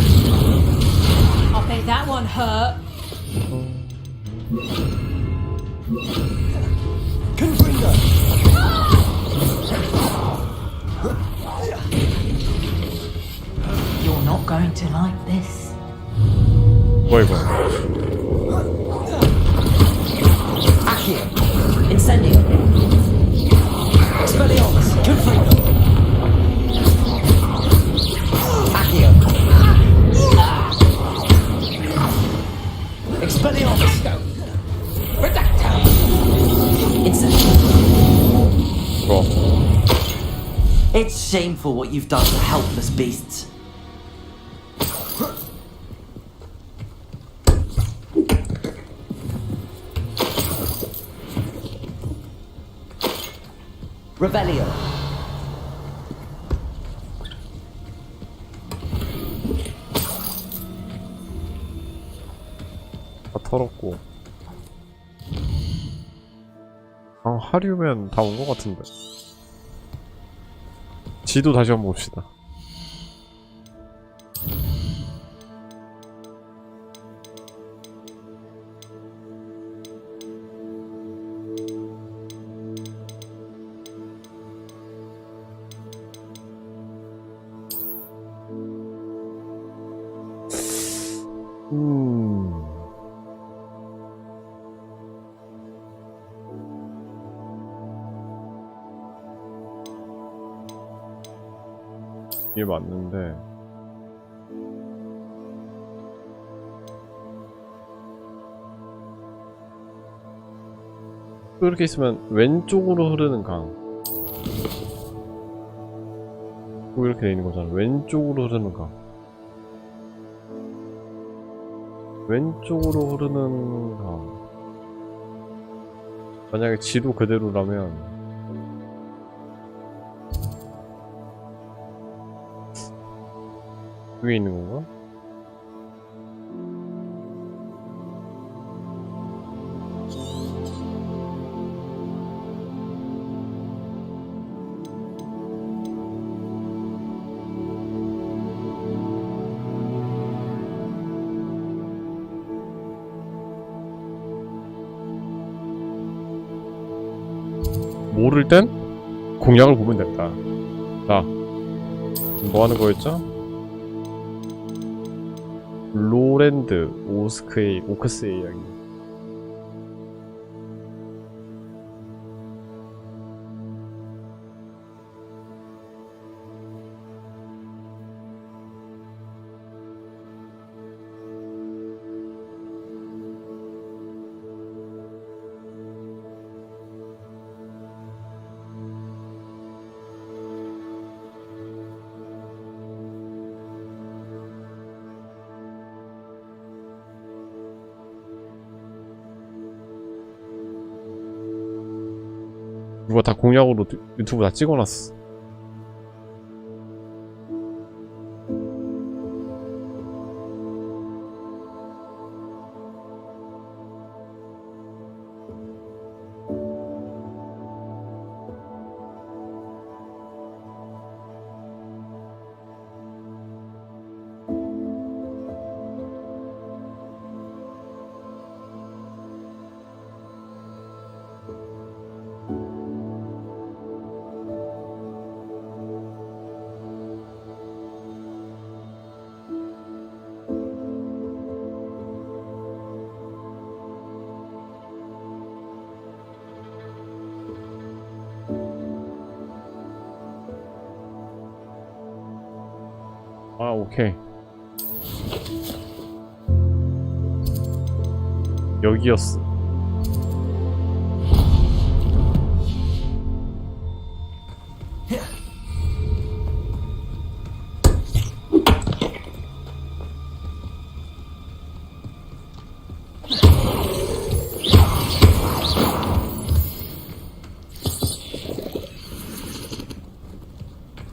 I bet that one hurt. Confringo. You're not going to like this. 뭐야 이거? Accio. Incendio. Expelliarmus. Confringo. Accio. Expelliarmus. Redacta. Incendio. It's shameful what you've done to helpless beasts. Revelio. 다 털었고 하류면 다 온 것 같은데. 지도 다시 한번 봅시다. 이게 맞는데 또 이렇게 있으면 왼쪽으로 흐르는 강 또 이렇게 돼 있는 거잖아. 왼쪽으로 흐르는 강 왼쪽으로 흐르는 강 만약에 지도 그대로라면 위에 있는 건가? 모를 땐 공략을 보면 된다. 자, 뭐 하는 거였죠? 로랜드 오크스의 이야기. 누가 다 공략으로 유튜브 다 찍어놨어. 오케이. 여기였어.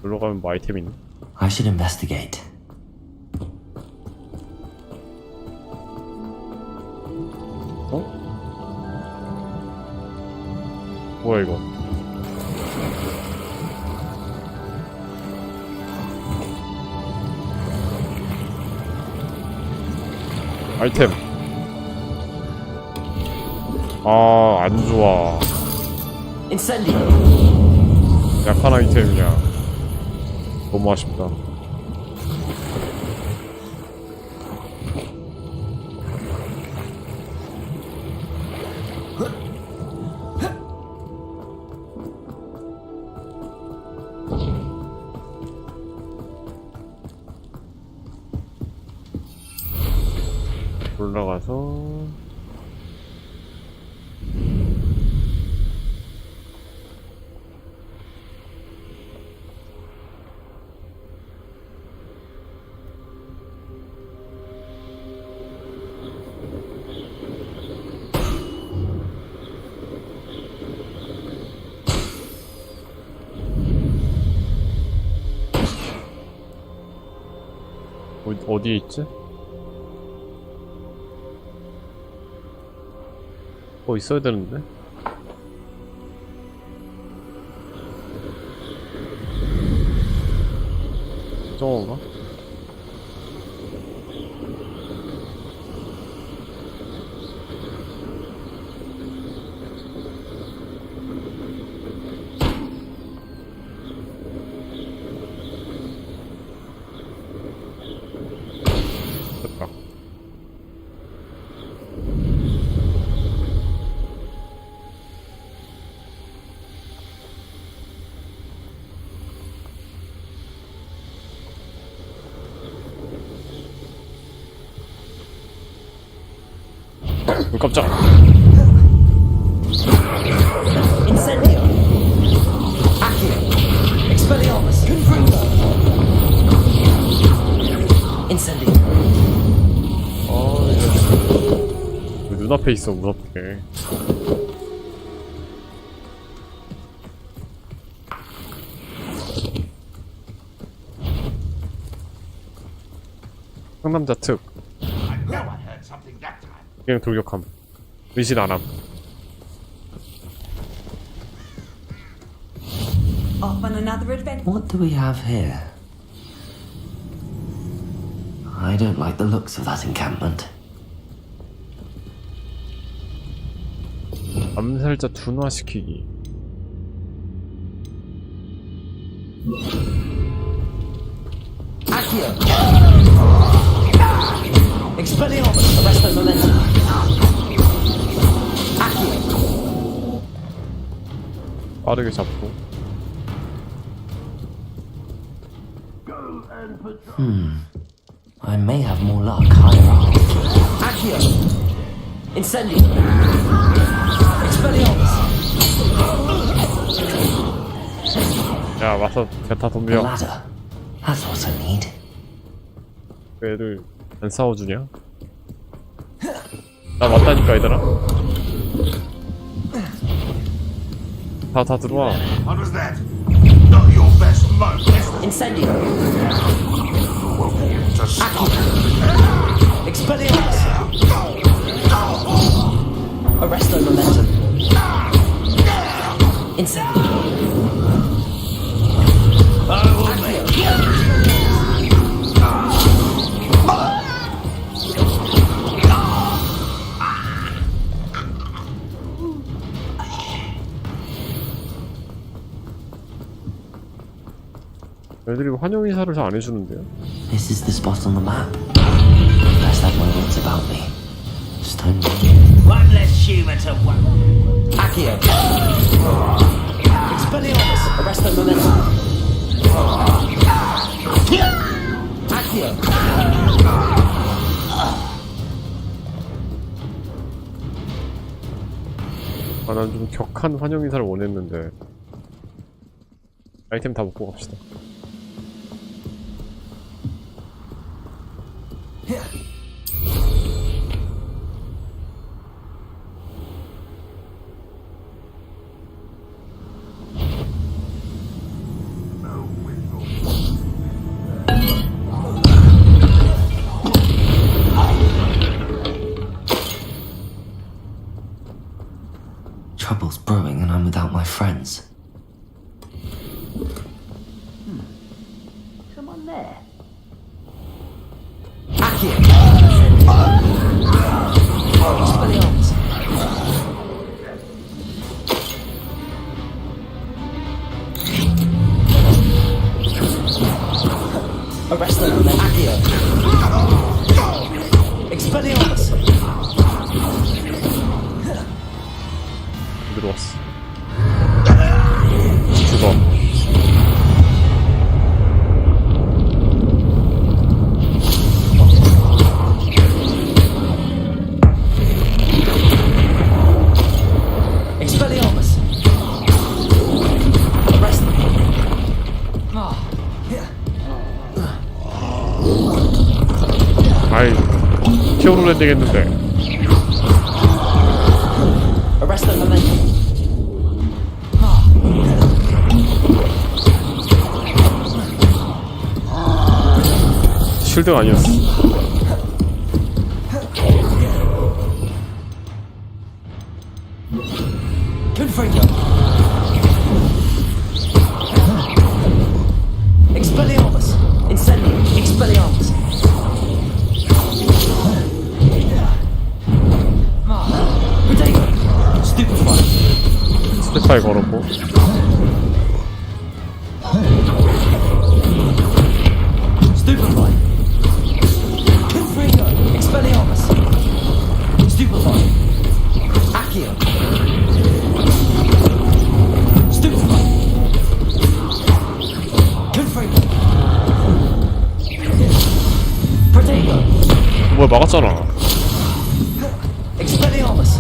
여기로 가면 뭐 아이템 있나? I should investigate. 뭐야 이거? 아이템. 아, 안 좋아. 약한 아이템이야. 너무 아쉽다. 올라가서 어디에 있지? 있어야 되는데? 저건가? 됐다. 깜짝. Incendio. Accio. Expelliarmus. Confringo. Incendio. 왜 눈앞에 있어 무섭게. 상남자 특. 그냥 돌격함. 의심 안함. Off on another adventure. What do we have here? I don't like the looks of that encampment. 암살자 둔화시키기. Accio. Expelliarmus. Arrest the momentum. Accio. 빠르게 잡고. I may have more luck higher up. Accio. Incendio. Expelliarmus. 야, 와서 대타 The 덤벼. ladder. That's what I need. 애들 안 싸워주냐? 나 왔다니까 얘들아. 다 들어와. What was that? Not your best moment. Incendio. To stop. Expelliarmus. Arrest the momentum. Incendio. I will make you. 애들이 환영 인사를 잘 안 해주는데요? This is the spot on the map. Best have my wits about me. Stone Mountain. One less humour to one. Accio. Expelliarmus. Arrest the momentum. Accio. 아, 난 좀 격한 환영 인사를 원했는데. 아이템 다 먹고 갑시다. Trouble's brewing and I'm without my friends. Someone there? Expelliarmus. Arrest them and then Accio. Expelliarmus. 들어왔어. 죽어. Expelliarmus. Arrest them. 아이, 튀어오르면 되겠는데. Arrest them and then. 쉴드가 아니었어. Confringo. Expelliarmus. Incendio. Expelliarmus. Protego. Stupefy. 스테파이 걸었고. Stupefy. Confringo. Expelliarmus. Stupefy. Accio. Stupefy. Confringo. Protego. 뭐야, 막았잖아. Expelliarmus.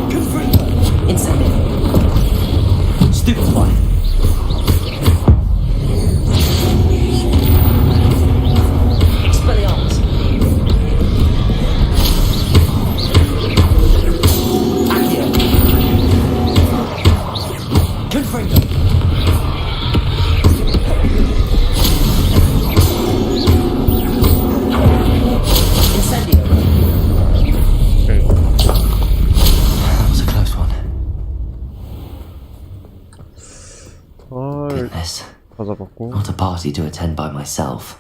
Confringo. Incendio. Stupefy. Expelliarmus. Accio. Confringo. Incendio. Okay. That was a close one. Goodness. 다 잡았고. Not a party to attend by myself.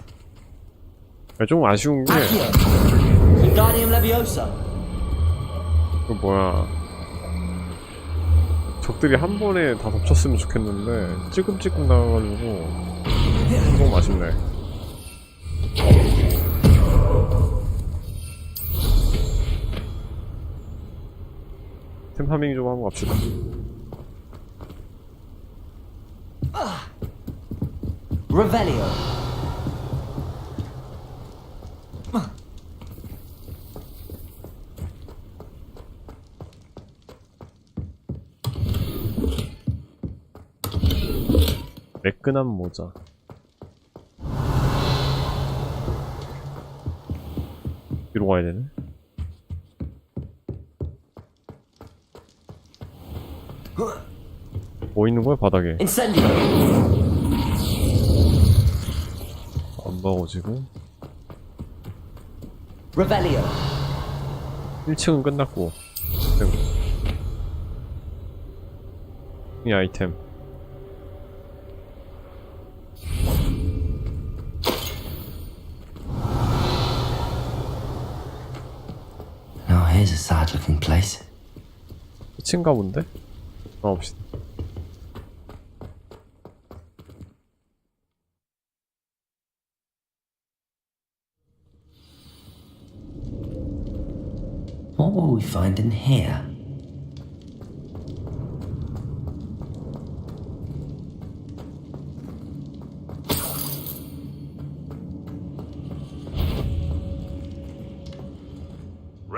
좀 아쉬운 게. Wingardium Leviosa. 그 뭐야. 적들이 한 번에 다 덮쳤으면 좋겠는데 찔끔찔끔 나와가지고 너무 아쉽네. 템 파밍 좀 하고 갑시다. Revelio. 매끈한 모자. 뒤로 가야 되네. 뭐 있는 거야 바닥에? 안 먹어지고. Revelio. 1층은 끝났고. 이 아이템. Now here's a sad-looking place. 2층가 본데? 가봅시다. What will we find in here?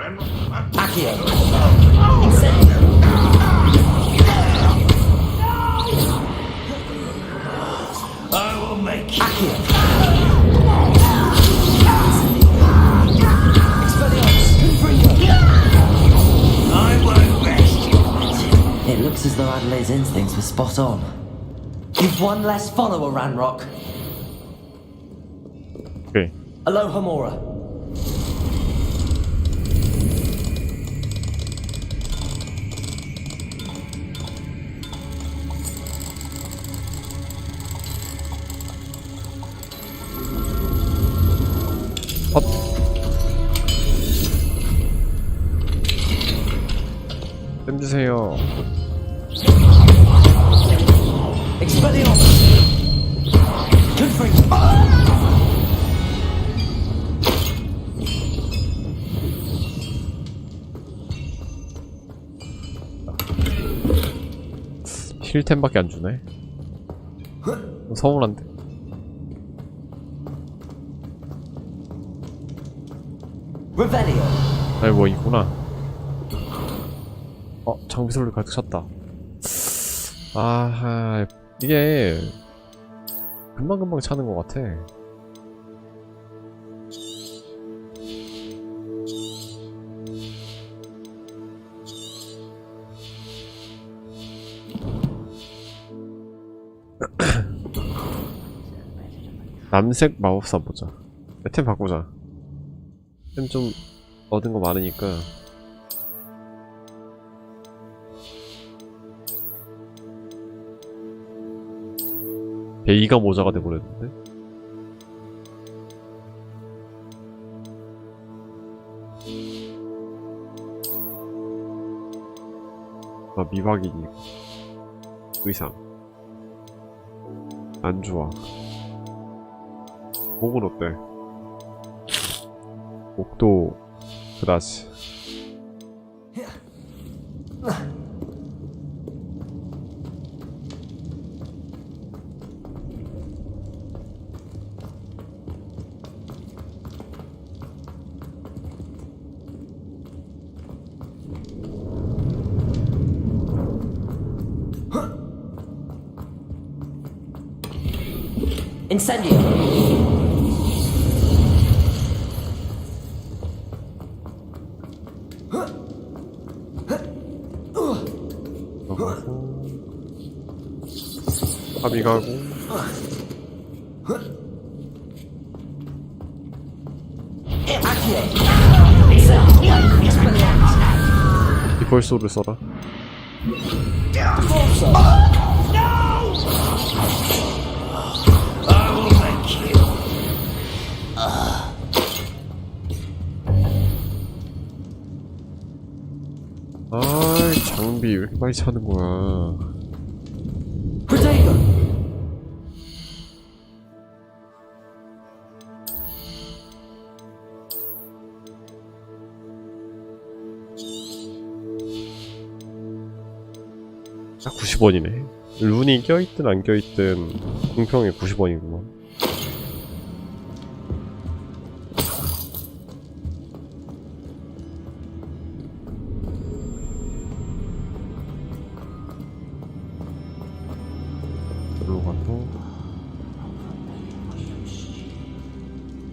Accio. Incendio. I will make you. Accio. I won't rest you. It looks as though Adelaide's instincts were spot on. You've one less follower, Ranrock. 오케이. Aloha Mora. 땜 주세요. Expelliarmus. Confringo. 힐템밖에 안 주네. 서운한데. Revelio. 아니 뭐 있구나. 장비설로 가득 찼다. 아하, 이게 금방금방 차는 것 같아. 남색 마법사 보자. 템 바꾸자. 템 좀 얻은 거 많으니까. 베이가 모자가 돼버렸는데? 미박이니 의상 안 좋아. 목은 어때? 목도 그다지. Incendio. 합의 가고. 디폴소를 써라. 아이, 장비 왜 이렇게 많이 차는 거야. 딱 90원이네. 룬이 껴있든 안 껴있든 공평히 90원이구만.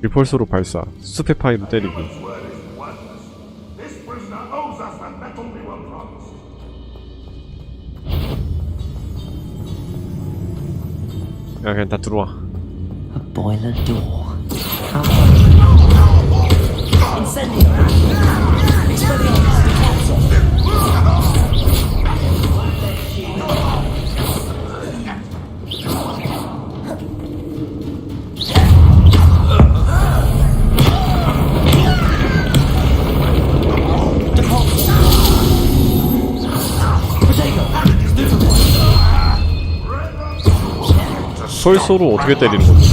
리펄스로 발사, 숲의 파이로 때리기. 야, 그냥 다 들어와. A boiler door. Incendio. Expelliarmus. 솔소로 어떻게 때리는 거지?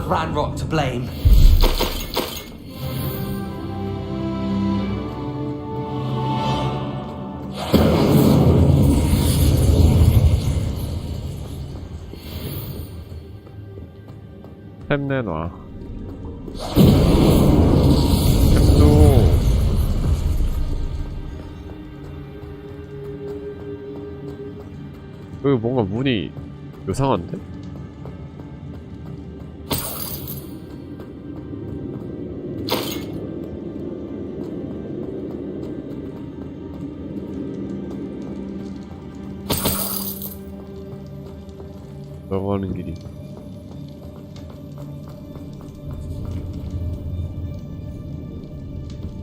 Ranrock to blame. 템 내놔. 템도 여기 뭔가 문이 요상한데? 넘어가는 길이.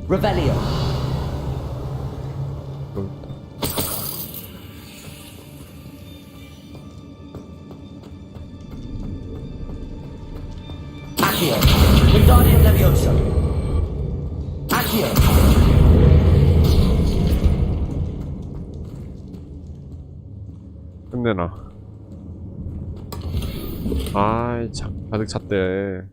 Revelio. Accio. Wingardium Leviosa. Accio. 끝내놔. 아이, 가득 찼대.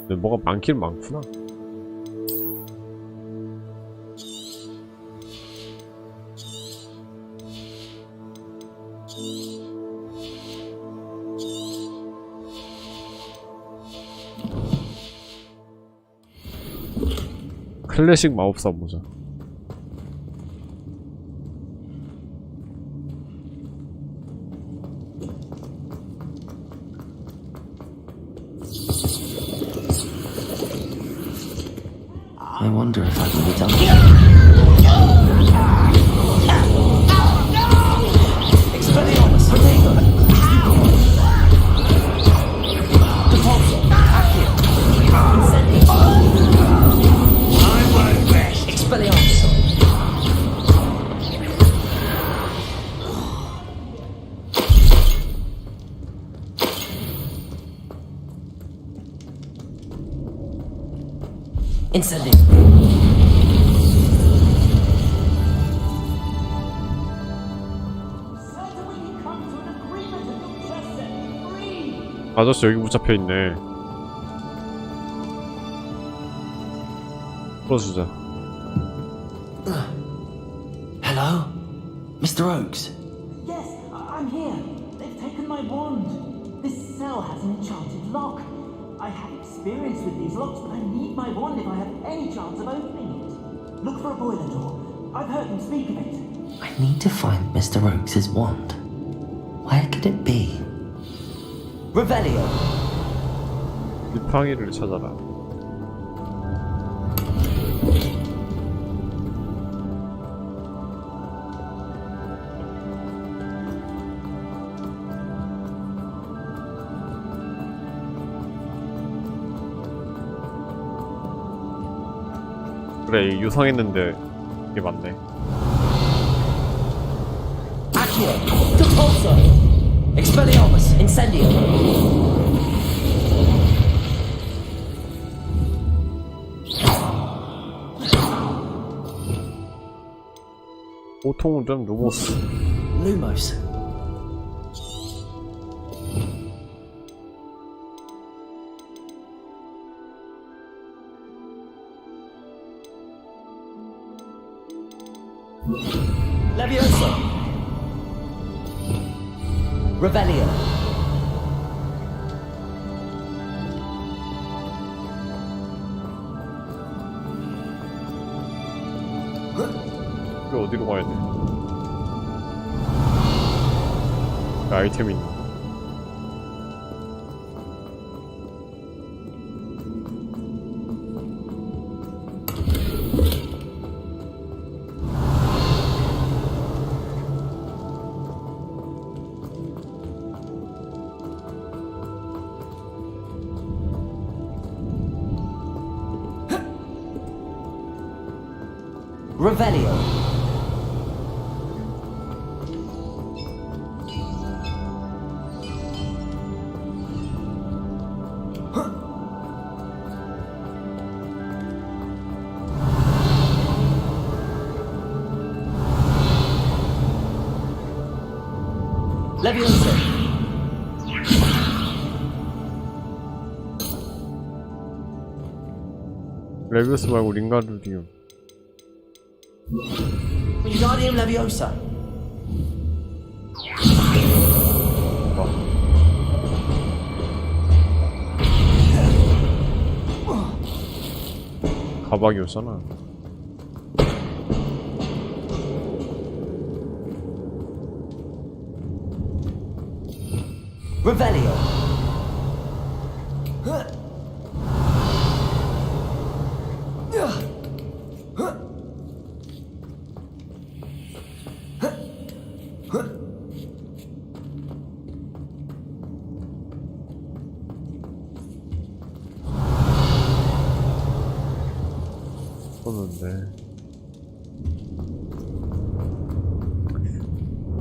근데 뭐가 많긴 많구나. 클래식 마법사 모자. I wonder if I can be done. Expelliarmus, Protego. Depulso, Accio. Incendio. I won't rest. Expelliarmus. Incendio. 아저씨 여기 붙잡혀있네. 풀어주자. Hello? Mr. Oakes? Yes, I'm here. They've taken my wand. This cell has an enchanted lock. I have experience with these locks, but I need my wand if I have any chance of opening it. Look for a boiler door. I've heard them speak of it. I need to find Mr. Oakes' wand. Where could it be? Revelio. 지팡이를 찾아라. 그래, 유상했는데 이게 맞네. Accio. Depulso. Expelliarmus. Incendio. 보통은 좀 루모스. Lumos. Leviosa. Revelio. 이거 어디로 가야 돼? 그 아이템이 있나? Revelio. Leviosa. 레비우스 말고 링가르디움. Wingardium Leviosa. 가박이었잖아. Revelio. 썼는데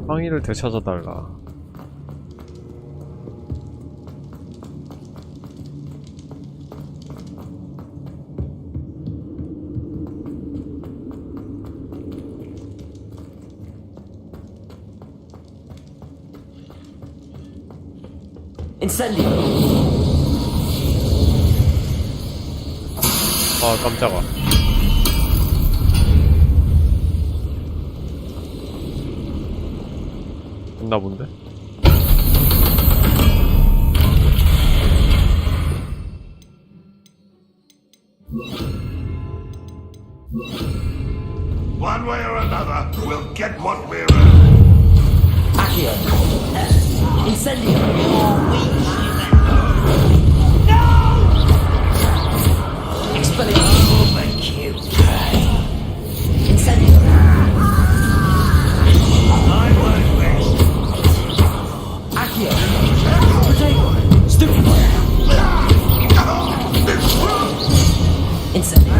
황희를 되찾아달라. Incendio. 아 깜짝아. 됐나 본데? One way or another, we'll get what we're earned. Accio. Incendio. Expelliarmus. Incendio. I won't rest. Accio. Protego. Stupefy. Incendio.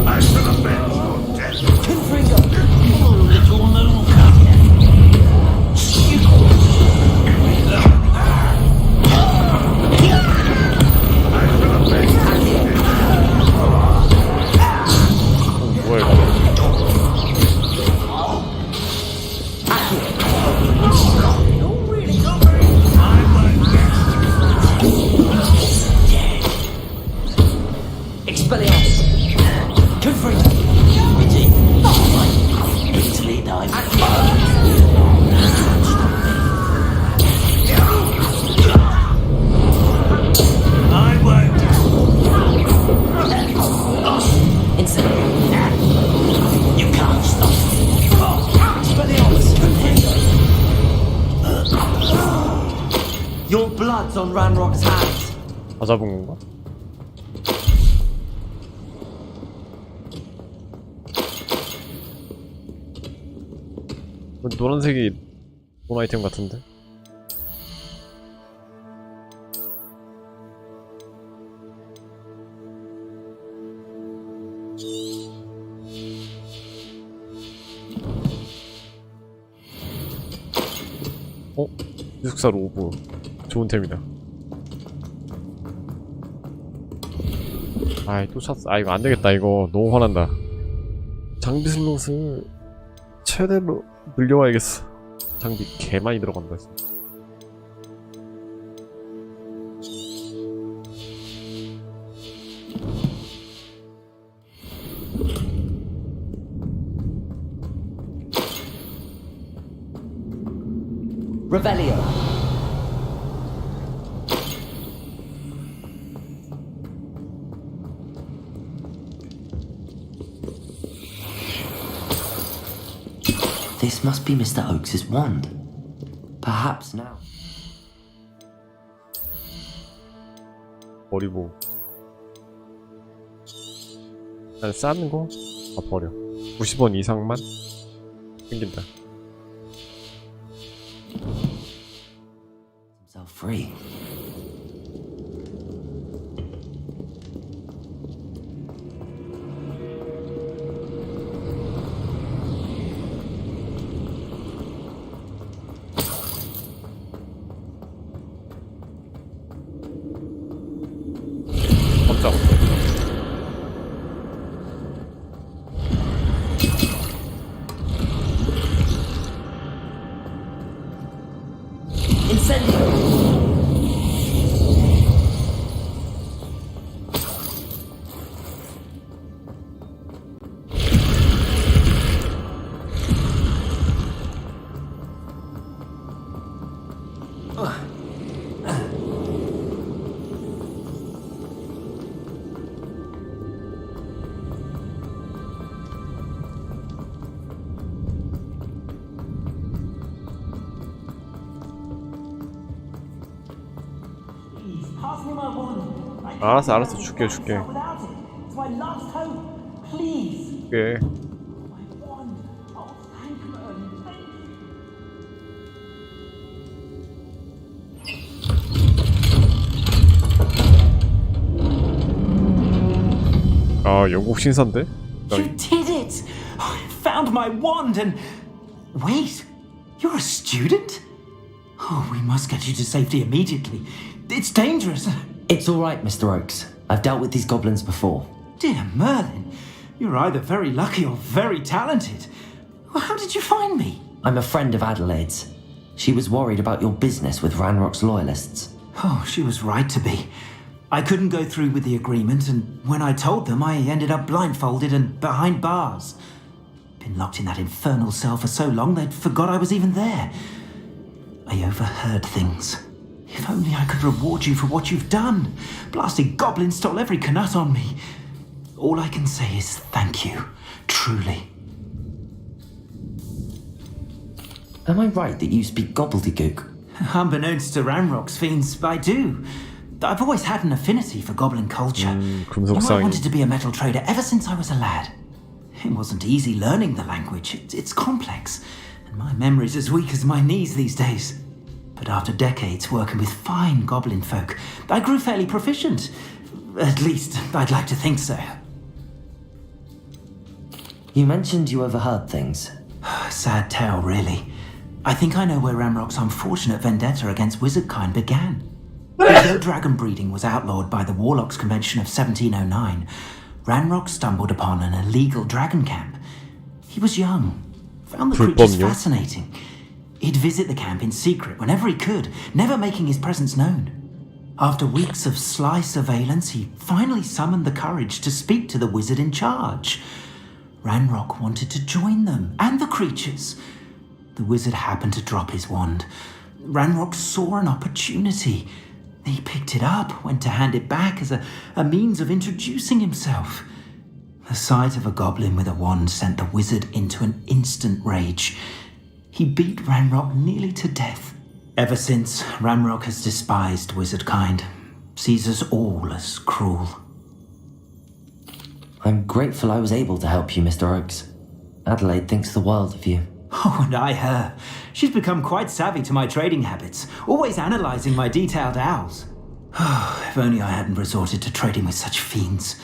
I should have been your death. Confringo. Little moon 뭐야 이거? Expelliarmus. Confringo. Italy dive. I won't. Incendio. You can't stop me. Expelliarmus. Your blood's on Ranrock's hands. 다 잡은 건가? 노란색이 본 아이템 같은데? 어? 기숙사 로브 좋은 템이다. 아이 또 찼어. 아 이거 안되겠다. 이거 너무 화난다. 장비 슬롯을 최대로 늘려와야겠어. 장비 개 많이 들어간다 진짜. Revelio. This must be Mr. Oakes's wand. Perhaps now. 버리고 난 싸는 거 다 버려. 90원 이상만 생긴다. Himself free. 깜짝. Pass me my wand. I 알았어, can't 알았어. live 줄게, 줄게. without it. It's my last hope. Please. 줄게. My wand. Oh, thank Merlin. Thank you. 아, 영국 신사인데? You did it! I found my wand and... Wait, you're a student? Oh, we must get you to safety immediately. It's dangerous. It's all right, Mr. Oakes. I've dealt with these goblins before. Dear Merlin, you're either very lucky or very talented. Well, how did you find me? I'm a friend of Adelaide's. She was worried about your business with Ranrock's loyalists. Oh, she was right to be. I couldn't go through with the agreement, and when I told them, I ended up blindfolded and behind bars. Been locked in that infernal cell for so long, they'd forgot I was even there. I overheard things. If only I could reward you for what you've done. Blasted goblins stole every canut on me. All I can say is thank you, truly. Am I right that you speak gobbledygook? Unbeknownst to Ranrock's fiends, I do. I've always had an affinity for goblin culture. I wanted to be a metal trader ever since I was a lad. It wasn't easy learning the language. It's complex, and my memory's as weak as my knees these days. But after decades working with fine goblin folk, I grew fairly proficient. At least, I'd like to think so. You mentioned you overheard things. Sad tale, really. I think I know where Ranrock's unfortunate vendetta against wizardkind began. Although dragon breeding was outlawed by the Warlocks Convention of 1709, Ranrock stumbled upon an illegal dragon camp. He was young, found the creatures fascinating. He'd visit the camp in secret whenever he could, never making his presence known. After weeks of sly surveillance, he finally summoned the courage to speak to the wizard in charge. Ranrock wanted to join them, and the creatures. The wizard happened to drop his wand. Ranrock saw an opportunity. He picked it up, went to hand it back as a means of introducing himself. The sight of a goblin with a wand sent the wizard into an instant rage. He beat Ranrock nearly to death. Ever since, Ranrock has despised wizardkind, sees us all as cruel. I'm grateful I was able to help you, Mr. Oakes. Adelaide thinks the world of you. Oh, and I her. She's become quite savvy to my trading habits, always analysing my detailed owls. If only I hadn't resorted to trading with such fiends.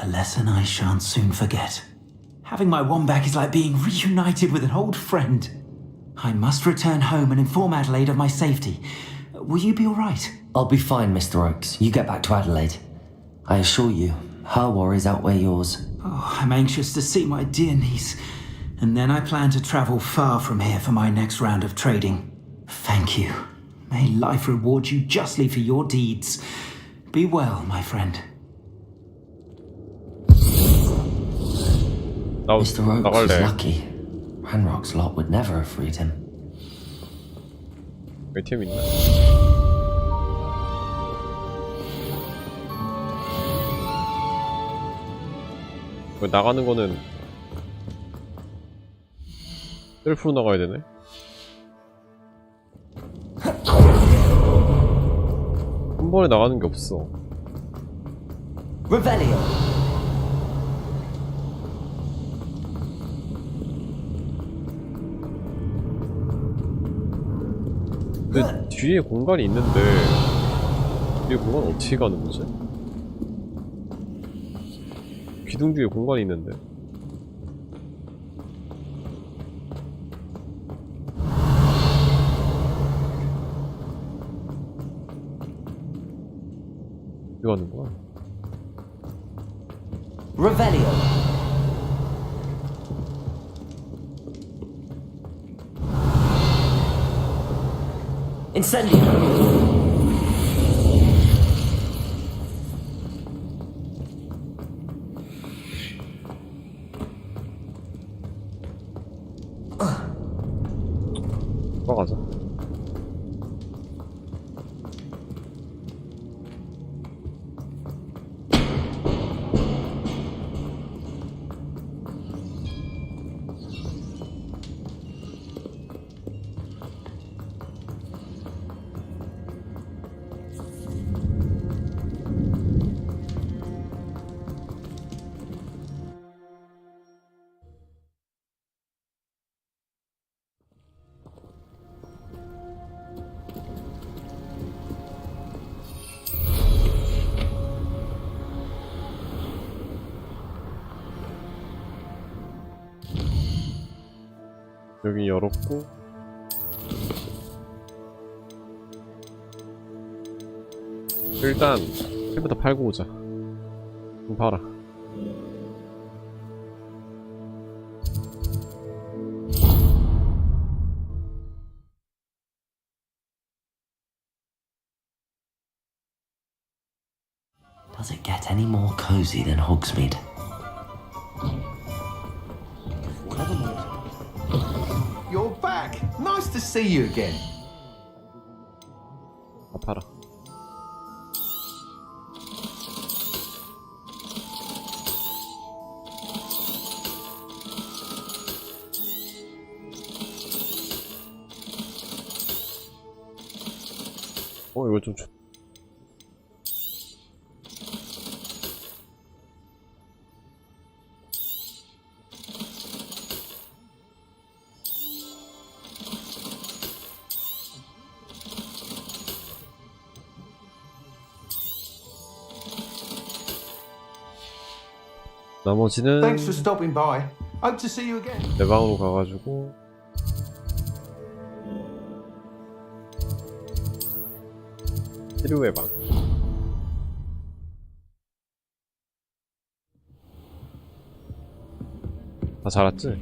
A lesson I shan't soon forget. Having my wand back is like being reunited with an old friend. I must return home and inform Adelaide of my safety. Will you be all right? I'll be fine, Mr. Oakes. You get back to Adelaide. I assure you, her worries outweigh yours. Oh, I'm anxious to see my dear niece. And then I plan to travel far from here for my next round of trading. Thank you. May life reward you justly for your deeds. Be well, my friend. Mr. Oakes was lucky. Ranrock's lot would never have freed him. ATM 있나? 나가는 거는 셀프로 나가야 되네. 한 번에 나가는 게 없어. Revelio. 근데 뒤에 공간이 있는데 뒤에 공간 어떻게 가는 거지? 기둥 뒤에 공간이 있는데. 어떻게 가는 거야? Revelio. Incendio. 들어가자. 여기 열었고 일단 헬부터 팔고 오자. 좀 팔아. Does it get any more cozy than Hogsmeade? You're back. Nice to see you again. 다 팔아. 이거 좀 좋... 나머지는 Thanks for stopping by. Hope to see you again. 내 방으로 가가지고 치료의 방. 다 자랐지?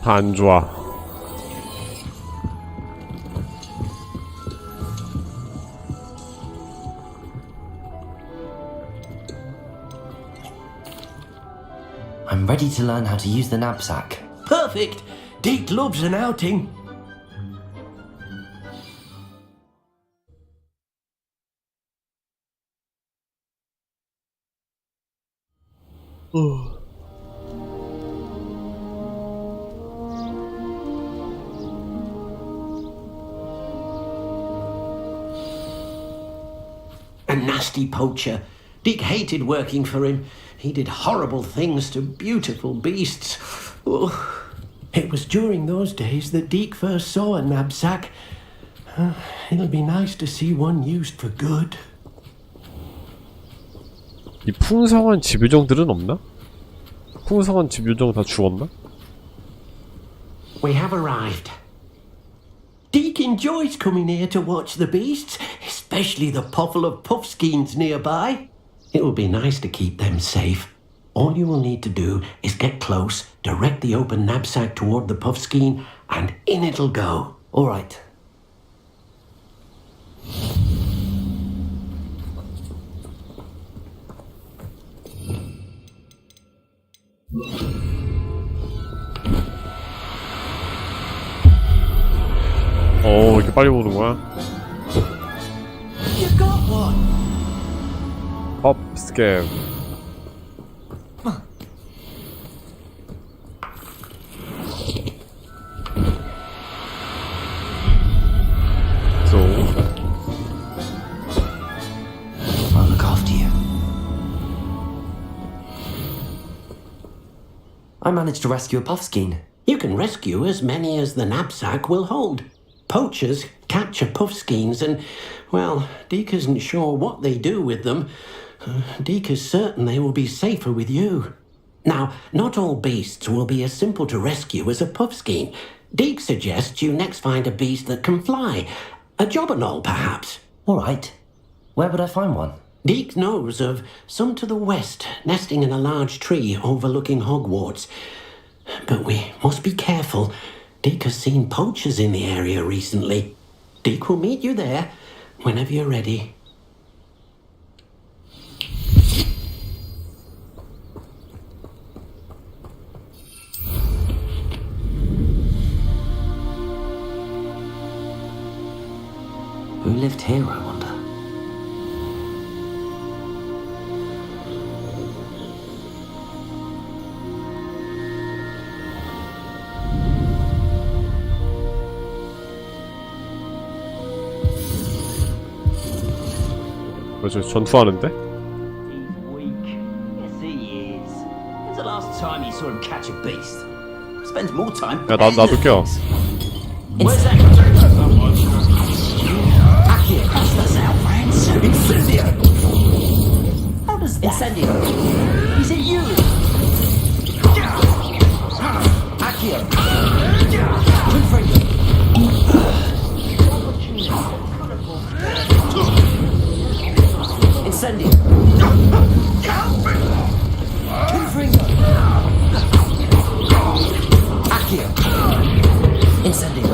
다 안 좋아. I'm ready to learn how to use the knapsack. Perfect! Deke loves an outing. A nasty poacher. Deke hated working for him. He did horrible things to beautiful beasts. Oh. It was during those days that Deke first saw a knapsack. It'll be nice to see one used for good. 이 풍성한 집요정들은 없나? 풍성한 집요정 다 죽었나? We have arrived. Deke enjoys coming here to watch the beasts, especially the pottle of puffskeins nearby. It will be nice to keep them safe. All you will need to do is get close, direct the open knapsack toward the puffskein, and in it'll go. All right. 이렇게 빨리 보는 거야? You got one. 업 스캡. I'll look after you. I managed to rescue a puffskein. You can rescue as many as the knapsack will hold. Poachers capture puffskeins and, well, Deke isn't sure what they do with them. Deke is certain they will be safer with you. Now, not all beasts will be as simple to rescue as a puffskein. Deke suggests you next find a beast that can fly. A jobberknoll, perhaps. All right. Where would I find one? Deke knows of some to the west, nesting in a large tree overlooking Hogwarts. But we must be careful. Deke has seen poachers in the area recently. Deke will meet you there whenever you're ready. Who lived here, I wonder? 저 전투하는데? Yes, he is. When's the last time you saw him catch a beast? Spends more time. 야, 나도 껴. Where's that? Akio, bust us out, friends. Incendio. How does that? Incendio. Is it you? Akio. Confringo. Incendio. Confringo. Akio. Incendio.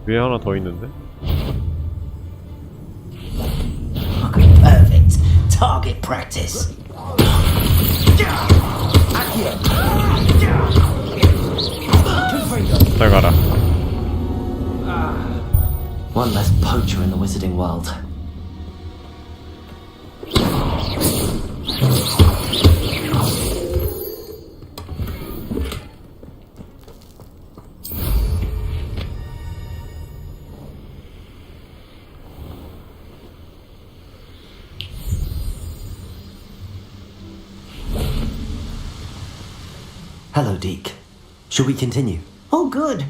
위에 하나 더 있는데? Perfect. Target practice. Akio. Confringo. 잘 가라. One less poacher in the wizarding world. Hello, Deke. Should we continue? Oh, good.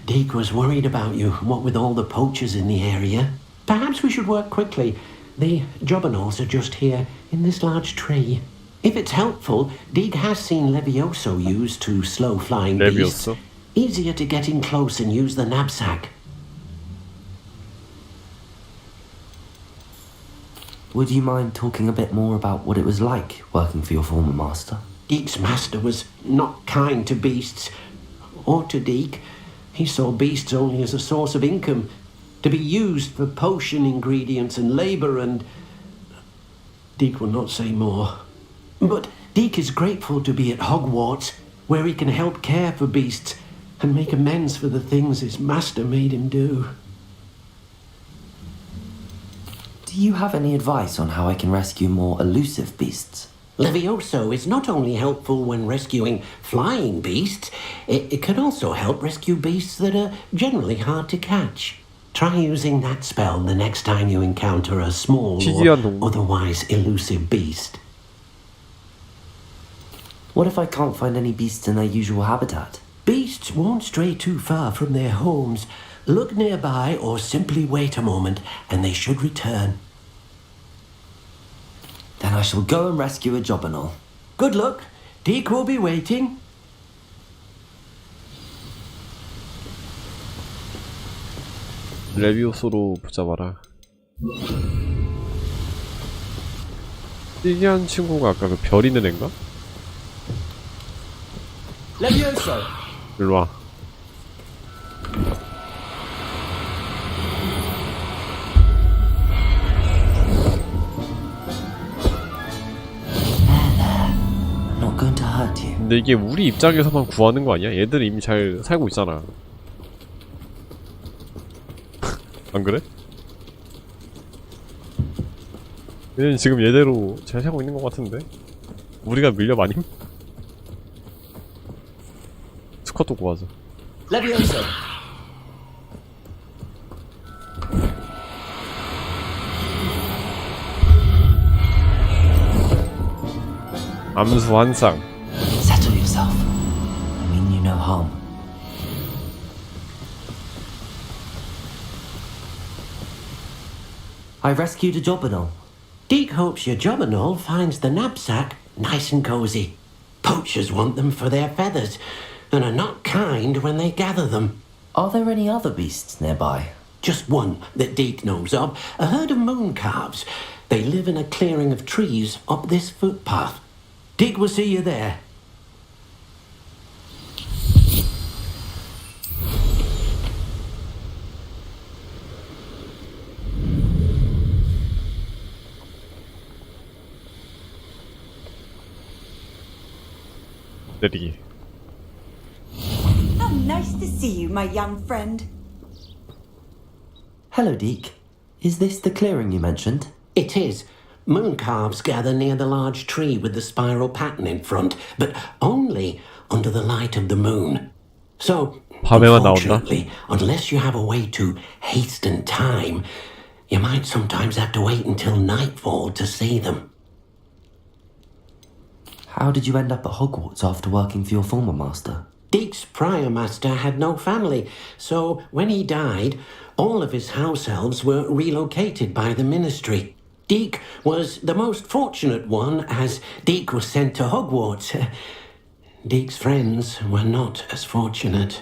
Deke was worried about you, what with all the poachers in the area. Perhaps we should work quickly. The jobberknolls are just here, in this large tree. If it's helpful, Deke has seen Levioso used to slow flying beasts. Levioso? Easier to get in close and use the knapsack. Would you mind talking a bit more about what it was like working for your former master? Deke's master was not kind to beasts, or to Deke. He saw beasts only as a source of income, to be used for potion ingredients and labour, and Deke will not say more. But Deke is grateful to be at Hogwarts, where he can help care for beasts and make amends for the things his master made him do. Do you have any advice on how I can rescue more elusive beasts? Levioso is not only helpful when rescuing flying beasts, it can also help rescue beasts that are generally hard to catch. Try using that spell the next time you encounter a small or otherwise elusive beast. What if I can't find any beasts in their usual habitat? Beasts won't stray too far from their homes. Look nearby or simply wait a moment and they should return. Then I shall go and rescue a jobberknoll. Good luck. Deke will be waiting. 레비오소로 붙잡아라. 특이한 친구가 아까 그 별 있는 앤가? Levioso. 일로 와. Not going to hurt you. 근데 이게 우리 입장에서만 구하는 거 아니야? 얘들 이미 잘 살고 있잖아. 안 그래? 얘는 지금 얘대로 잘 살고 있는 것 같은데? 우리가 밀려 마님? 스쿼트 구하자. Levioso. 암수 한 쌍. Settle yourself. I mean you no harm. I rescued a jobberknoll. Deke hopes your jobberknoll finds the knapsack nice and cozy. Poachers want them for their feathers, and are not kind when they gather them. Are there any other beasts nearby? Just one that Deke knows of, a herd of moon calves. They live in a clearing of trees up this footpath. Deke will see you there. 내리기. Nice to see you, my young friend. Hello, Deke. Is this the clearing you mentioned? It is. Moon calves gather near the large tree with the spiral pattern in front, but only under the light of the moon. So, 밤에만 나온다. unfortunately, unless you have a way to hasten time, you might sometimes have to wait until nightfall to see them. How did you end up at Hogwarts after working for your former master? Deke's prior master had no family, so when he died, all of his house elves were relocated by the ministry. Deke was the most fortunate one, as Deke was sent to Hogwarts. Deke's friends were not as fortunate.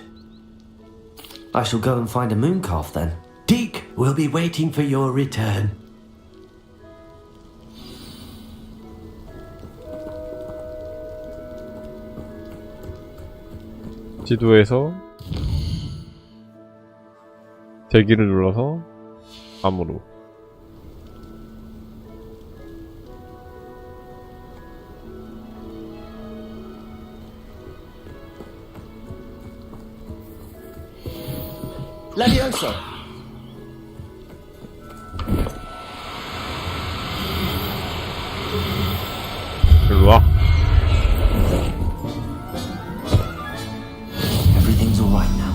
I shall go and find a mooncalf then. Deke will be waiting for your return. 지도에서 대기를 눌러서 암으로. Levioso! 일로와. Everything's alright now.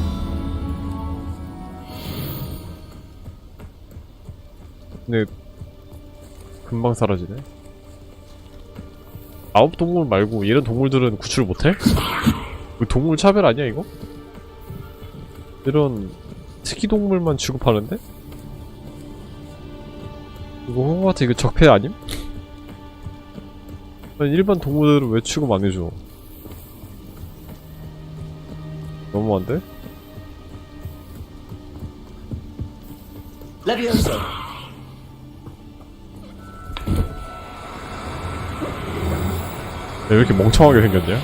근데 금방 사라지네. 아홉 동물 말고 이런 동물들은 구출 못해? 이거 동물 차별 아니야 이거? 이런 특이 동물만 취급하는데? 이거 호그와트 이거 적폐 아님? 아니, 일반 동물들은 왜 취급 안 해줘? 너무한데? Levioso! 왜 이렇게 멍청하게 생겼냐?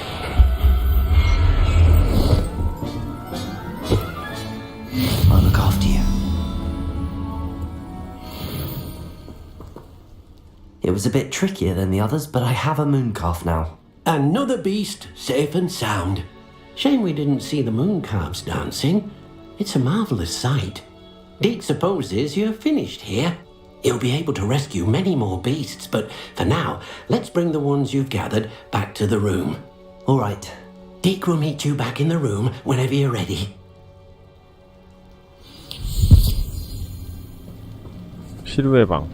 I'll look after you. It was a bit trickier than the others, but I have a mooncalf now. Another beast, safe and sound. Shame we didn't see the moon calves dancing. It's a marvellous sight. Deke supposes you're finished here. He'll be able to rescue many more beasts, but for now, let's bring the ones you've gathered back to the room. All right. Deke will meet you back in the room whenever you're ready. 시루의 방.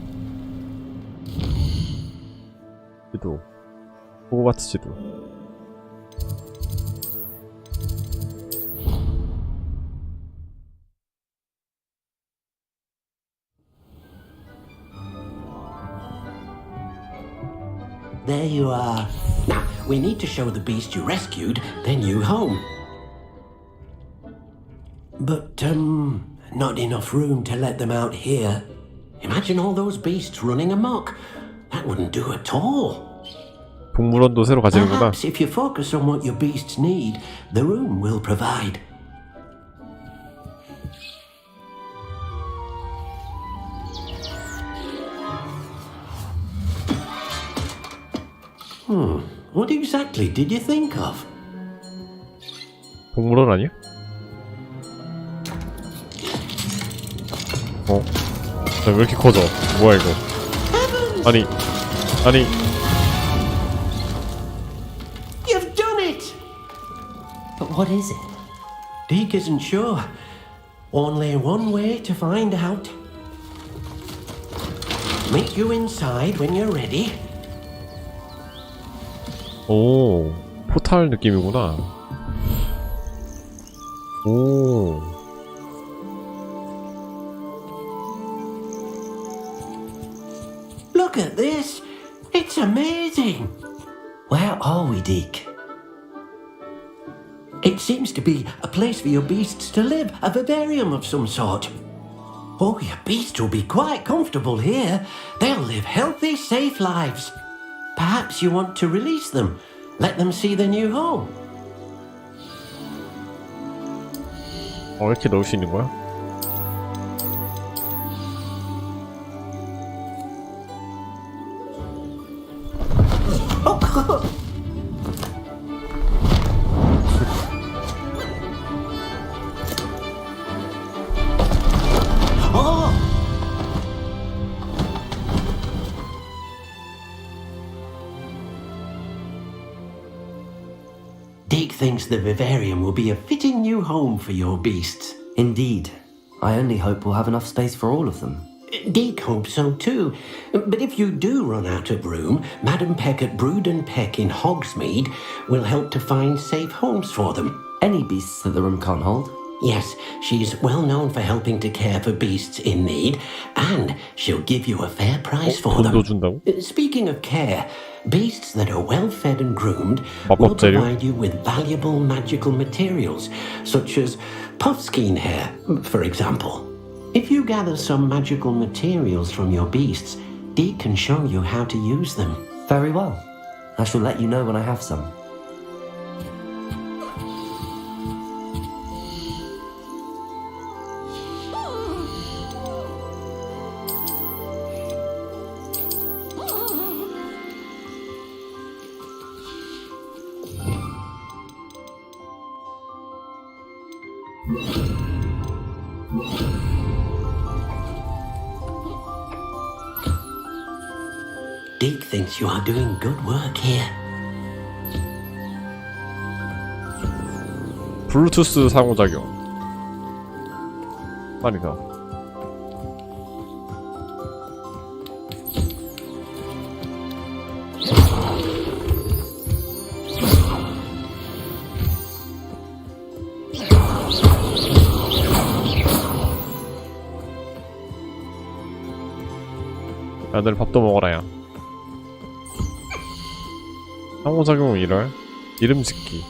지도. 호그와트 지도. There you are. Now, we need to show the beast you rescued their new home. But, not enough room to let them out here. Imagine all those beasts running amok. That wouldn't do at all. 동물원도 새로 가지는구나. Perhaps if you focus on what your beasts need, the room will provide. What exactly did you think of? 동물원 아니야? 어? 왜 이렇게 커져? 뭐야 이거? 아니. You've done it! But what is it? Deke isn't sure. Only one way to find out. Meet you inside when you're ready. 오, 포탈 느낌이구나. 오. Look at this! It's amazing! Where are we, Deke? It seems to be a place for your beasts to live, a vivarium of some sort. Oh, your beasts will be quite comfortable here. They'll live healthy, safe lives. Perhaps you want to release them, let them see their new home. 이렇게 넣을 수 있는 거야? thinks the vivarium will be a fitting new home for your beasts. Indeed. I only hope we'll have enough space for all of them. Deke hopes so too. But if you do run out of room, Madam Peck at Brood and Peck in Hogsmeade will help to find safe homes for them. Any beasts that the room can't hold? Yes, she's well known for helping to care for beasts in need, and she'll give you a fair price for them. 준다고? Speaking of care, beasts that are well fed and groomed will provide you with valuable magical materials, such as puffskein hair, for example. If you gather some magical materials from your beasts, Deke can show you how to use them. Very well. I shall let you know when I have some. Deke thinks you are doing good work here. 블루투스 상호작용. 말이다. 야들 밥도 먹어라 야. 상호작용 1월 이름 짓기.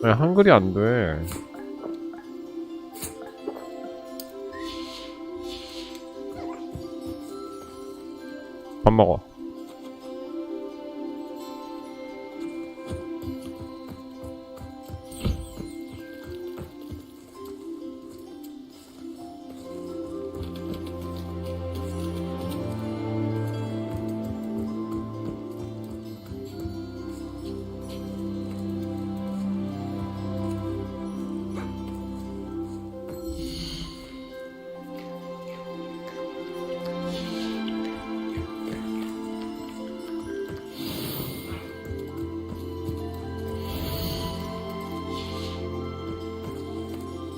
왜 한글이 안 돼? 밥 먹어.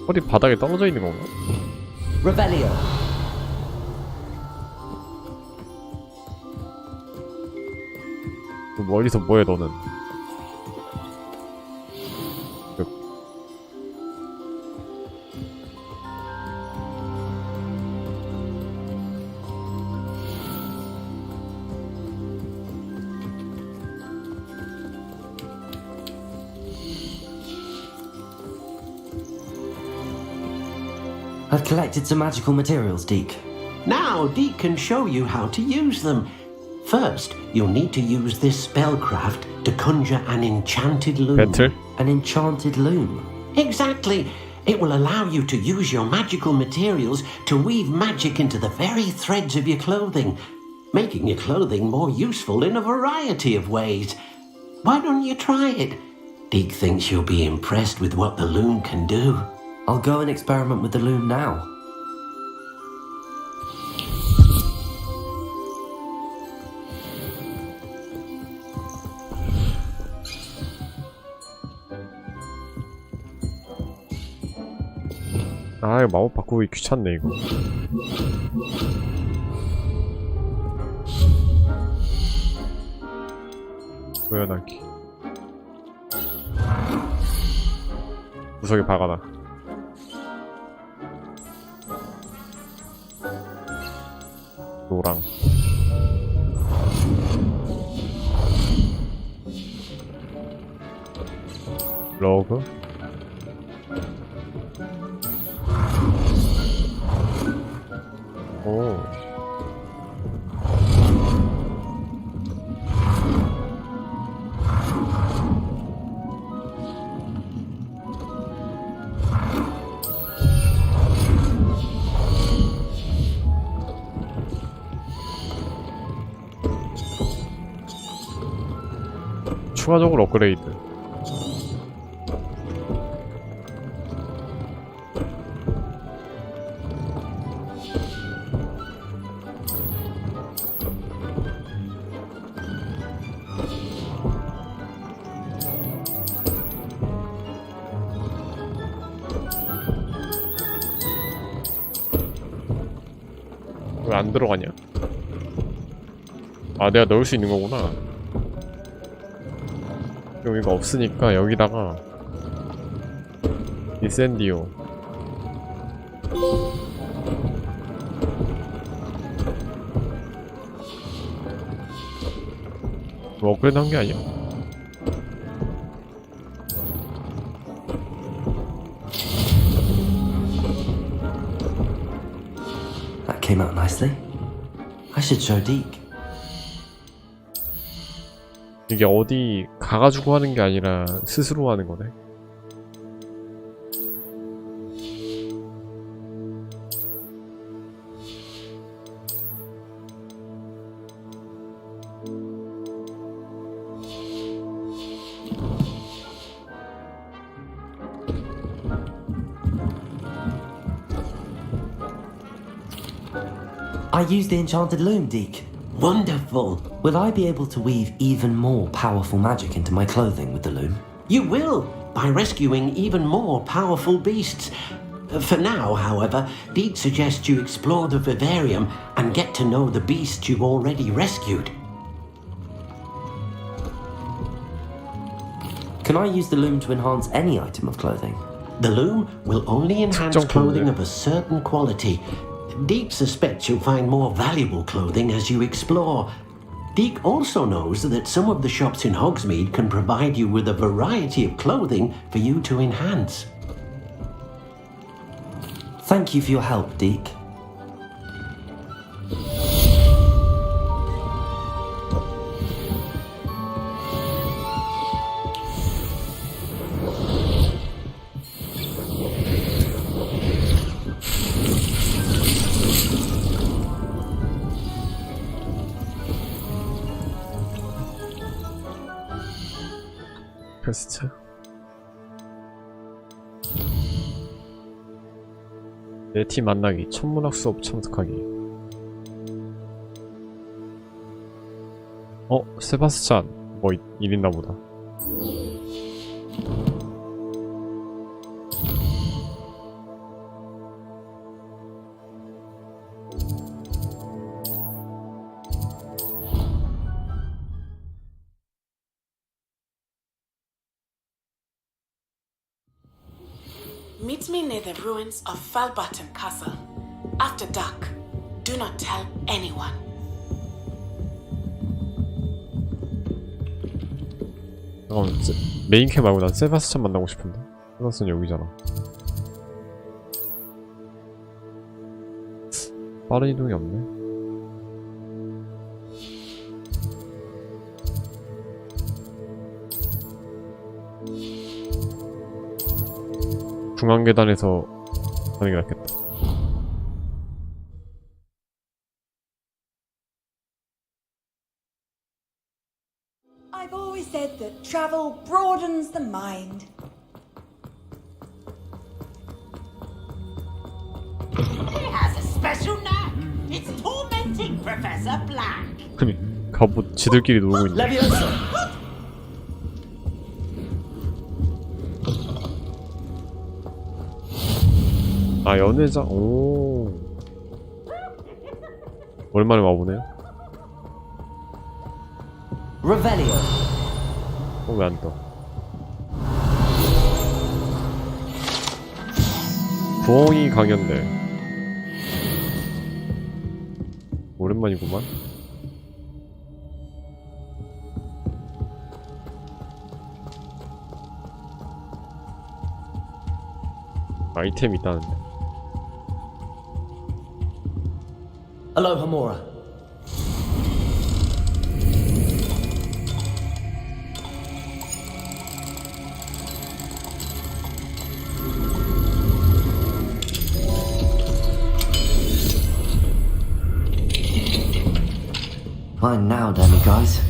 허리 바닥에 떨어져 있는 건가? Revelio. 멀리서 뭐해 너는? I've collected some magical materials, Deke. Now Deke can show you how to use them. First, you'll need to use this spellcraft to conjure an enchanted loom. Better? An enchanted loom? Exactly. It will allow you to use your magical materials to weave magic into the very threads of your clothing, making your clothing more useful in a variety of ways. Why don't you try it? Deke thinks you'll be impressed with what the loom can do. I'll go and experiment with the loom now. 아 이거 마법 바꾸기 귀찮네 이거. 보여놨기. 구석에 박아놔. 노랑. 러그. 오. 추가적으로 업그레이드. 왜 안 들어가냐? 아, 내가 넣을 수 있는 거구나. 여기가 없으니까 여기다가 인센디오. 뭐 업그레이드 한 게 아니야? That came out nicely. I should show Deke. 이게 어디 가가지고 하는 게 아니라 스스로 하는 거네. I used the enchanted loom, Deke. Wonderful. Will I be able to weave even more powerful magic into my clothing with the loom? You will, by rescuing even more powerful beasts. For now, however, Deke suggests you explore the vivarium and get to know the beasts you've already rescued. Can I use the loom to enhance any item of clothing? The loom will only enhance clothing of a certain quality. Deke suspects you'll find more valuable clothing as you explore. Deke also knows that some of the shops in Hogsmeade can provide you with a variety of clothing for you to enhance. Thank you for your help, Deke. 퀘스트. 내 팀 만나기. 천문학 수업 참석하기. 세바스찬. 뭐 일 있나 보다. Meet me near the ruins of Falbottom Castle. After dark. Do not tell anyone. 잠깐만, 메인캐 말고 난 세바스찬 만나고 싶은데. 세바스찬 여기잖아. 빠른 이동이 없네. 중앙 계단에서 하는 게 낫겠다. I've always said that travel broadens the mind. He has a special knack. It's tormenting Professor Black. 아니, 갑옷 지들끼리 놀고 있네. 아, 연회장? 오. 오랜만에 와보네요. Revelio. 왜 안 떠? 부엉이 강연대. 오랜만이구만. 아이템 있다는데. Aloha Mora. Fine now, demiguys.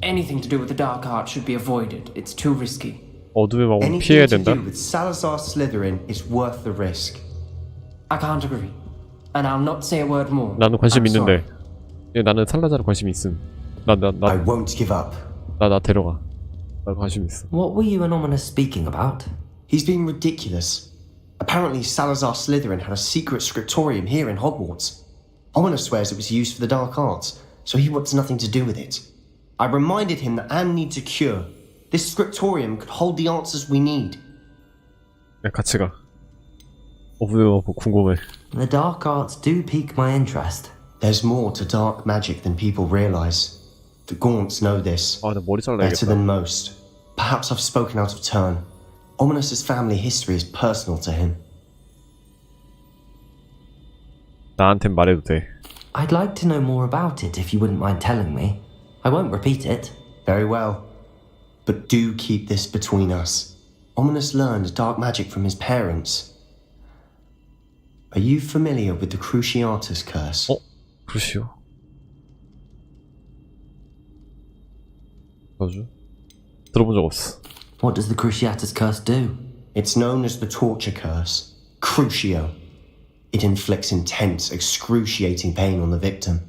Anything to do with the dark art should be avoided. It's too risky. 어둠의 마법 피해야 된다. Anything to do with Salazar Slytherin is worth the risk. I can't agree. And I'll not say a word more. 나는 관심 I'm sorry. 있는데. 예, 나는 살라자르 관심이 있음. I won't give up. 나 데려가. 나 관심 있어. What were you and Ominous speaking about? He's being ridiculous. Apparently, Salazar Slytherin had a secret scriptorium here in Hogwarts. Ominous swears it was used for the dark arts, so he wants nothing to do with it. I reminded him that Anne needs a cure. This scriptorium could hold the answers we need. 야, 같이 가. 궁금해. The dark arts do pique my interest. There's more to dark magic than people realize. The Gaunts know this. 나 머리 잘라야겠다. Better than most. Perhaps I've spoken out of turn. Ominous's family history is personal to him. 나한텐 말해도 돼. I'd like to know more about it if you wouldn't mind telling me. I won't repeat it. Very well. But do keep this between us. Ominous learned dark magic from his parents. Are you familiar with the Cruciatus curse? 그러시오. 아주 들어본 적 없어. What does the Cruciatus curse do? It's known as the torture curse. Crucio. It inflicts intense, excruciating pain on the victim.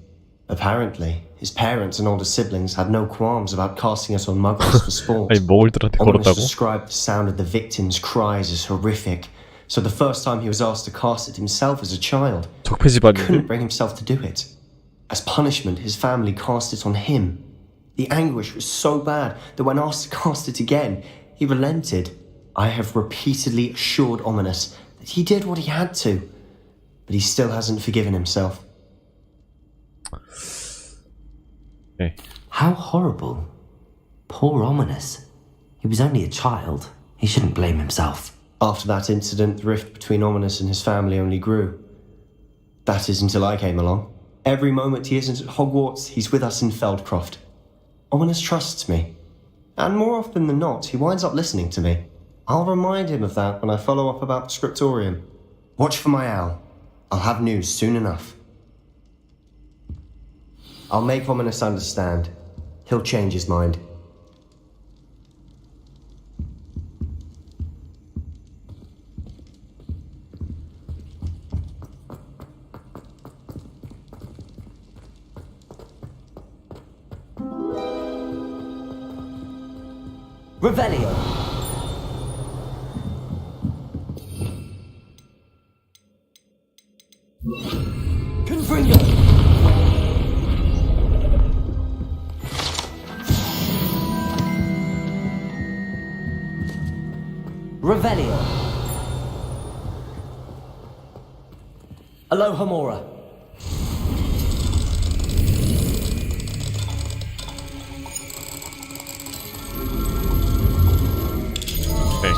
Apparently, his parents and older siblings had no qualms about casting us on muggles for sport. 아니 먹을들한테 Ominous 걸었다고? described the sound of the victim's cries as horrific. So the first time he was asked to cast it himself as a child, 적폐 he 집안인데? couldn't bring himself to do it. As punishment, his family cast it on him. The anguish was so bad that when asked to cast it again, he relented. I have repeatedly assured Ominous that he did what he had to, but he still hasn't forgiven himself. Okay. How horrible. Poor Ominous. He was only a child. He shouldn't blame himself. After that incident, the rift between Ominous and his family only grew. That is until I came along. Every moment he isn't at Hogwarts, he's with us in Feldcroft. Ominous trusts me. And more often than not, he winds up listening to me. I'll remind him of that when I follow up about the scriptorium. Watch for my owl. I'll have news soon enough. I'll make Ominous understand. He'll change his mind. Revelio. Confringo. Revelio. Alohomora. 네.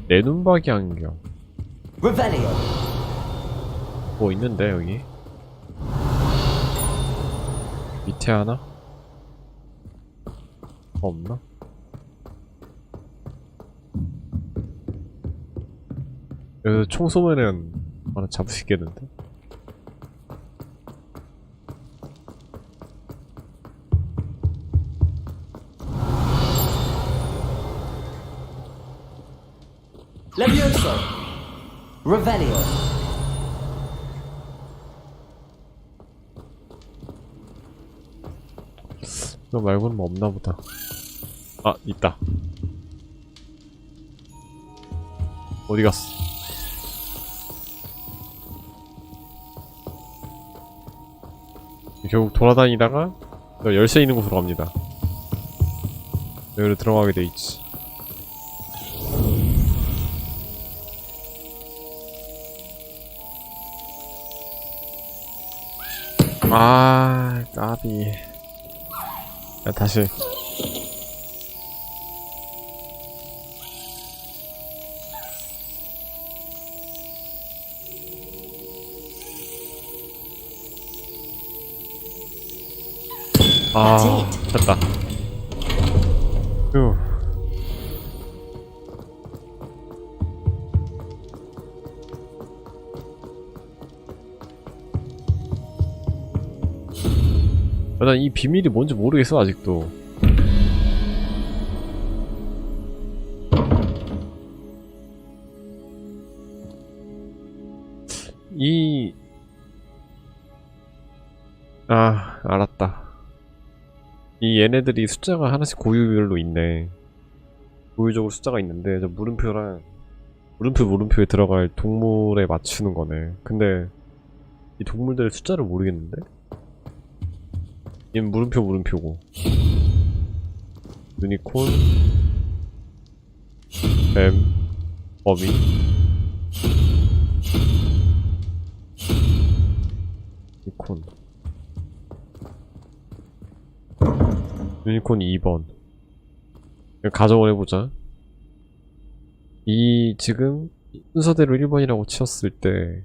내 눈박이 안경. Revelio. 뭐 있는데 여기? 밑에 하나? 없나? 여기서 총 쏘면은 하나 잡으시겠는데? Levioso. Revelio. 이거 말고는 뭐 없나 보다. 아, 있다. 어디 갔어? 결국 돌아다니다가 열쇠 있는 곳으로 갑니다. 여기로 들어가게 돼 있지. 아, 까비. 야, 다시. 아, 됐다. 휴. 난 이 비밀이 뭔지 모르겠어 아직도. 알았다. 이 얘네들이 숫자가 하나씩 고유별로 있네. 고유적으로 숫자가 있는데 저 물음표랑 물음표에 들어갈 동물에 맞추는 거네. 근데 이 동물들의 숫자를 모르겠는데? 얘는 물음표고 유니콘, 뱀, 어미, 유니콘 2번. 가정을 해보자. 지금 순서대로 1번이라고 치었을 때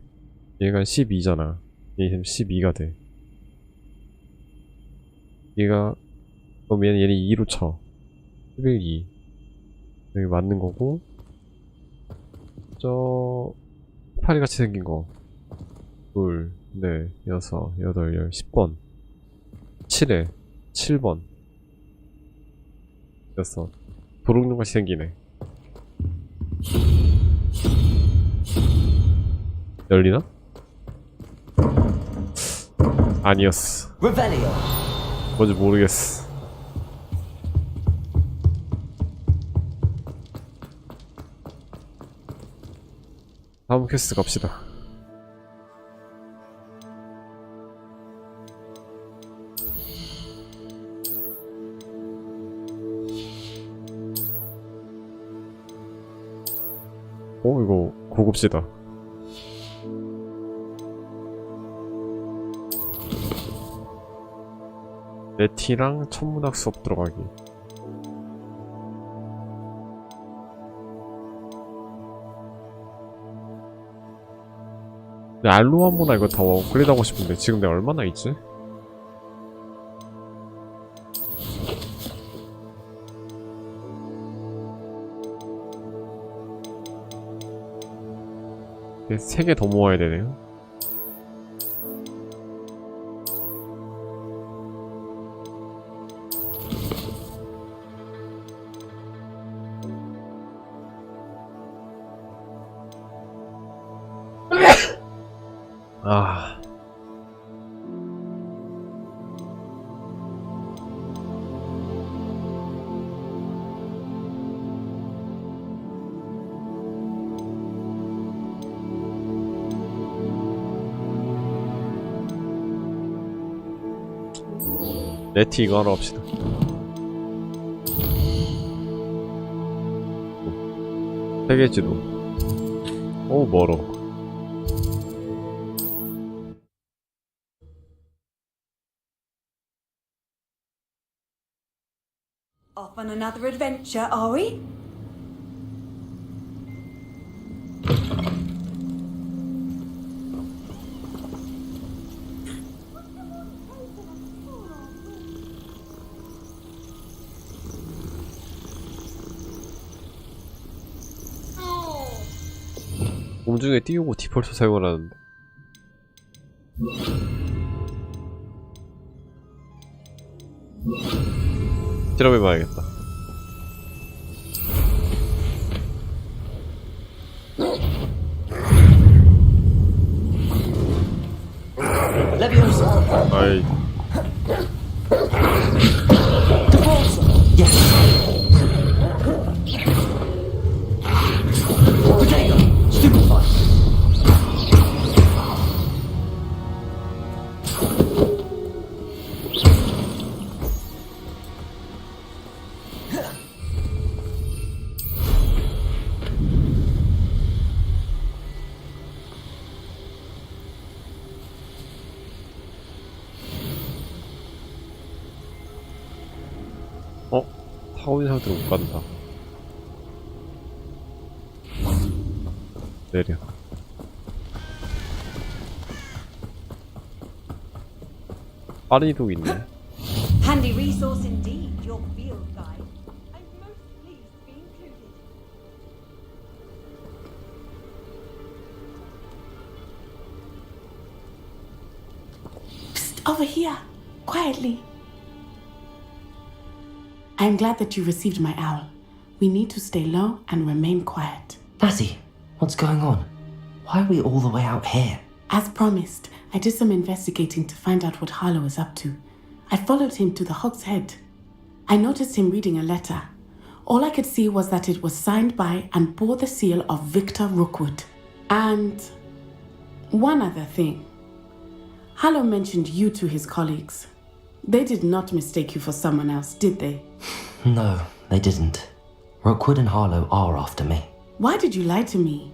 얘가 12잖아. 얘 지금 12가 돼. 그럼 얘는 2로 쳐. 11, 2. 여기 맞는 거고, 파리 같이 생긴 거. 2, 4, 6, 8, 10, 10번. 7에 7번. 됐어. 도둑놈 같이 생기네. 열리나? 아니었어. 뭔지 모르겠어. 다음 퀘스트 갑시다. 이거 고급지다. 네티랑 천문학 수업 들어가기. 근데 알로하모나 이거 다 업그레이드 하고 싶은데 지금 내가 얼마나 있지? 이게 3개 더 모아야 되네요. 네티 이거 하러 갑시다. 세계지도. 멀어. Off on another adventure, are we? 공중에 띄우고 디폴트 사용을 하는데. 실험해봐야겠다. 아이. 타고 있는 사람들은 못 간다. 내려. 빠른 이동 있네. Handy resource indeed, your field guide. I'm most pleased to be included. Psst, over here, quietly. I am glad that you received my owl. We need to stay low and remain quiet. Lassie, what's going on? Why are we all the way out here? As promised, I did some investigating to find out what Harlow is up to. I followed him to the Hog's Head. I noticed him reading a letter. All I could see was that it was signed by and bore the seal of Victor Rookwood. And one other thing. Harlow mentioned you to his colleagues. They did not mistake you for someone else, did they? No, they didn't. Rookwood and Harlow are after me. Why did you lie to me?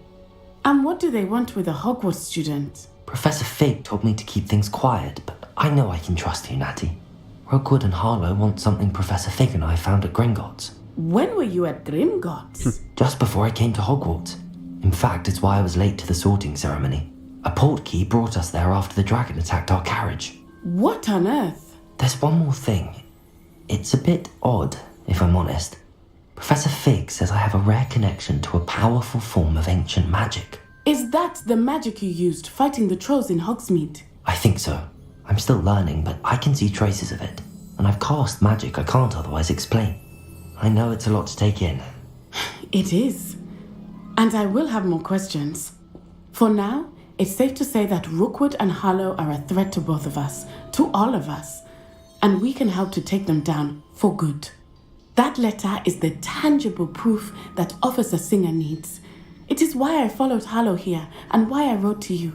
And what do they want with a Hogwarts student? Professor Fig told me to keep things quiet, but I know I can trust you, Natty. Rookwood and Harlow want something Professor Fig and I found at Gringotts. When were you at Gringotts? Just before I came to Hogwarts. In fact, it's why I was late to the sorting ceremony. A portkey brought us there after the dragon attacked our carriage. What on earth? There's one more thing. It's a bit odd, if I'm honest. Professor Fig says I have a rare connection to a powerful form of ancient magic. Is that the magic you used fighting the trolls in Hogsmeade? I think so. I'm still learning, but I can see traces of it. And I've cast magic I can't otherwise explain. I know it's a lot to take in. It is. And I will have more questions. For now, it's safe to say that Rookwood and Harlow are a threat to both of us, to all of us. And we can help to take them down for good. That letter is the tangible proof that Officer Singer needs. It is why I followed Harlow here and why I wrote to you.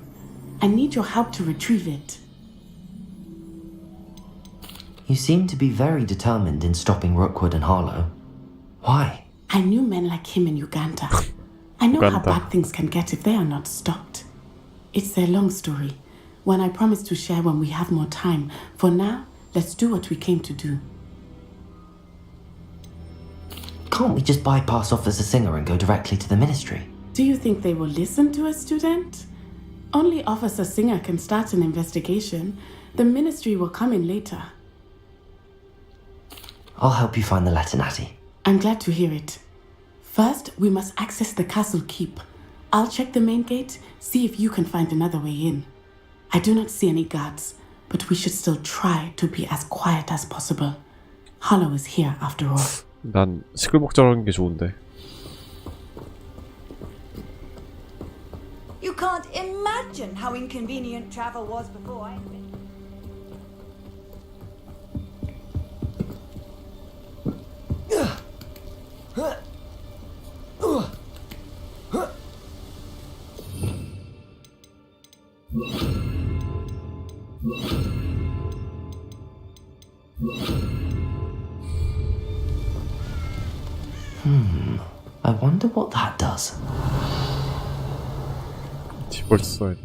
I need your help to retrieve it. You seem to be very determined in stopping Rookwood and Harlow. Why? I knew men like him in Uganda. I know how bad things can get if they are not stopped. It's a long story, one I promise to share when we have more time. For now, let's do what we came to do. Can't we just bypass Officer Singer and go directly to the Ministry? Do you think they will listen to a student? Only Officer Singer can start an investigation. The Ministry will come in later. I'll help you find the letter, Natty. I'm glad to hear it. First, we must access the castle keep. I'll check the main gate, see if you can find another way in. I do not see any guards, but we should still try to be as quiet as possible. Harlow is here after all. 난 시끌벅적한 게 좋은데. You can't imagine how inconvenient travel was before I... I wonder what that does. 디폴트 써야 돼.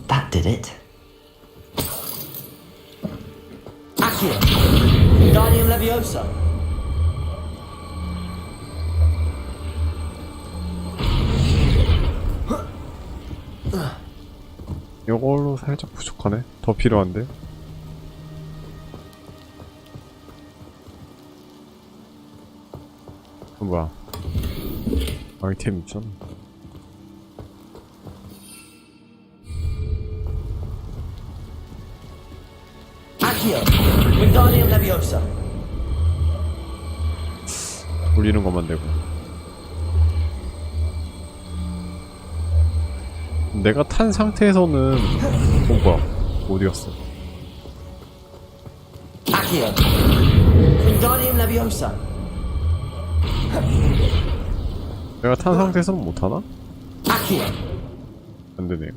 That did it. Accio! Wingardium Leviosa! 이걸로 살짝 부족하네. 더 필요한데. 뭐야? 아이템 있잖아. Accio! Wingardium Leviosa! 돌리는 것만 되고. 내가 탄 상태에서는 뭐야? 어디 갔어? Accio! Wingardium Leviosa! 내가 탄 상태에서는 못 하나? Accio! 안 되네요.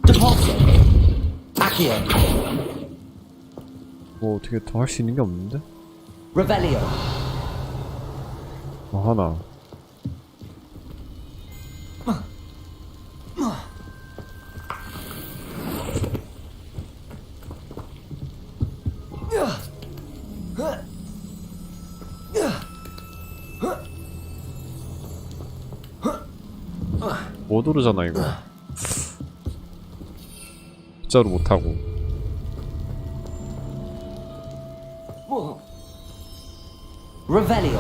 Depulso! Accio! 뭐 어떻게 더 할 수 있는 게 없는데? Revelio! 하나. 못 오르잖아 이거. 진짜로 못하고. Revelio!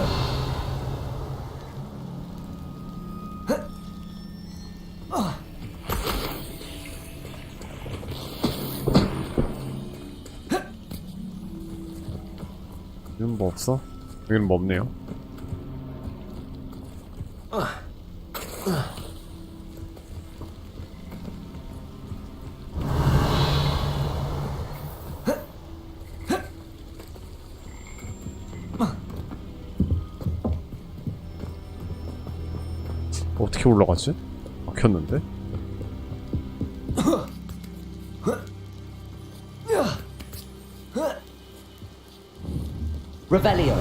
여기는 뭐 없어? 여기는 뭐 없네요. 어떻게 올라가지? 막혔는데? Revelio.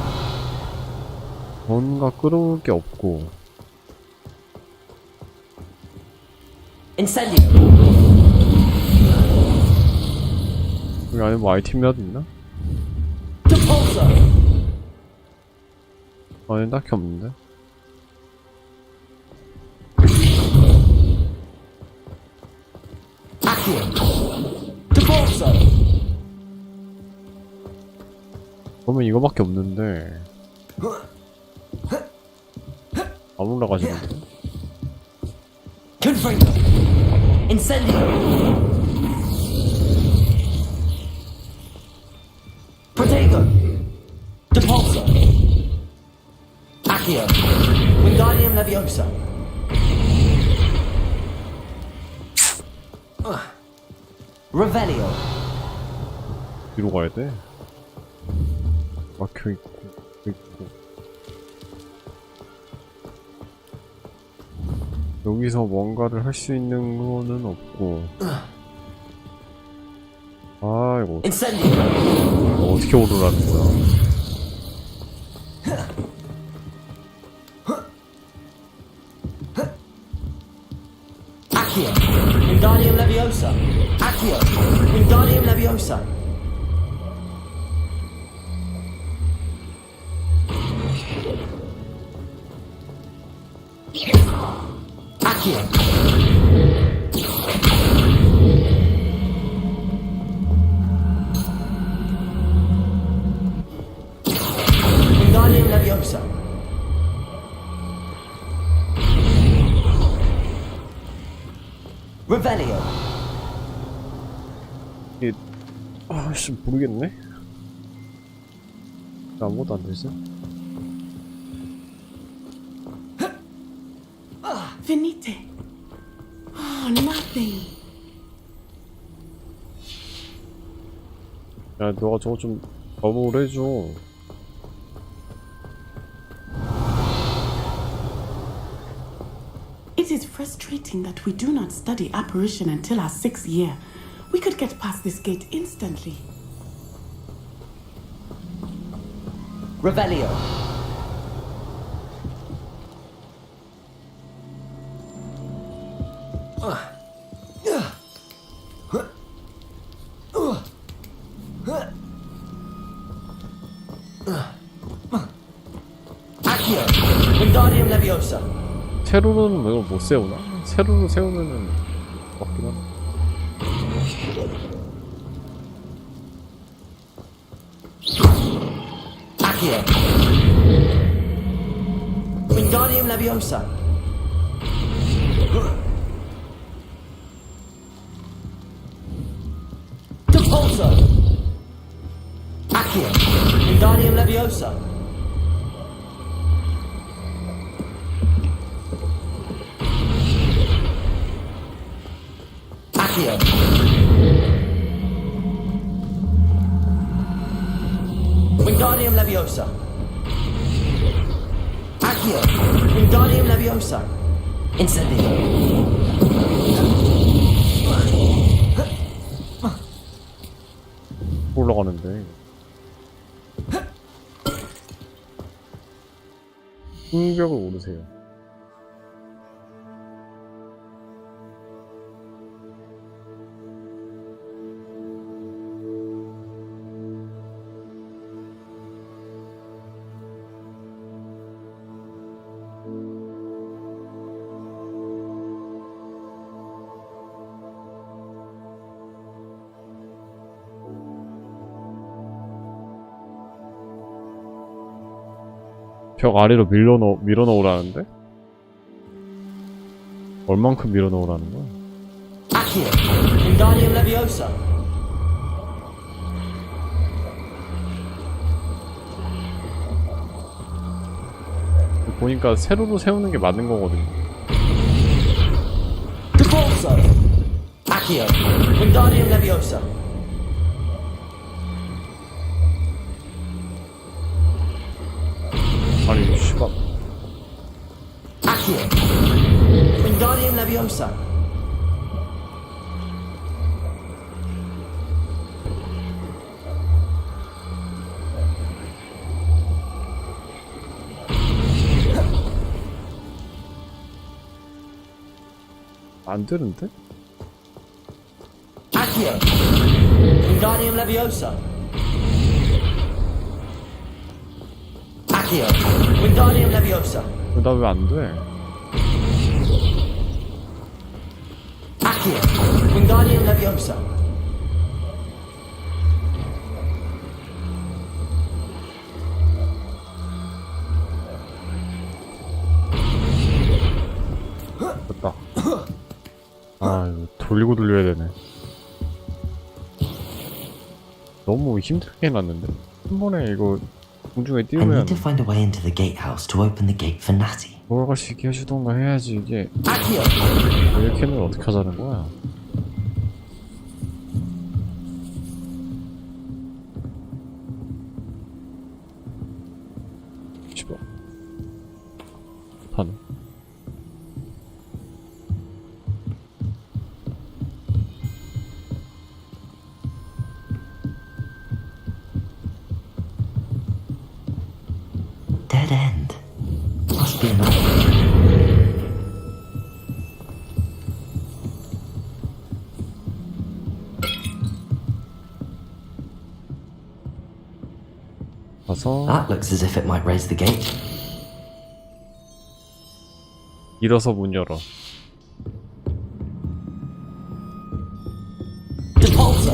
뭔가 끌어올 게 없고. Incendio. 여기 안에 뭐 아이템이라도 있나? Depulso. 아니 딱히 없는데. Accio. Depulso. 그러면 이거밖에 없는데 안 올라가지고. Confringo. Incendio. Protego. Depulso. Accio. Wingardium Leviosa. Revelio. 뒤로 가야 돼. 막혀 있고. 여기서 뭔가를 할 수 있는 거는 없고. 아 이거 어떻게 오르라는 거야? Accio. Wingardium Leviosa. Accio. Wingardium Leviosa. Accio. Wingardium Leviosa. Revelio. 이게 아씨 모르겠네. 아무것도 안 되지? Venite. Oh, nothing. 야 너가 저거 좀 버무를 해줘. It is frustrating that we do not study apparition until our 6th year. We could get past this gate instantly. Revelio. Accio. Wingardium Leviosa. 세로는 왜 못 세우나? 세로로 세우면은 맞긴 하네. Accio. Wingardium Leviosa. Depulso. Accio. Wingardium Leviosa. Accio. Wingardium Leviosa. Accio. Wingardium Leviosa. Incendio. 올라가는데. 벽을 오르세요. 벽 아래로 밀어넣으라는데? 얼만큼 밀어넣으라는 거야? Accio. Wingardium Leviosa. 보니까 세로로 세우는 게 맞는 거거든요. Depulso. Accio. Wingardium Leviosa. 아니, 씨발. Accio. Leviosa. 안 되는데? Accio. Wingardium Leviosa. Accio. Wingardium Leviosa. 나 왜 안 돼? Accio. Wingardium Leviosa. 됐다. 아, 이거 돌리고 돌려야 되네. 너무 힘들게 해놨는데? 한 번에 이거 공중에 I 띄우면 need to find a way into the gatehouse to open the gate for Natty. 돌아갈 수 있게 해주던가 해야지 이게. Accio. 이렇게는 어떻게 하자는 거야? 집어. 타네. Dead end. Must be another. 가서 That looks as if it might raise the gate. 밀어서 문 열어. Depulso.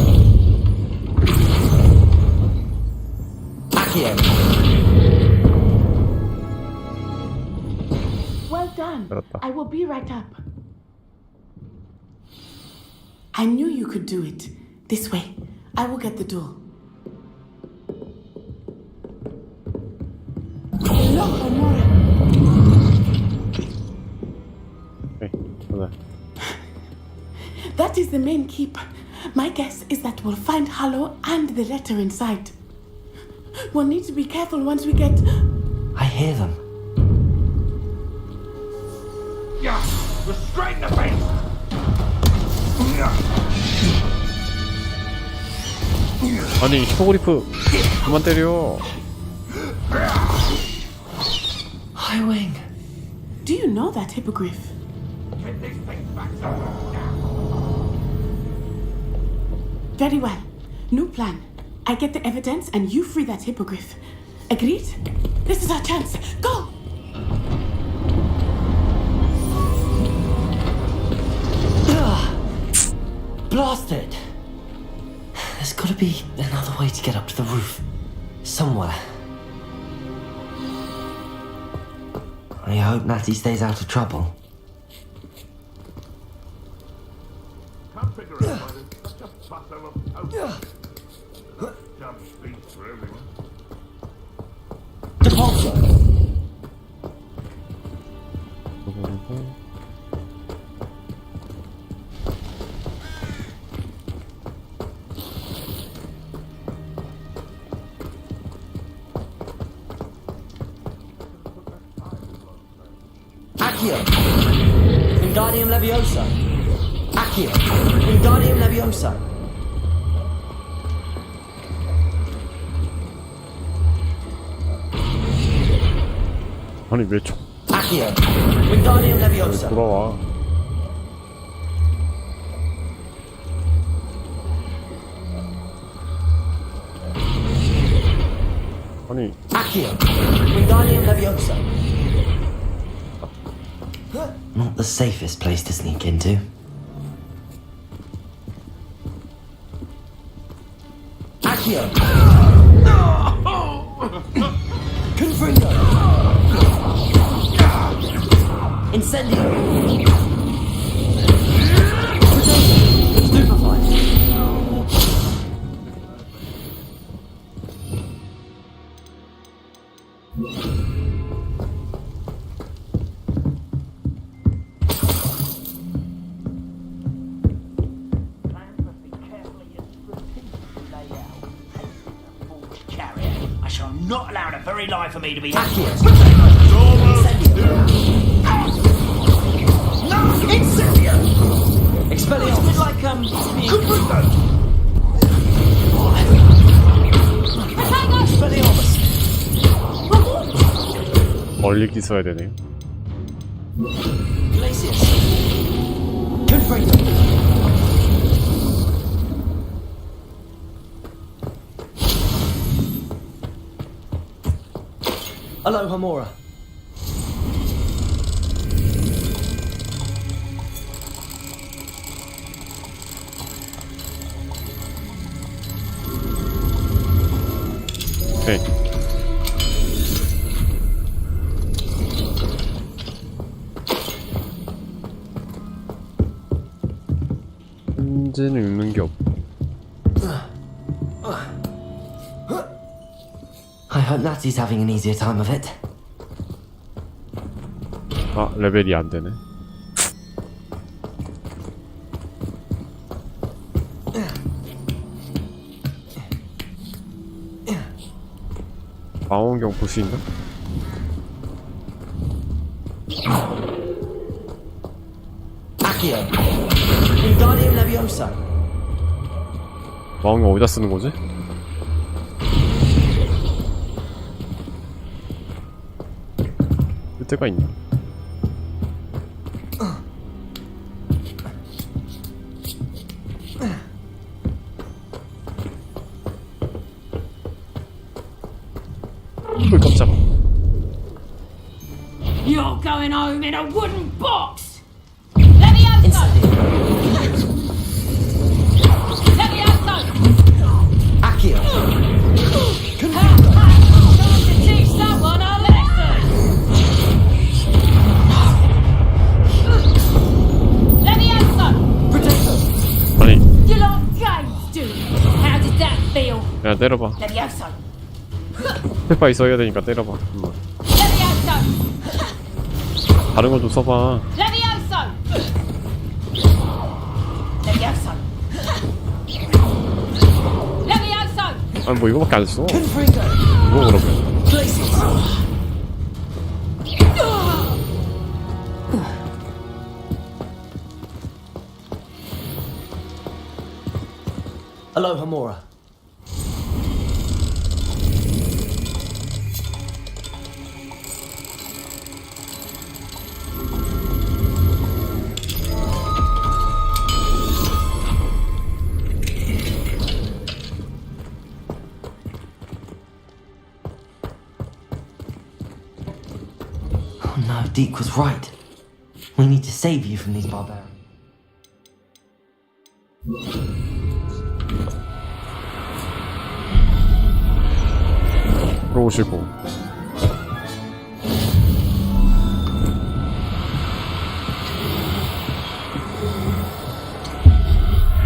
Accio. Well done. 알았다. I will be right up. I knew you could do it. This way. I will get the door. Look, Amora. 오케이, 가자. That is the main keep. My guess is that we'll find Hollow and the letter inside. We'll need to be careful once we get... I hear them. Yeah, restrain the beast! 아니 히포그리프 그만 때려. Highwing. Do you know that hippogriff? Get this thing back to Very well. New plan. I get the evidence and you free that hippogriff. Agreed? This is our chance. Go! Blasted! There's gotta be another way to get up to the roof. Somewhere. I hope Natty stays out of trouble. Can't figure out why there's such a fuss over posts. Dumb beast for everyone. Depulso. Accio. Wingardium Leviosa. Accio. Wingardium Leviosa. 아니 왜 총? Accio. Wingardium Leviosa. 돌아와. 아니 Accio. Wingardium Leviosa. Not the safest place to sneak into. Accio. Confringo. Incendio. Stupefy. I shall not allow the very life for me to be... Accio. No! Incendio! Expelliarmus! Would like, Expelliarmus! 멀리 써야 되네요. Glacius! Confringo! Aloha Mora. 오케이. 현재는 읽는 게 없고. I hope Natty's having an easier time of it. 아, 레벨이 안 되네. 망원경 볼 수 있나? Accio! Wingardium Leviosa! 망원경 어디다 쓰는 거지? 쓸 데가 있나? 헐, 깜짝아. You're going home in a wooden box! Levioso! Levioso! Accio! Time to teach someone a lesson! Levioso! 아니, You like games, do you? How did that feel? 야, 때려봐. Levioso! 페파 있어야 되니까 때려봐. Levioso! 다른 걸 좀 써봐. Levioso! Levioso! Levioso! 아니, 뭐 이거밖에 안 써. 뭐 그러면? Aloha Mora. Oh no, Deke was right. We need to save you from these barbarians. 들어오실 거.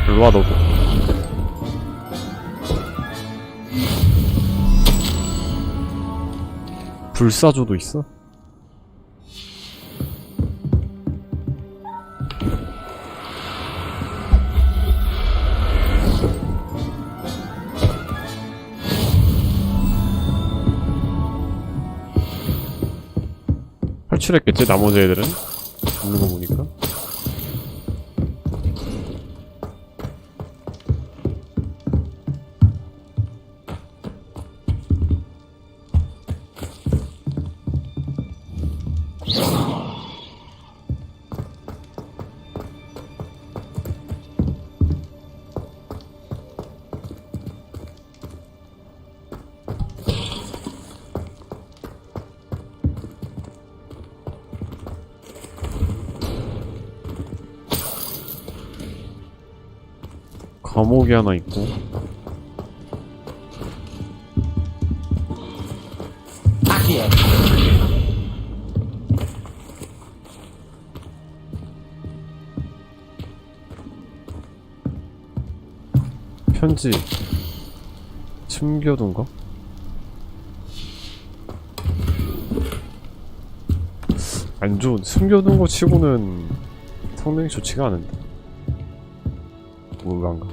일로와 너도. 불사조도 있어? 탈출했겠지 나머지 애들은? 있는 거 보니까. 감옥이 하나 있고. Accio! 편지 숨겨둔가? 안 좋은 숨겨둔 거 치고는 성능이 좋지가 않은데. 뭘란가?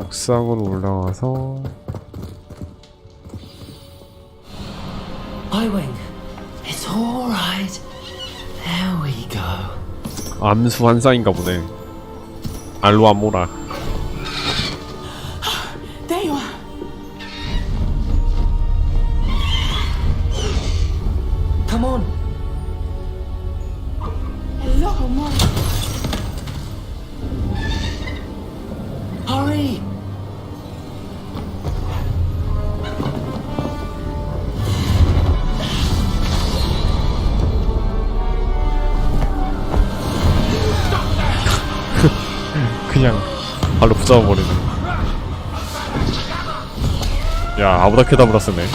옥상으로 올라와서 Highwing, it's alright. There we go. 암수 환상인가 보네. 알로 아모라. There you are. Come on. Hello, Homora. Hurry. 그냥 발로 붙잡아버리네. 야, 아브라케다브라 쓰네.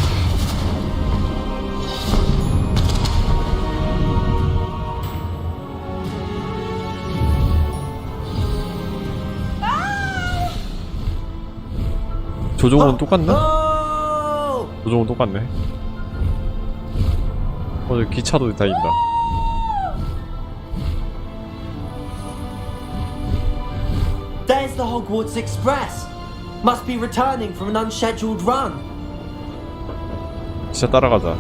조종은 똑같나? 조종은 똑같네. 저기 기차도 다닌다. There's the Hogwarts Express. Must be returning from an unscheduled run. 기차 따라가자.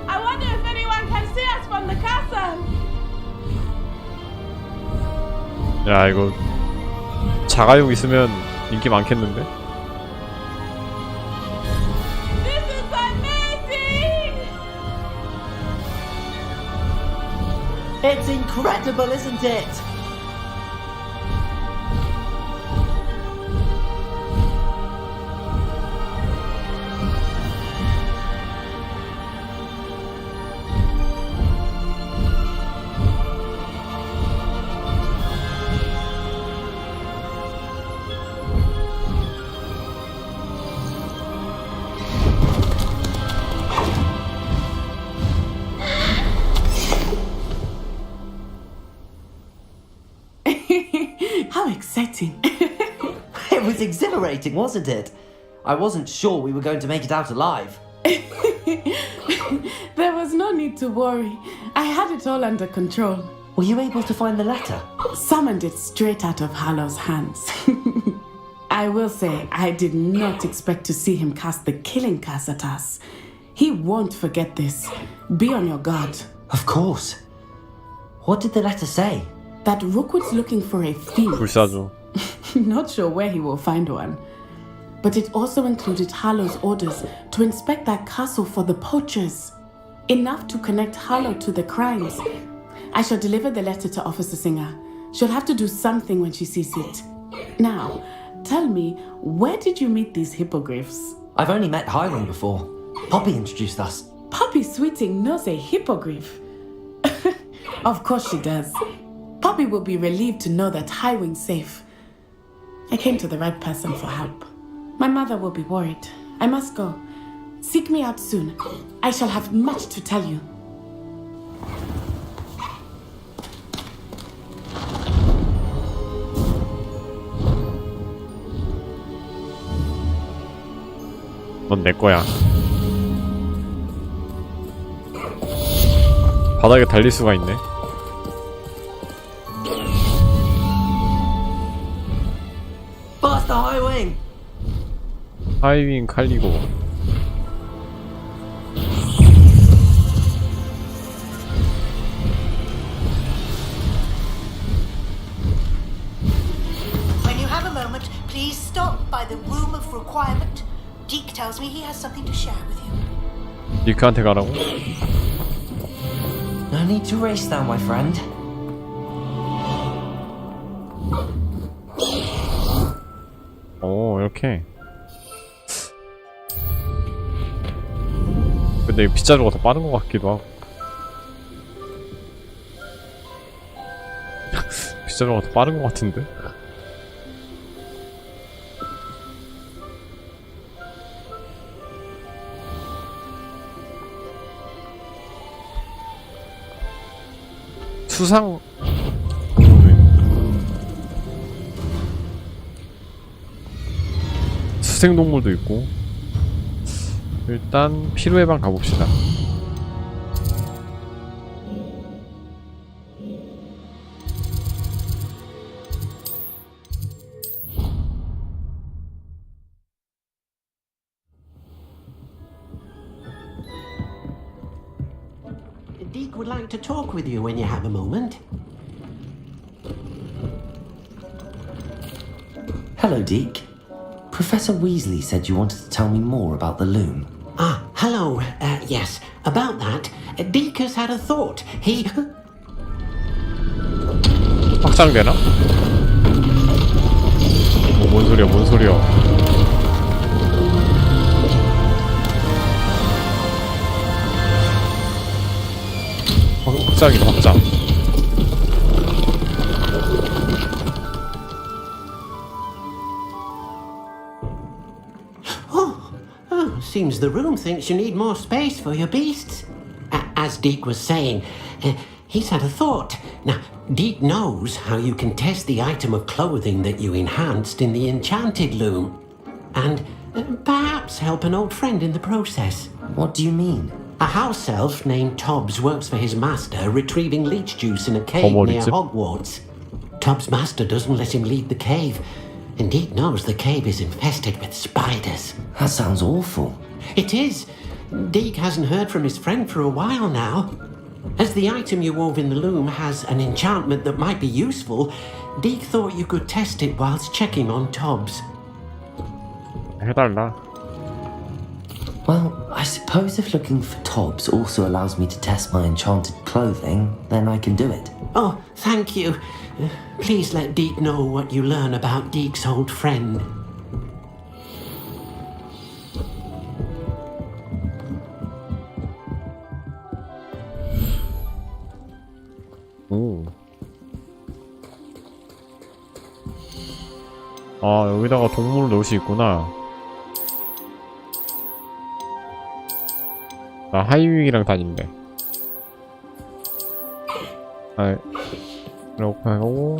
I wonder if anyone can see us from the castle. 야, 이거 자가용 있으면 인기 많겠는데? This is amazing! It's incredible, isn't it? How exciting. It was exhilarating, wasn't it? I wasn't sure we were going to make it out alive. There was no need to worry. I had it all under control. Were you able to find the letter? Summoned it straight out of Hallow's hands. I will say, I did not expect to see him cast the killing curse at us. He won't forget this. Be on your guard. Of course. What did the letter say? That Rookwood's looking for a thief. 불사조. Not sure where he will find one. But it also included Harlow's orders to inspect that castle for the poachers. Enough to connect Harlow to the crimes. I shall deliver the letter to Officer Singer. She'll have to do something when she sees it. Now, tell me, where did you meet these hippogriffs? I've only met Highland before. Poppy introduced us. Poppy Sweeting knows a hippogriff. Of course she does. Poppy will be relieved to know that Highwing's safe. I came to the right person for help. My mother will be worried. I must go. Seek me out soon. I shall have much to tell you. 넌 내 거야. 바닥에 달릴 수가 있네. Faster, Highwing! 하이윙 칼리고. When you have a moment, please stop by the Room of Requirement. Deke tells me he has something to share with you. 니크한테 가라고? No need to race now, my friend. 오, 이렇게. 근데 이 빗자루가 더 빠른 것 같기도 하고. 빗자루가 더 빠른 것 같은데? 수상 수생동물도 있고. 일단 피로해방 가봅시다. Deke would like to talk with you when you have a moment. Hello, Deke. Professor Weasley said you wanted to tell me more about the loom. Ah, hello. Yes, about that. Deke has had a thought. He... 확장되나? 뭔 소리야, 뭔 소리야. 확장이다, 확장. Oh, seems the room thinks you need more space for your beasts. As Deke was saying, he's had a thought. Now, Deke knows how you can test the item of clothing that you enhanced in the enchanted loom. And perhaps help an old friend in the process. What do you mean? A house elf named Tobbs works for his master, retrieving leech juice in a cave near Hogwarts. Tobbs' master doesn't let him leave the cave, and Deke knows the cave is infested with spiders. That sounds awful. It is. Deke hasn't heard from his friend for a while now. As the item you wove in the loom has an enchantment that might be useful, Deke thought you could test it whilst checking on Tobbs. 해달라. Well, I suppose if looking for Tobbs also allows me to test my enchanted clothing, then I can do it. Oh, thank you. Please let Deke know what you learn about Deke's old friend. 오. 아, 여기다가 동물을 넣을 수 있구나. 나 하이윙이랑 다닌대. 아, 이렇게 하고.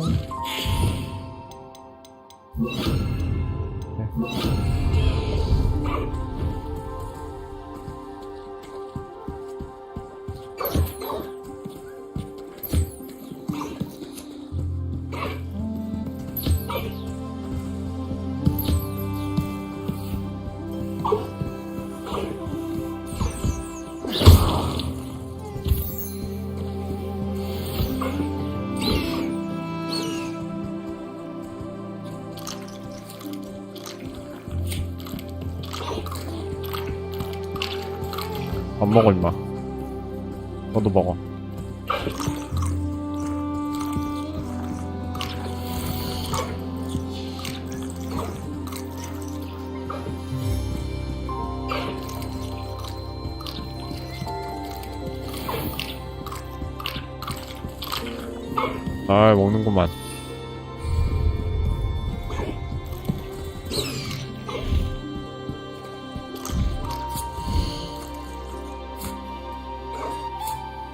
안 먹어 임마. 너도 먹어. 아, 먹는구만.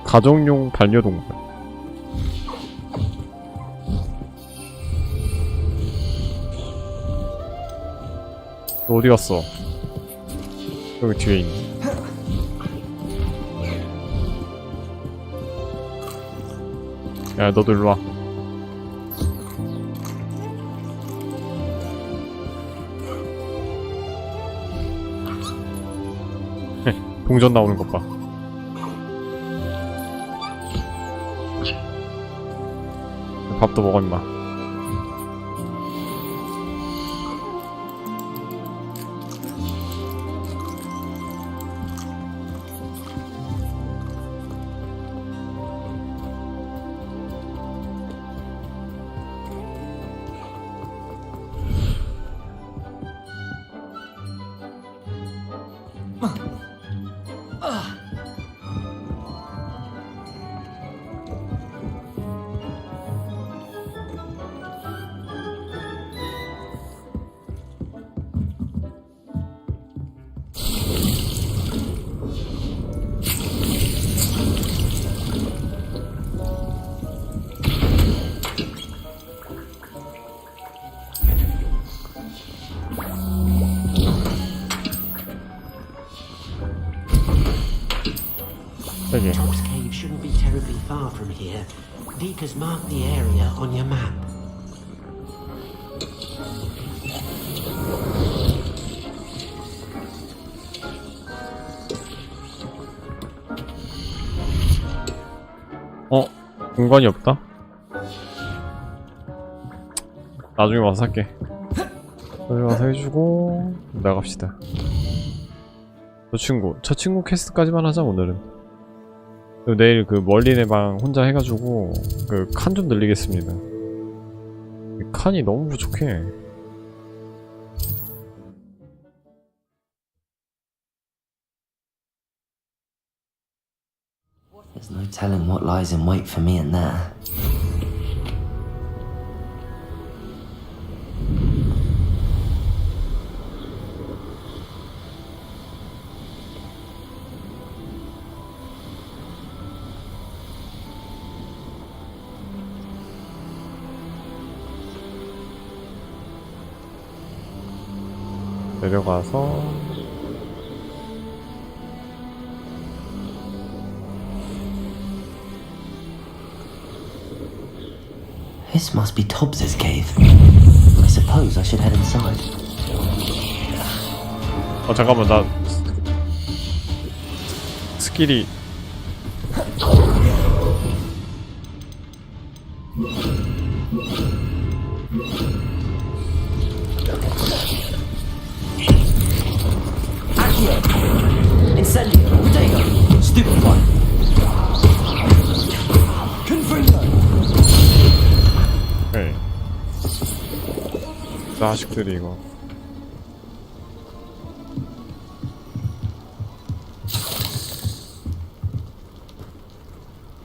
가정용 반려동물. 너 어디 갔어? 여기 뒤에 있네. 야, 너도 일로 와. 동전 나오는 것 봐. 밥도 먹어 임마. 여기. Top's Cave shouldn't be terribly far from here. Deke has marked the area on your map. 공간이 없다? 나중에 와서 할게. 나중에 와서 해주고 나갑시다. 저 친구 퀘스트까지만 하자 오늘은. 그리고 내일 그 멀린의 방 혼자 해가지고 그 칸 좀 늘리겠습니다. 칸이 너무 부족해. There's no telling what lies in wait for me in there. 내려가서 This must be Tobbs's cave. I suppose I should head inside. 잠깐만 나 스킬이 Incendio! Protego! Stupefy! Confringo! 네. 자식들이 이거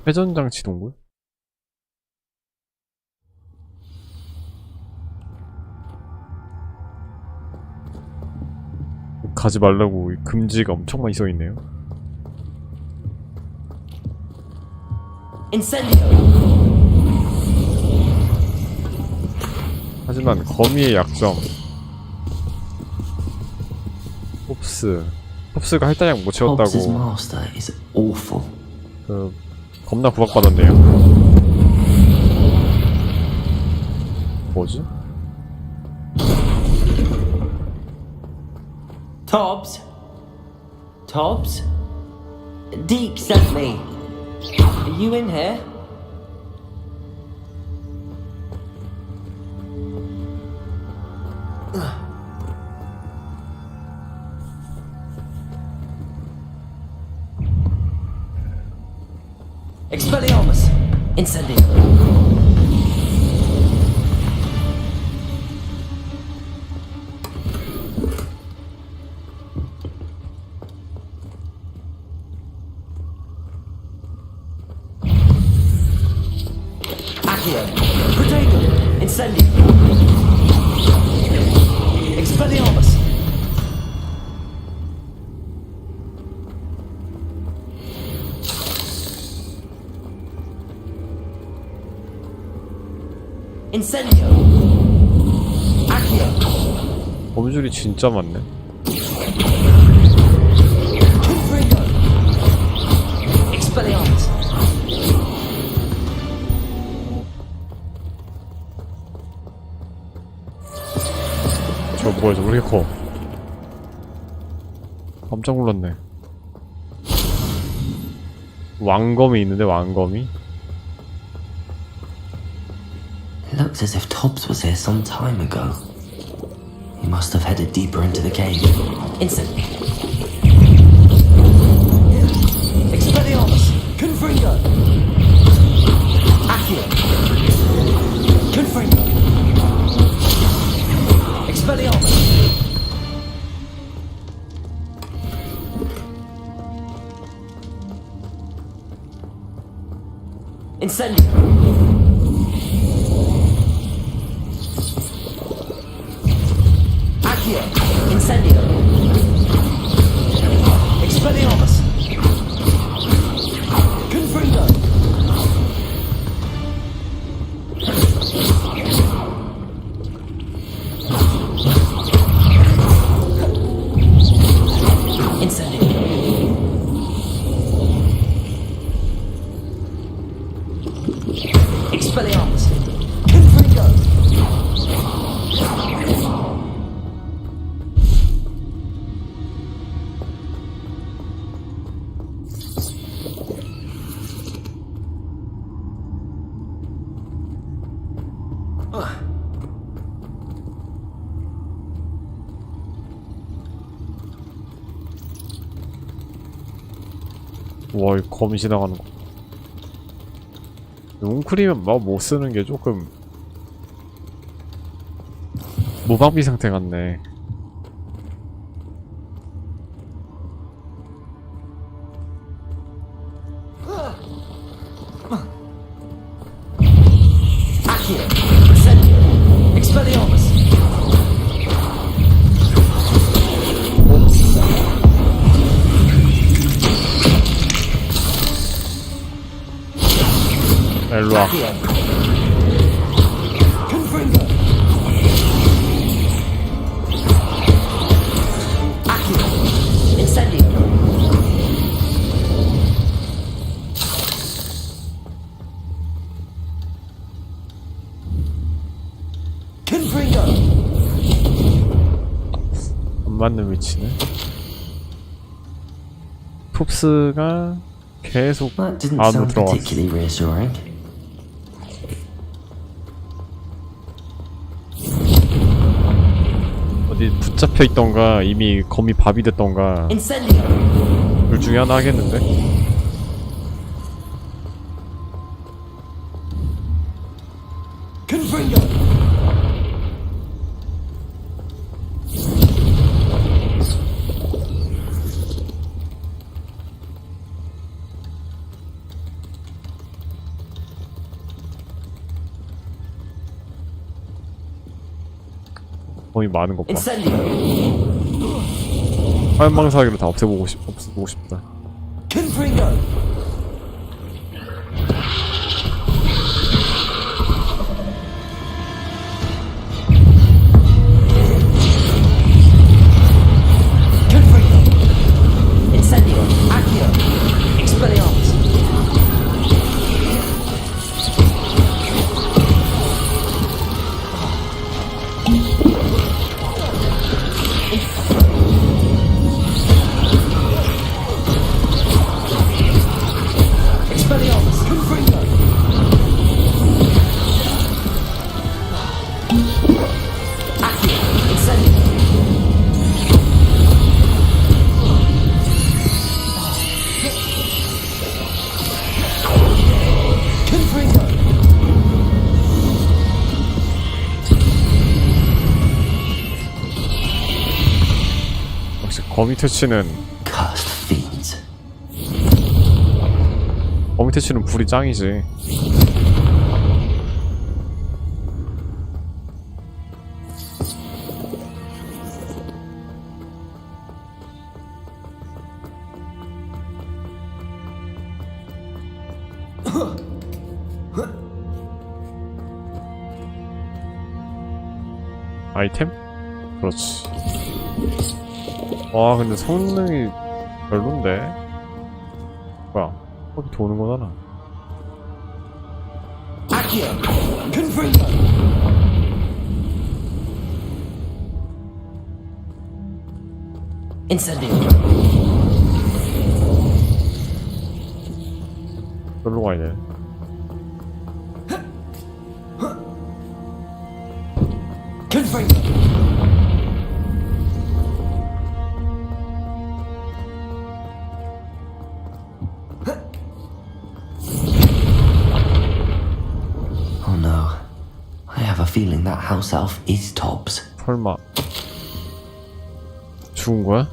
회전장치 동굴? 가지 말라고 금지가 엄청 많이 써있네요. Incendio! 하지만 거미의 약점 홉스가 할당량 못 채웠다고 그 겁나 구박받았네요. 뭐지? Tobbs? Tobbs? Deke sent me. Are you in here? Expelliarmus! Incendio! Accio! Protego! Incendio! Expelliarmus! Incendio! Accio! 범줄이 진짜 많네. Confringo! Expelliarmus! 저 뭐야, 저 왜 이렇게 커? 깜짝 놀랐네. 왕검이 있는데, 왕검이? It looks as if Tobbs was here some time ago. He must have headed deeper into the cave. Instantly. Expelliarmus! Confringo! Accio! Confringo! Expelliarmus! Incendio! Accio! Incendio! Expelliarmus! Confringo! Incendio! 와, 이 거미 지나가는 거. 웅크리면 막 못 쓰는 게 조금 무방비 상태 같네. Accio, Incendio, Expelliarmus. 일로와. Confringo. Accio, Incendio. Confringo. 안 맞는 위치네. 톱스가 계속 Didn't 안으로 sound 들어왔어. particularly reassuring. 어디 붙잡혀 있던가 이미 거미 밥이 됐던가 Incendio. 둘 중에 하나 하겠는데? Confringo. 거미 많은 것 봐. Incendio. 화염방사기로 다 없애보고 싶다. Confringo. Confringo. Incendio. Accio. Expelliarmus. Expelliarmus. Confringo. Accio. Incendio. Confringo. 역시 거미 퇴치는 Cursed fiends. 거미 퇴치는 불이 짱이지. 아이템? 그렇지. 와, 근데 성능이 별론데? 뭐야, 거기 도는 거잖아. Accio. Confringo. Incendio. 별로 가야 돼. Confringo. Oh no. I have a feeling that house elf is Tobbs. 설마 죽은 거야?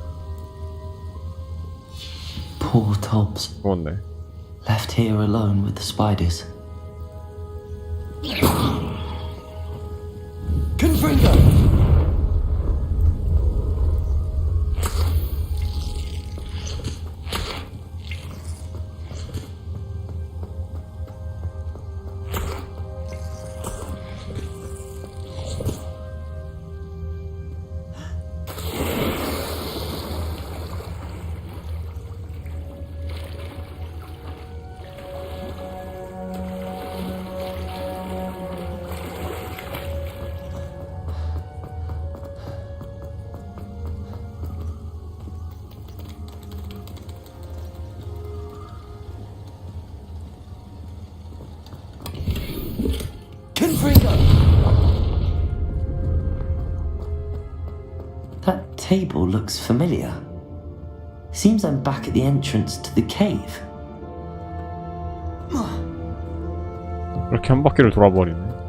Poor Tobbs. 죽었네. Left here alone with the spiders. Confringo. Confringo. That table looks familiar. Seems I'm back at the entrance to the cave. 이렇게 한 바퀴를 돌아버리네.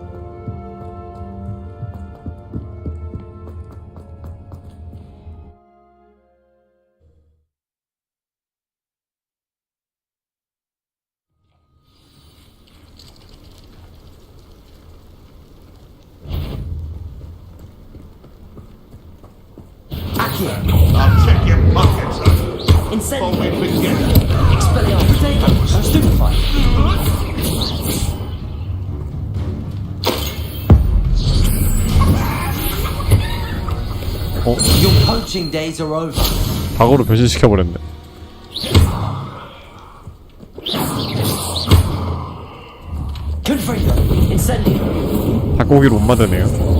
I'll check your pockets before we begin. Expelliarmus. Stupefy. Your poaching days are over. 닭으로 변신시켜버렸네. Confringo. Incendio. 닭고기를 못 만드네요.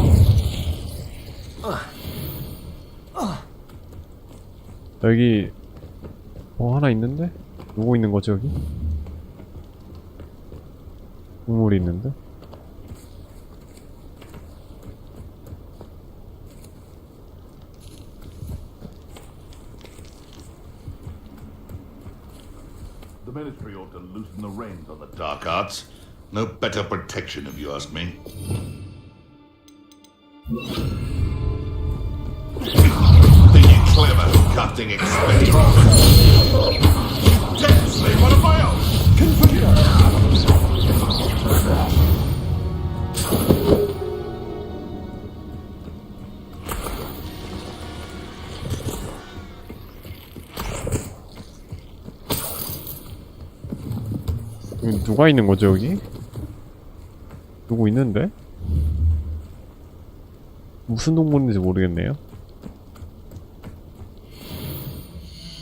여기 뭐 하나 있는데? 누구 있는 거지 여기? 우물이 있는데? The Ministry ought to loosen the reins on the dark arts. No better protection, if you ask me. Think you clever, casting Expelliarmus? Dead slave, one of my own! 여기 누가 있는 거죠 여기? 누구 있는데? 무슨 동물인지 모르겠네요.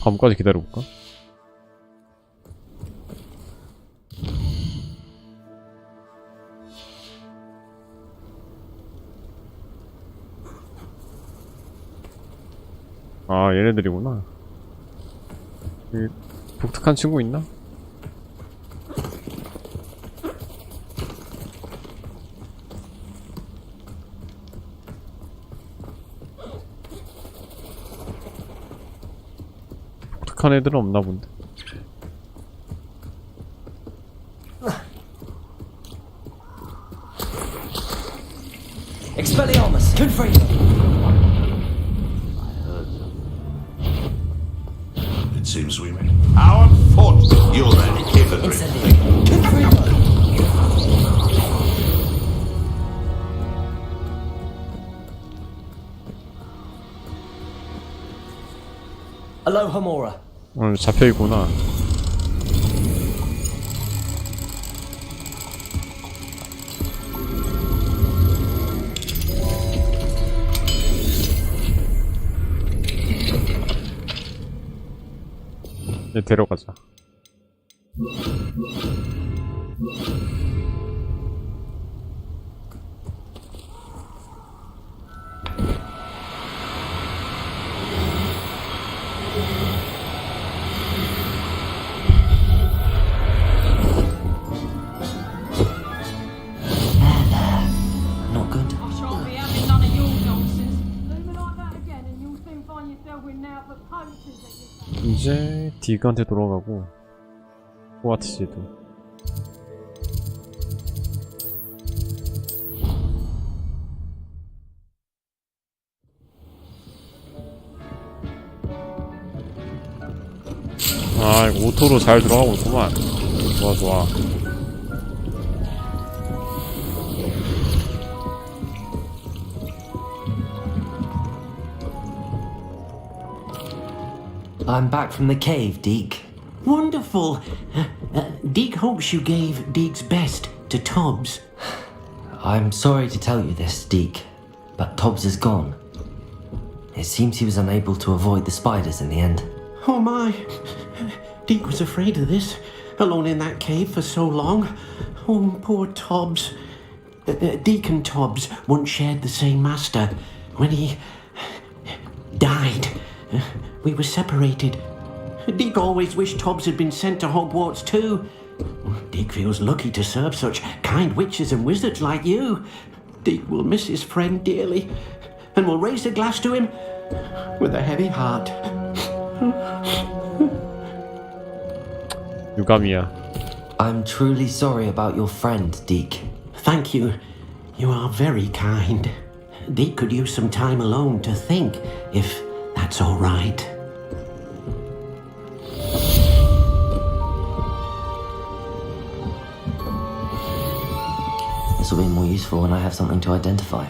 밤까지 기다려볼까? 아 얘네들이구나. 여기 독특한 친구 있나? 독특한 애들은 없나 본데. Expelliarmus. Confringo. It seems we may. Our fort! You're that hypocrite. Alohomora. 오늘 잡혀있구나. 이제 데려가자. Not good. I shan't be having none of your nonsense. Leave it like that again and you'll soon find yourself with now for poachers at your 이제 디그한테 돌아가고 호그와트 씨도. 아 이거 오토로 잘 들어가고 있구만. 좋아 좋아. I'm back from the cave, Deke. Wonderful. Deke hopes you gave Deke's best to Tobbs. I'm sorry to tell you this, Deke, but Tobbs is gone. It seems he was unable to avoid the spiders in the end. Oh my. Deke was afraid of this, alone in that cave for so long. Oh, poor Tobbs. Deke and Tobbs once shared the same master. When he died, we were separated. Deke always wished Tobbs had been sent to Hogwarts too. Deke feels lucky to serve such kind witches and wizards like you. Deke will miss his friend dearly, and will raise a glass to him with a heavy heart. 유감이야. I'm truly sorry about your friend, Deke. Thank you. You are very kind. Deke could use some time alone to think, if that's all right. This will be more useful when I have something to identify.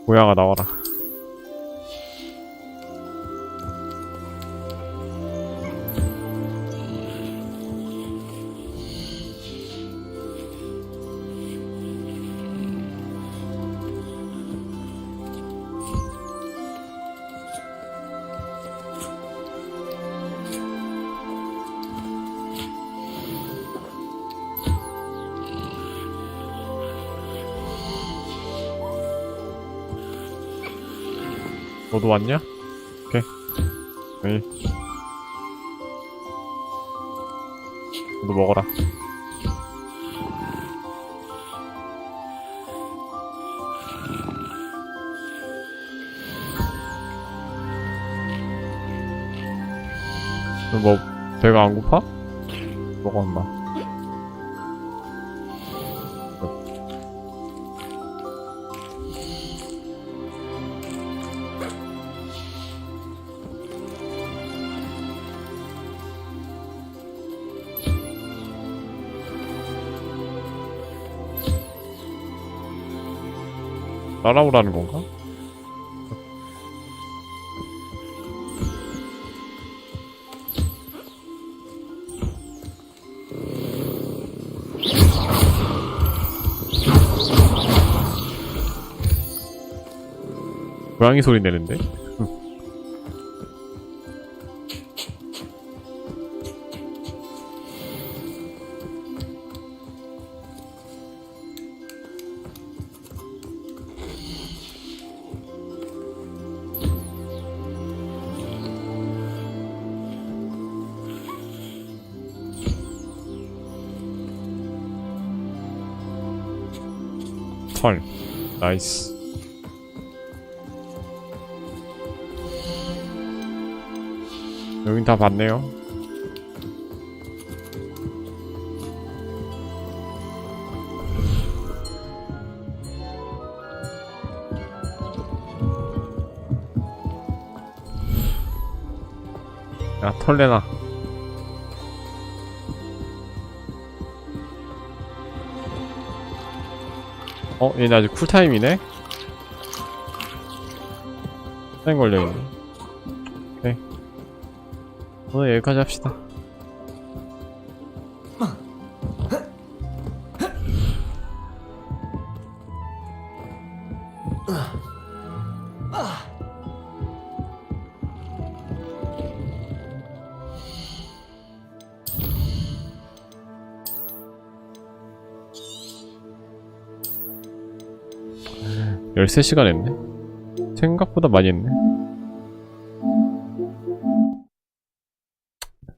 고양아 나와라. 너도 왔냐? 오케이. 에이. 너도 먹어라. 너 뭐 배가 안 고파? 먹어 엄마. 따라오라는 건가? 고양이 소리 내는데? 털. 나이스. 여긴 다 봤네요. 야, 털 내놔. 얘네 아직 쿨타임이네? 타임 걸려있네. 오케이. 오늘 여기까지 합시다. (13시간) 했네? 생각보다 많이 했네.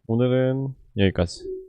오늘은 여기까지.